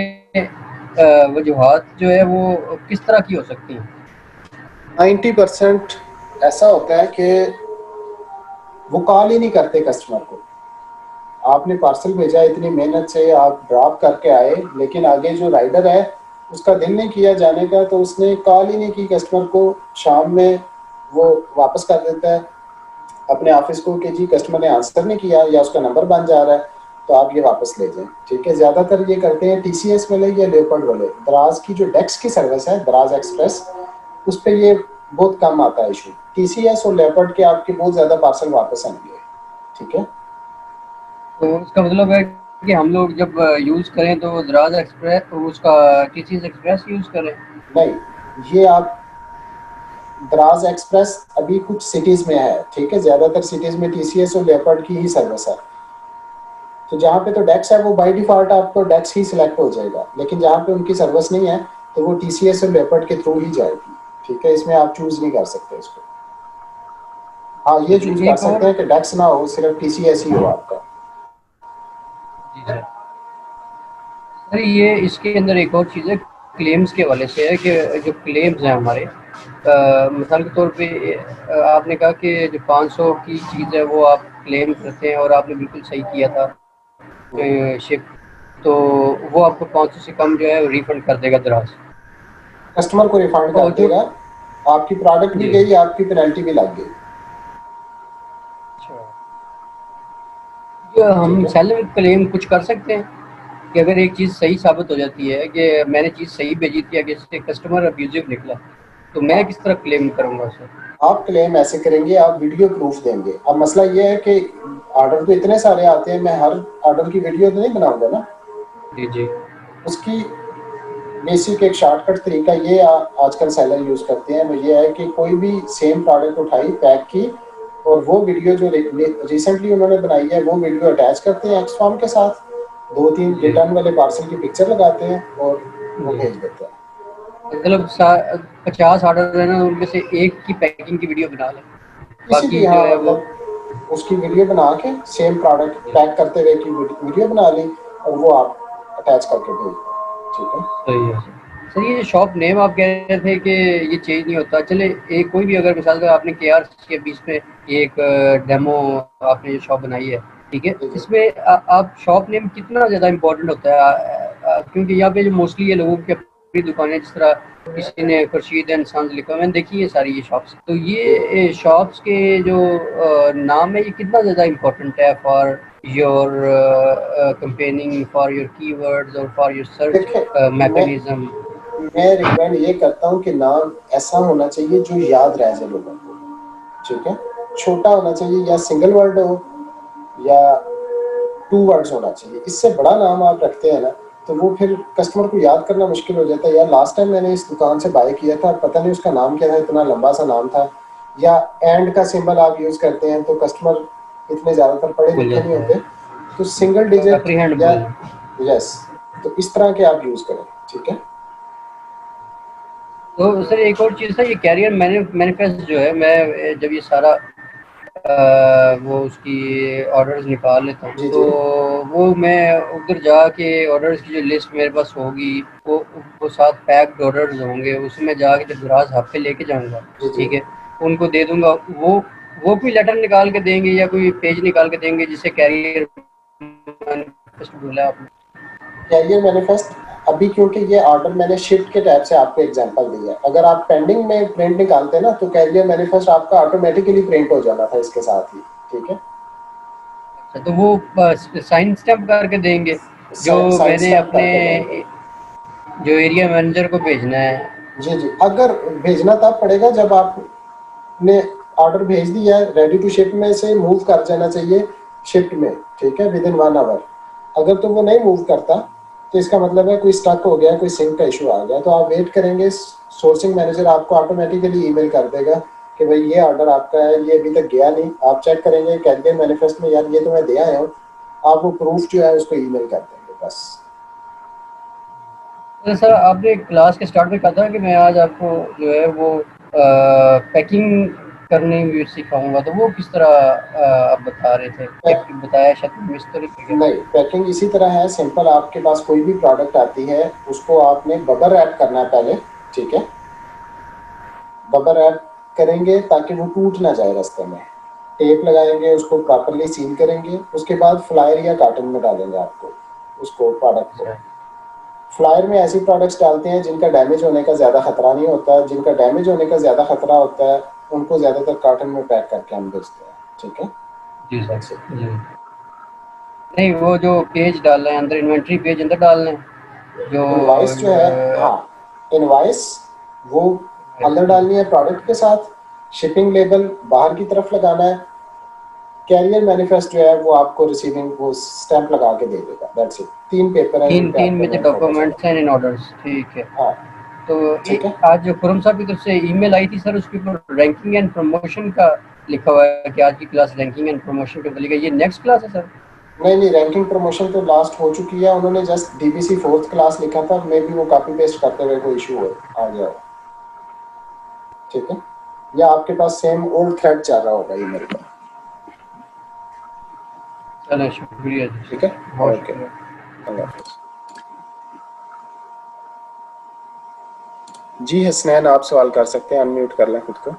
वजूहात जो है वो किस तरह की हो सकती हैं? 90% ऐसा होता है कि वो कॉल ही नहीं करते कस्टमर को। आपने पार्सल भेजा, इतनी मेहनत से आप ड्रॉप करके आए, लेकिन आगे जो राइडर है उसका दिल नहीं किया जाने का, तो उसने कॉल ही नहीं की कस्टमर को। शाम में वो वापस कर देता है अपने ऑफिस को कि जी कस्टमर ने आंसर नहीं किया या उसका नंबर बंद जा रहा है, तो आप ये वापस ले जाएं, ठीक है। ज़्यादातर ये करते हैं टीसीएस वाले या लेपर्ड वाले। दराज की जो डेक्स की सर्विस है, दराज एक्सप्रेस, उस पर ये बहुत कम आता है इशू। टीसीएस और लेपर्ड के आपके बहुत ज़्यादा पार्सल वापस आएंगे, ठीक है। तो इसका मतलब है कि हम लोग जब यूज़ करें तो दराज एक्सप्रेस उसका टीसीएस एक्सप्रेस यूज़ करें? नहीं, ये आप दराज एक्सप्रेस अभी कुछ सिटीज़ में है, ठीक है, ज़्यादातर सिटीज़ में टीसीएस और लेपर्ड की ही सर्विस है। तो जहाँ पे तो डेक्स है वो बाय डिफ़ॉल्ट आपको डेक्स ही सिलेक्ट हो जाएगा, लेकिन जहाँ पे उनकी सर्विस नहीं है तो वो टीसीएस और लेपर्ड के थ्रू ही जाएगी, ठीक है, इसमें आप चूज़ नहीं कर सकते इसको। हाँ, ये चूज़ कर एक और सकते हैं कि डेक्स ना हो, सिर्फ टीसीएस ही हो आपका। जी सर। सर ये इसके अंदर एक और चीज़ है, क्लेम्स के हवाले से है कि जो क्लेम्स हैं हमारे, मिसाल के तौर पे आपने कहा कि जो 500 की चीज़ है वो आप क्लेम करते हैं और आपने बिल्कुल सही किया था शिप, तो वो आपको 500 से कम जो है रिफंड कर देगा दराज। कस्टमर को रिफंड कर और जो देगा, आपकी प्रोडक्ट भी जी गई, आपकी पेनल्टी भी लग गई, अच्छा, ये ठीक हम है। सेलर क्लेम कुछ कर सकते हैं कि अगर एक चीज़ सही साबित हो जाती है कि मैंने चीज़ सही भेजी थी अगर इससे कस्टमर अब्यूजिव निकला, तो मैं हाँ, किस तरह क्लेम करूँगा सर? आप क्लेम ऐसे करेंगे, आप वीडियो प्रूफ देंगे। अब मसला ये है कि ऑर्डर तो इतने सारे आते हैं, मैं हर ऑर्डर की वीडियो तो नहीं बनाऊंगा ना। जी जी उसकी बेसिक एक शॉर्टकट तरीका ये आजकल सेलर यूज़ करते हैं, वो ये है कि कोई भी सेम प्रोडक्ट उठाई, पैक की, और वो वीडियो जो रिसेंटली उन्होंने बनाई है वो वीडियो अटैच करते हैं एक्सफॉर्म के साथ, 2-3 जी रिटर्न वाले पार्सल की पिक्चर लगाते हैं और वो जी, भेज देते हैं। मतलब 50 ऑर्डर है ना, उनमें से एक की पैकिंग की वीडियो बना लें, किसी बाकी भी, जो हाँ, है वो मतलब उसकी वीडियो बना के सेम प्रोडक्ट जी पैक करते हुए की वीडियो बना ली और वो आप अटैच करके भेज दें, ठीक है। सही है सर। ये जो शॉप नेम आप कह रहे थे कि ये चेंज नहीं होता, चले एक कोई भी अगर मिसाल का आपने केआर के बीच में एक डेमो आपने जो शॉप बनाई है, ठीक है, जी जी। इसमें आप शॉप नेम कितना ज़्यादा इम्पोर्टेंट होता है? क्योंकि यहाँ पे जो मोस्टली ये लोगों की अपनी दुकानें, जिस तरह किसी ने खुर्शीद एंड सन्स लिखा, मैंने देखी है सारी ये शॉप्स, तो ये शॉप्स के जो नाम है ये कितना ज़्यादा इम्पोर्टेंट है for your campaigning, for your keywords और फॉर योर सर्च देखिए, मैं मैकेनिज्म? मैं रिकमेंड ये करता हूँ कि नाम ऐसा होना चाहिए जो याद रह जाए लोगों को, ठीक है। छोटा होना चाहिए, या सिंगल वर्ड हो या 2 वर्ड्स होना चाहिए। इससे बड़ा नाम आप रखते हैं ना तो वो फिर कस्टमर को याद करना मुश्किल हो जाता है। यार लास्ट टाइम मैंने इस दुकान से बाय किया था, पता नहीं उसका नाम क्या था, इतना लंबा सा नाम था, या एंड का सिंबल आप यूज़ करते हैं तो कस्टमर इतने ज़्यादातर पढ़े भूल लिखे नहीं जाता होते, है, तो सिंगल डिजिट एप्रीहेंड या भूल। यस, तो इस तरह के आप यूज़ करें, ठीक है। तो सर एक और चीज़ था, ये कैरियर मैनिफेस्ट जो है, मैं जब ये सारा वो उसकी ऑर्डर्स निकाल लेता हूँ, जी तो जी वो मैं उधर जाके ऑर्डर्स की जो लिस्ट मेरे पास होगी, वो साथ पैक्ड ऑर्डर्स होंगे, उसमें जाके जब ग्राहक हफ्ते लेके जाऊँगा, जी जी। ठीक है, उनको दे दूँगा। वो कोई लेटर निकाल के देंगे या कोई पेज निकाल के देंगे जिसे कैरियर मैनिफेस्ट बोला आपने? कैरियर मैनिफेस्ट अभी, क्योंकि ये ऑर्डर मैंने शिफ्ट के टाइप से आपको एग्जांपल दिया है, अगर आप पेंडिंग में प्रिंट निकालते ना तो कैरियर मैनिफेस्ट आपका ऑटोमेटिकली प्रिंट हो जाना था इसके साथ ही, ठीक है। अच्छा, तो वो साइन स्टैम्प करके देंगे जो साइन मैंने स्टैम्प अपने करके देंगे। जो एरिया मैनेजर को भेजना है? जी जी, अगर भेजना तब पड़ेगा जब आपने ऑर्डर भेज दिया है, रेडी टू शिप में से मूव कर जाना चाहिए शिफ्ट में, ठीक है, विद इन 1 आवर। अगर तो वो नहीं मूव करता तो इसका मतलब है कोई स्टक हो गया, कोई सिंक का इशू आ गया, तो आप वेट करेंगे, सोर्सिंग मैनेजर आपको ऑटोमेटिकली ईमेल कर देगा कि भाई ये ऑर्डर आपका है, ये अभी तक गया नहीं, आप चेक करेंगे कैरियर मैनिफेस्ट में, यार ये तो मैं दे आया हूँ, आप वो प्रूफ जो है उसको ईमेल कर देंगे बस। तो सर आपने क्लास के स्टार्ट में कहा था कि मैं आज आपको जो है वो पैकिंग करनी भी सिखाऊंगा, तो वो किस तरह आप बता रहे थे, पै- क्या बताया शायद मिस तो नहीं कर गया? नहीं, पैकिंग इसी तरह है, सिंपल, आपके पास कोई भी प्रोडक्ट आती है उसको आपने बबल रैप करना है पहले, ठीक है। बबल रैप करेंगे ताकि वो टूट ना जाए रास्ते में, टेप लगाएंगे, उसको प्रॉपरली सील करेंगे, उसके बाद फ्लायर या कार्टन में डालेंगे आपको उसको, प्रोडक्ट को। अच्छा फ्लायर में ऐसी प्रोडक्ट्स डालते हैं जिनका डैमेज होने का ज़्यादा खतरा नहीं होता, जिनका डैमेज होने का ज़्यादा खतरा होता है उनको ज़्यादातर कार्टन में पैक करके हम बेचते हैं, ठीक है। जी सर That's it। जी। नहीं, वो जो पेज डाल रहे हैं अंदर, इन्वेंट्री पेज अंदर डाल रहे हैं जो इनवाइस जो है, हाँ, इनवाइस वो अंदर डालनी है प्रोडक्ट के साथ, शिपिंग लेबल बाहर की तरफ लगाना है, कैरियर मैनिफेस्ट जो है वो आपको रिसीविंग वो स्टैंप लगा के दे देगा, दैट्स इट। 3 पेपर हैं जिन तीन पे तीन आपको में जो मेन फोकस होगा। डॉक्यूमेंट्स हैं इन ऑर्डर्स, ठीक है। हाँ, तो ठीक है। आज जो खुरम साहब की तरफ से ईमेल आई थी सर, उसके ऊपर रैंकिंग एंड प्रमोशन का लिखा हुआ है कि आज की क्लास रैंकिंग एंड प्रमोशन के ऊपर लिखा है। ये नेक्स्ट क्लास है सर? नहीं, रैंकिंग प्रमोशन तो लास्ट हो चुकी है, उन्होंने जस्ट डीबीसी 4th क्लास लिखा था, मे बी वो कॉपी पेस्ट करते हुए कोई इशू हो आ गया हो, ठीक है, या आपके पास सेम ओल्ड थ्रेड चल रहा होगा ईमेल पर। चलो शुक्रिया जी, ठीक है, बहुत ओके, शुक्रिया। अल्लाह हाफिज़। जी हसनैन, आप सवाल कर सकते हैं, अनम्यूट कर लें खुद को।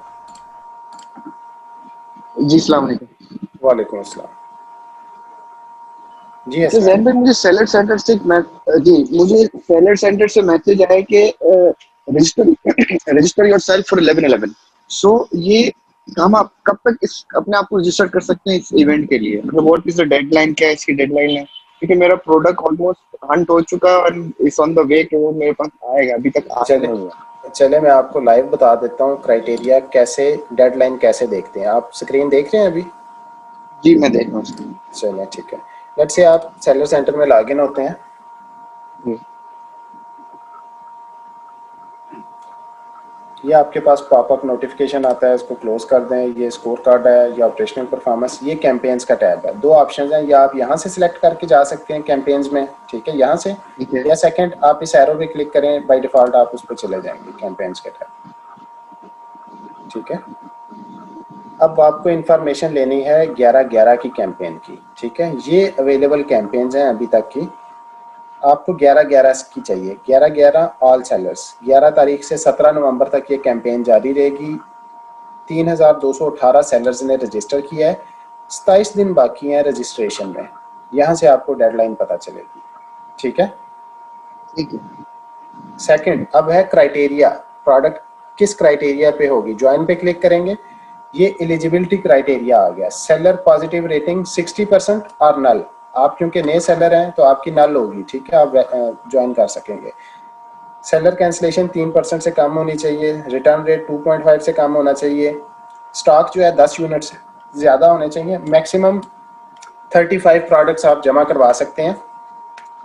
जी अस्सलाम वालेकुम। वालेकुम अस्सलाम। जी अच्छा हसनैन। जैन भाई, मुझे सेलर सेंटर से मुझे सेलर सेंटर से मैसेज आया कि रजिस्टर रजिस्टर योरसेल्फ फॉर 11/11। सो ये हम आप कब तक इस अपने आप को रजिस्टर कर सकते हैं इस इवेंट के लिए? मतलब व्हाट इज द डेडलाइन, क्या इसकी डेडलाइन है? क्योंकि मेरा प्रोडक्ट ऑलमोस्ट हंट हो चुका है और इट्स ऑन द वे कि वो मेरे पास आएगा, अभी तक आया चले नहीं है। चले मैं आपको लाइव बता देता हूँ क्राइटेरिया कैसे, डेडलाइन कैसे देखते हैं। आप स्क्रीन देख रहे हैं अभी? जी मैं देख रहा हूँ उसको। चलें ठीक है। लेट्स से आप सेलर सेंटर में लॉगिन होते हैं। जी ये आपके पास पॉपअप नोटिफिकेशन आता है, इसको क्लोज कर दें। ये स्कोर कार्ड है, ये ऑपरेशनल परफॉर्मेंस, ये कैंपेन्स का टैब है। दो ऑप्शन हैं, या आप यहाँ से सिलेक्ट करके जा सकते हैं कैंपेन्स में, ठीक है, यहाँ से, ठीक है। या सेकंड आप इस एरो पे क्लिक करें, बाय डिफॉल्ट आप उस पर चले जाएंगे कैंपेन्स के टैब, ठीक है। अब आपको इन्फॉर्मेशन लेनी है 11/11 की कैंपेन की, ठीक है। ये अवेलेबल कैंपेन्स हैं अभी तक की, आपको 11/11 की चाहिए। 11/11 ऑल सेलर्स, 11 तारीख से 17 नवंबर तक ये कैंपेन जारी रहेगी। 3218 सेलर्स ने रजिस्टर किया है, 27 दिन बाकी हैं रजिस्ट्रेशन में। यहाँ से आपको डेडलाइन पता चलेगी, ठीक है। ठीक है। सेकंड, अब है क्राइटेरिया, प्रोडक्ट किस क्राइटेरिया पे होगी। ज्वाइन पे क्लिक करेंगे, ये एलिजिबिलिटी क्राइटेरिया आ गया। सेलर पॉजिटिव रेटिंग 60% और नल। आप क्योंकि नए सेलर हैं तो आपकी नल होगी, ठीक है, आप ज्वाइन कर सकेंगे। सेलर कैंसिलेशन 3% से कम होनी चाहिए। रिटर्न रेट 2.5 से कम होना चाहिए। स्टॉक जो है 10 यूनिट से ज़्यादा होने चाहिए। मैक्सिमम 35 प्रोडक्ट्स आप जमा करवा सकते हैं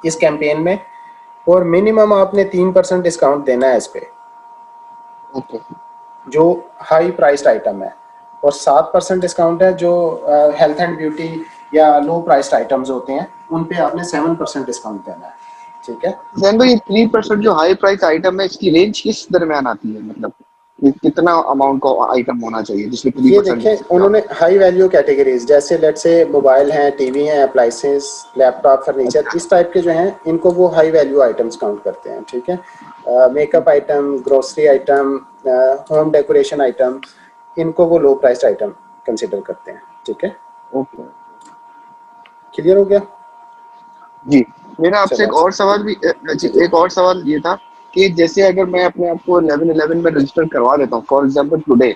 इस कैंपेन में, और मिनिमम आपने 3% डिस्काउंट देना है इस पर, ओके। जो हाई प्राइस्ड आइटम है, और 7% डिस्काउंट है जो हेल्थ एंड ब्यूटी या लो प्राइस्ड आइटम्स होते हैं, उन पे आपने 7% डिस्काउंट देना है, ठीक है। जैन भाई, 3% जो हाई प्राइस आइटम है, इसकी रेंज किस दरमियान आती है? मतलब कितना अमाउंट का आइटम होना चाहिए जिसमें ये 3% देखें, उन्होंने हाई वैल्यू कैटेगरीज, जैसे लेट से मोबाइल हैं, टीवी हैं, अप्लाइंसेस, लैपटॉप, फर्नीचर, इस टाइप के जो हैं, इनको वो हाई वैल्यू आइटम्स काउंट करते हैं, ठीक है। Makeup item, grocery item, home decoration item, इनको वो लो प्राइस्ड आइटम कंसिडर करते हैं, ठीक है। ओके। क्लियर हो गया? जी, मेरा आपसे चलो एक और सवाल भी एक और सवाल ये था कि जैसे अगर मैं अपने आप को 11/11 में रजिस्टर करवा देता हूँ फॉर एग्जांपल टुडे,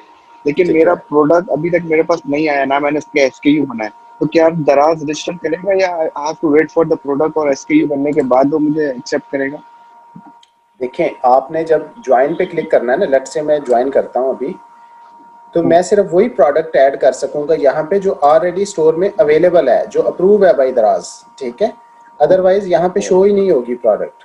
लेकिन ठीक मेरा है। प्रोडक्ट अभी तक मेरे पास नहीं आया, ना मैंने उसका एसकेयू बना है, तो क्या दराज रजिस्टर करेगा या I have to wait for the product और एसकेयू बनने के बाद वो मुझे एक्सेप्ट करेगा? देखें, आपने जब ज्वाइन पे क्लिक करना है ना, लेट से मैं ज्वाइन करता हूँ अभी, तो मैं सिर्फ वही प्रोडक्ट ऐड कर सकूंगा यहाँ पे जो ऑलरेडी स्टोर में अवेलेबल है, जो अप्रूव है बाय दराज, ठीक है। अदरवाइज यहाँ पे शो ही नहीं होगी प्रोडक्ट।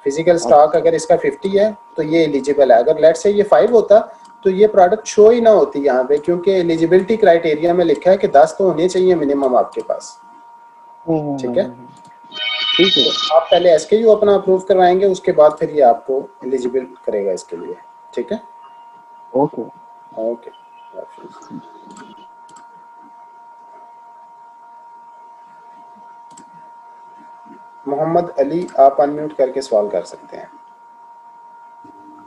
फिजिकल स्टॉक अगर इसका 50 है तो ये एलिजिबल है। अगर लेट से ये 5 होता तो ये प्रोडक्ट शो ही ना होती यहाँ पे, क्योंकि एलिजिबिलिटी क्राइटेरिया में लिखा है कि 10 तो होने चाहिए मिनिमम आपके पास, ठीक है। ठीक है। तो आप पहले एसकेयू अपना अप्रूव करवाएंगे, उसके बाद फिर ये आपको एलिजिबल करेगा इसके लिए, ठीक है। ओके। ओके। मोहम्मद अली, आप अनम्यूट करके सवाल कर सकते हैं।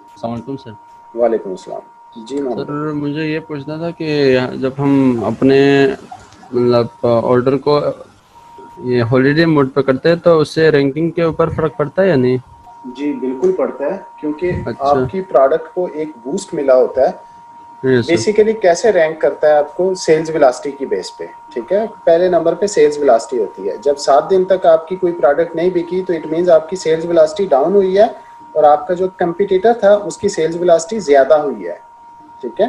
अस्सलाम वालेकुम सर। वालेकुम अस्सलाम। जी मोहम्मद। सर मुझे ये पूछना था कि जब हम अपने मतलब ऑर्डर को ये हॉलीडे मोड पे करते हैं तो उससे रैंकिंग के ऊपर फर्क पड़ता है या नहीं? जी बिल्कुल पड़ता है, क्योंकि अच्छा। आपकी प्रोडक्ट को एक बूस्ट मिला होता है। Yes sir. बेसिकली कैसे रैंक करता है आपको, सेल्स वेलोसिटी की बेस पे, ठीक है। पहले नंबर पे सेल्स वेलोसिटी होती है। जब 7 दिन तक आपकी कोई प्रोडक्ट नहीं बिकी तो इट मींस आपकी सेल्स वेलोसिटी डाउन हुई है, और आपका जो कंपटीटर था उसकी सेल्स वेलोसिटी ज़्यादा हुई है, ठीक है।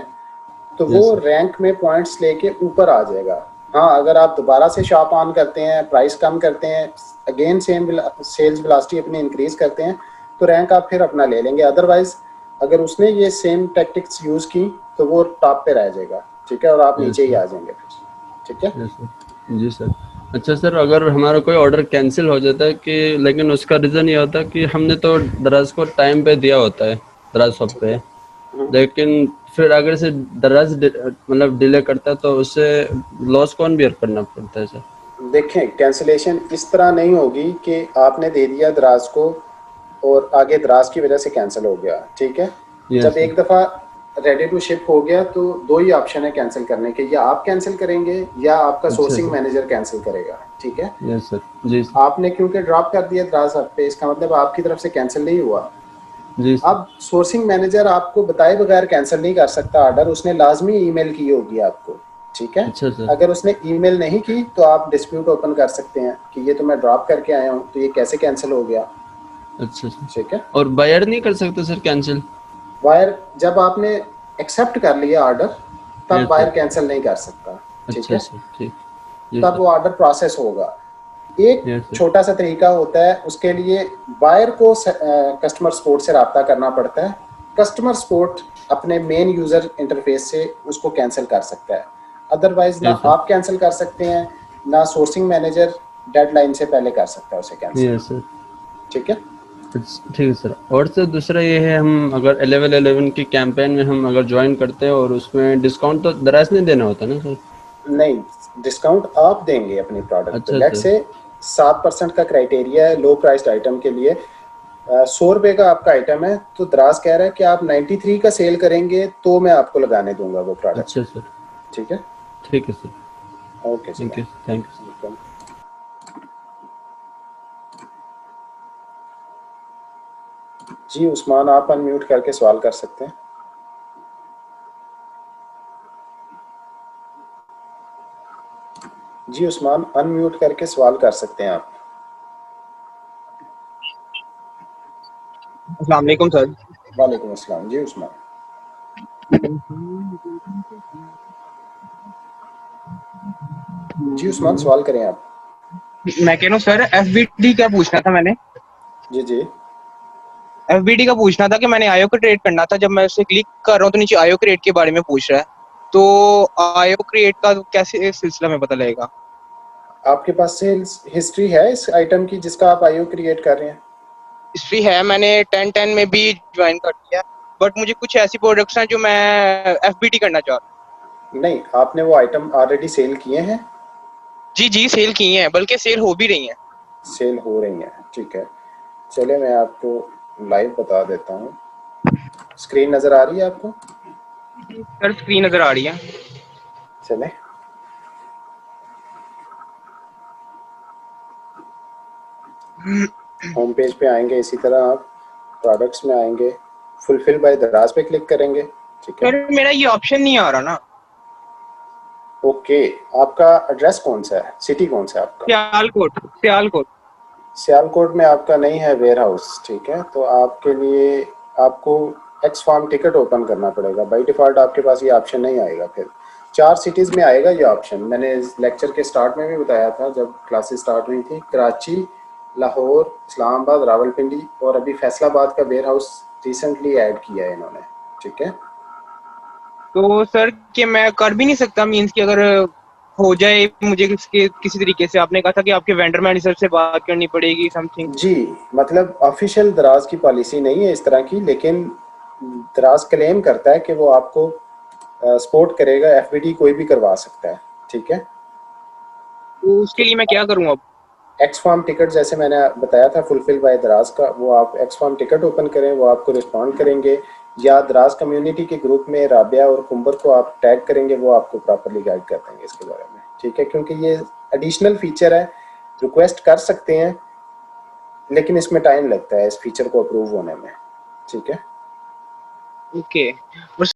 तो यस वो सर। रैंक में पॉइंट्स लेके ऊपर आ जाएगा। हाँ, अगर आप दोबारा से शॉप ऑन करते हैं, प्राइस कम करते हैं, अगेन सेम सेल्स वेलोसिटी अपनी इंक्रीज करते हैं, तो रैंक आप फिर अपना ले लेंगे। अदरवाइज अगर उसने ये सेम टैक्टिक्स यूज की तो वो टॉप पे रह जाएगा, ठीक है, और आप Yes, नीचे ही sir. आ जाएंगे फिर, ठीक है। Yes sir. जी सर। अच्छा सर, अगर हमारा कोई ऑर्डर कैंसिल हो जाता है कि लेकिन उसका रीज़न ये होता है कि हमने तो दराज को टाइम पे दिया होता है दराज शॉप ठीक पे, है। लेकिन फिर अगर से दराज मतलब डिले करता है तो उससे लॉस कौन बियर करना पड़ता है सर? देखें, कैंसिलेशन इस तरह नहीं होगी कि आपने दे दिया दराज को और आगे दराज की वजह से कैंसिल हो गया, ठीक है। यस जब सर। एक दफ़ा रेडी टू शिप हो गया तो दो ही ऑप्शन है कैंसिल करने के, या आप कैंसिल करेंगे या आपका अच्छा सोर्सिंग सर। मैनेजर कैंसिल करेगा, ठीक है। Yes sir. जी सर। आपने क्योंकि ड्रॉप कर दिया दराज आप पे, इसका मतलब आपकी तरफ से कैंसिल नहीं हुआ। जी सर। अब सोर्सिंग मैनेजर आपको बताए बगैर कैंसिल नहीं कर सकता ऑर्डर, उसने लाजमी ईमेल की होगी आपको, ठीक है। अच्छा सर। अगर उसने ईमेल नहीं की तो आप डिस्प्यूट ओपन कर सकते हैं कि ये तो मैं ड्रॉप करके आया हूँ तो ये कैसे कैंसिल हो गया, अच्छा सर। ठीक है। और बायर नहीं कर सकते सर कैंसिल? बायर जब आपने एक्सेप्ट कर लिया ऑर्डर तब यस बायर सर। कैंसिल नहीं कर सकता, ठीक अच्छा है। सर, ठीक। जी तब सर। वो ऑर्डर प्रोसेस होगा। एक यस सर। छोटा सा तरीका होता है, उसके लिए बायर को कस्टमर सपोर्ट से रब्ता करना पड़ता है। कस्टमर सपोर्ट अपने मेन यूज़र इंटरफेस से उसको कैंसिल कर सकता है। अदरवाइज ना यस सर। आप कैंसिल कर सकते हैं ना सोर्सिंग मैनेजर डेडलाइन से पहले कर सकता है उसे कैंसिल, यस सर। ठीक है। ठीक है सर। और सर दूसरा ये है, हम अगर 11/11 की कैंपेन में हम अगर ज्वाइन करते हैं और उसमें डिस्काउंट तो दराज नहीं देना होता ना सर? नहीं, डिस्काउंट आप देंगे अपनी प्रोडक्ट पे। अच्छा लेट सर। से 7% का क्राइटेरिया है लो प्राइस्ड आइटम के लिए। 100 रुपये का आपका आइटम है तो दराज कह रहा है कि आप 93 का सेल करेंगे तो मैं आपको लगाने दूंगा वो प्रोडक्ट, अच्छा सर। ठीक है। ठीक है सर। ओके जी, thank you. Thank you. Welcome. जी उस्मान, आप अनम्यूट करके सवाल कर सकते हैं। जी उस्मान, अनम्यूट करके सवाल कर सकते हैं आप। अस्सलाम वालेकुम सर। वालेकुम अस्सलाम। जी उस्मान। जी उस्मान, सवाल करें आप। मैं कह रहा हूँ सर, एफबीडी का पूछना था मैंने। जी जी। एफबीडी का पूछना था कि मैंने आयो को क्रिएट करना था। जब मैं उसे क्लिक कर रहा हूँ तो नीचे आयो क्रिएट के बारे में पूछ रहा है। तो आयो क्रिएट का कैसे इस सिलसिला में पता लगेगा? आपके पास सेल्स हिस्ट्री है इस आइटम की जिसका आप आईओ क्रिएट कर रहे हैं? हिस्ट्री है, मैंने 10/10 में भी ज्वाइन कर दिया, बट मुझे कुछ ऐसी प्रोडक्ट्स हैं जो मैं एफबीडी करना चाह रहा हूँ। नहीं, आपने वो आइटम ऑलरेडी सेल किए हैं? जी जी, सेल की हैं, बल्कि सेल हो भी रही हैं। सेल हो रही हैं, ठीक है। चलिए मैं आपको लाइव बता देता हूँ। स्क्रीन नज़र आ रही है आपको? सर स्क्रीन नजर आ रही है। चले, होम पेज पे आएंगे, इसी तरह आप प्रोडक्ट्स में आएंगे, फुलफिल बाय दराज पे क्लिक करेंगे, ठीक है। सर मेरा ये ऑप्शन नहीं आ रहा ना। ओके, आपका एड्रेस कौन सा है, सिटी कौन सा है आपका? सियालकोट, सियालकोट। सियालकोट में आपका नहीं है वेयर हाउस, ठीक है। तो आपके लिए आपको एक्स फार्म टिकट ओपन करना पड़ेगा। बाय डिफ़ॉल्ट आपके पास ये ऑप्शन नहीं आएगा। फिर 4 सिटीज़ में आएगा ये ऑप्शन। मैंने इस लेक्चर के स्टार्ट में भी बताया था जब क्लासेस स्टार्ट हुई थी। कराची, लाहौर, इस्लामाबाद, रावलपिंडी और अभी फैसलाबाद का वेयर हाउस रिसेंटली ऐड किया है इन्होंने, ठीक है। तो सर कि मैं कर भी नहीं सकता, मीन्स कि अगर हो जाए मुझे किसी तरीके से, आपने कहा था कि आपके वेंडर मैनेजर से बात करनी पड़ेगी समथिंग। जी, मतलब ऑफिशियल दराज की पॉलिसी नहीं है इस तरह की, लेकिन दराज क्लेम करता है कि वो आपको सपोर्ट करेगा। एफबीडी कोई भी करवा सकता है, ठीक है। तो उसके लिए मैं क्या करूँ अब? एक्स फॉर्म टिकट जैसे मैंने बताया था फुलफिल बाय दराज का, वो आप एक्स फॉर्म टिकट ओपन करें, वो आपको रिस्पॉन्ड करेंगे। या दराज कम्युनिटी के ग्रुप में राबिया और कुंबर को आप टैग करेंगे, वो आपको प्रॉपरली गाइड कर देंगे इसके बारे में, ठीक है। क्योंकि ये एडिशनल फीचर है, रिक्वेस्ट कर सकते हैं लेकिन इसमें टाइम लगता है इस फीचर को अप्रूव होने में, ठीक है। ओके। और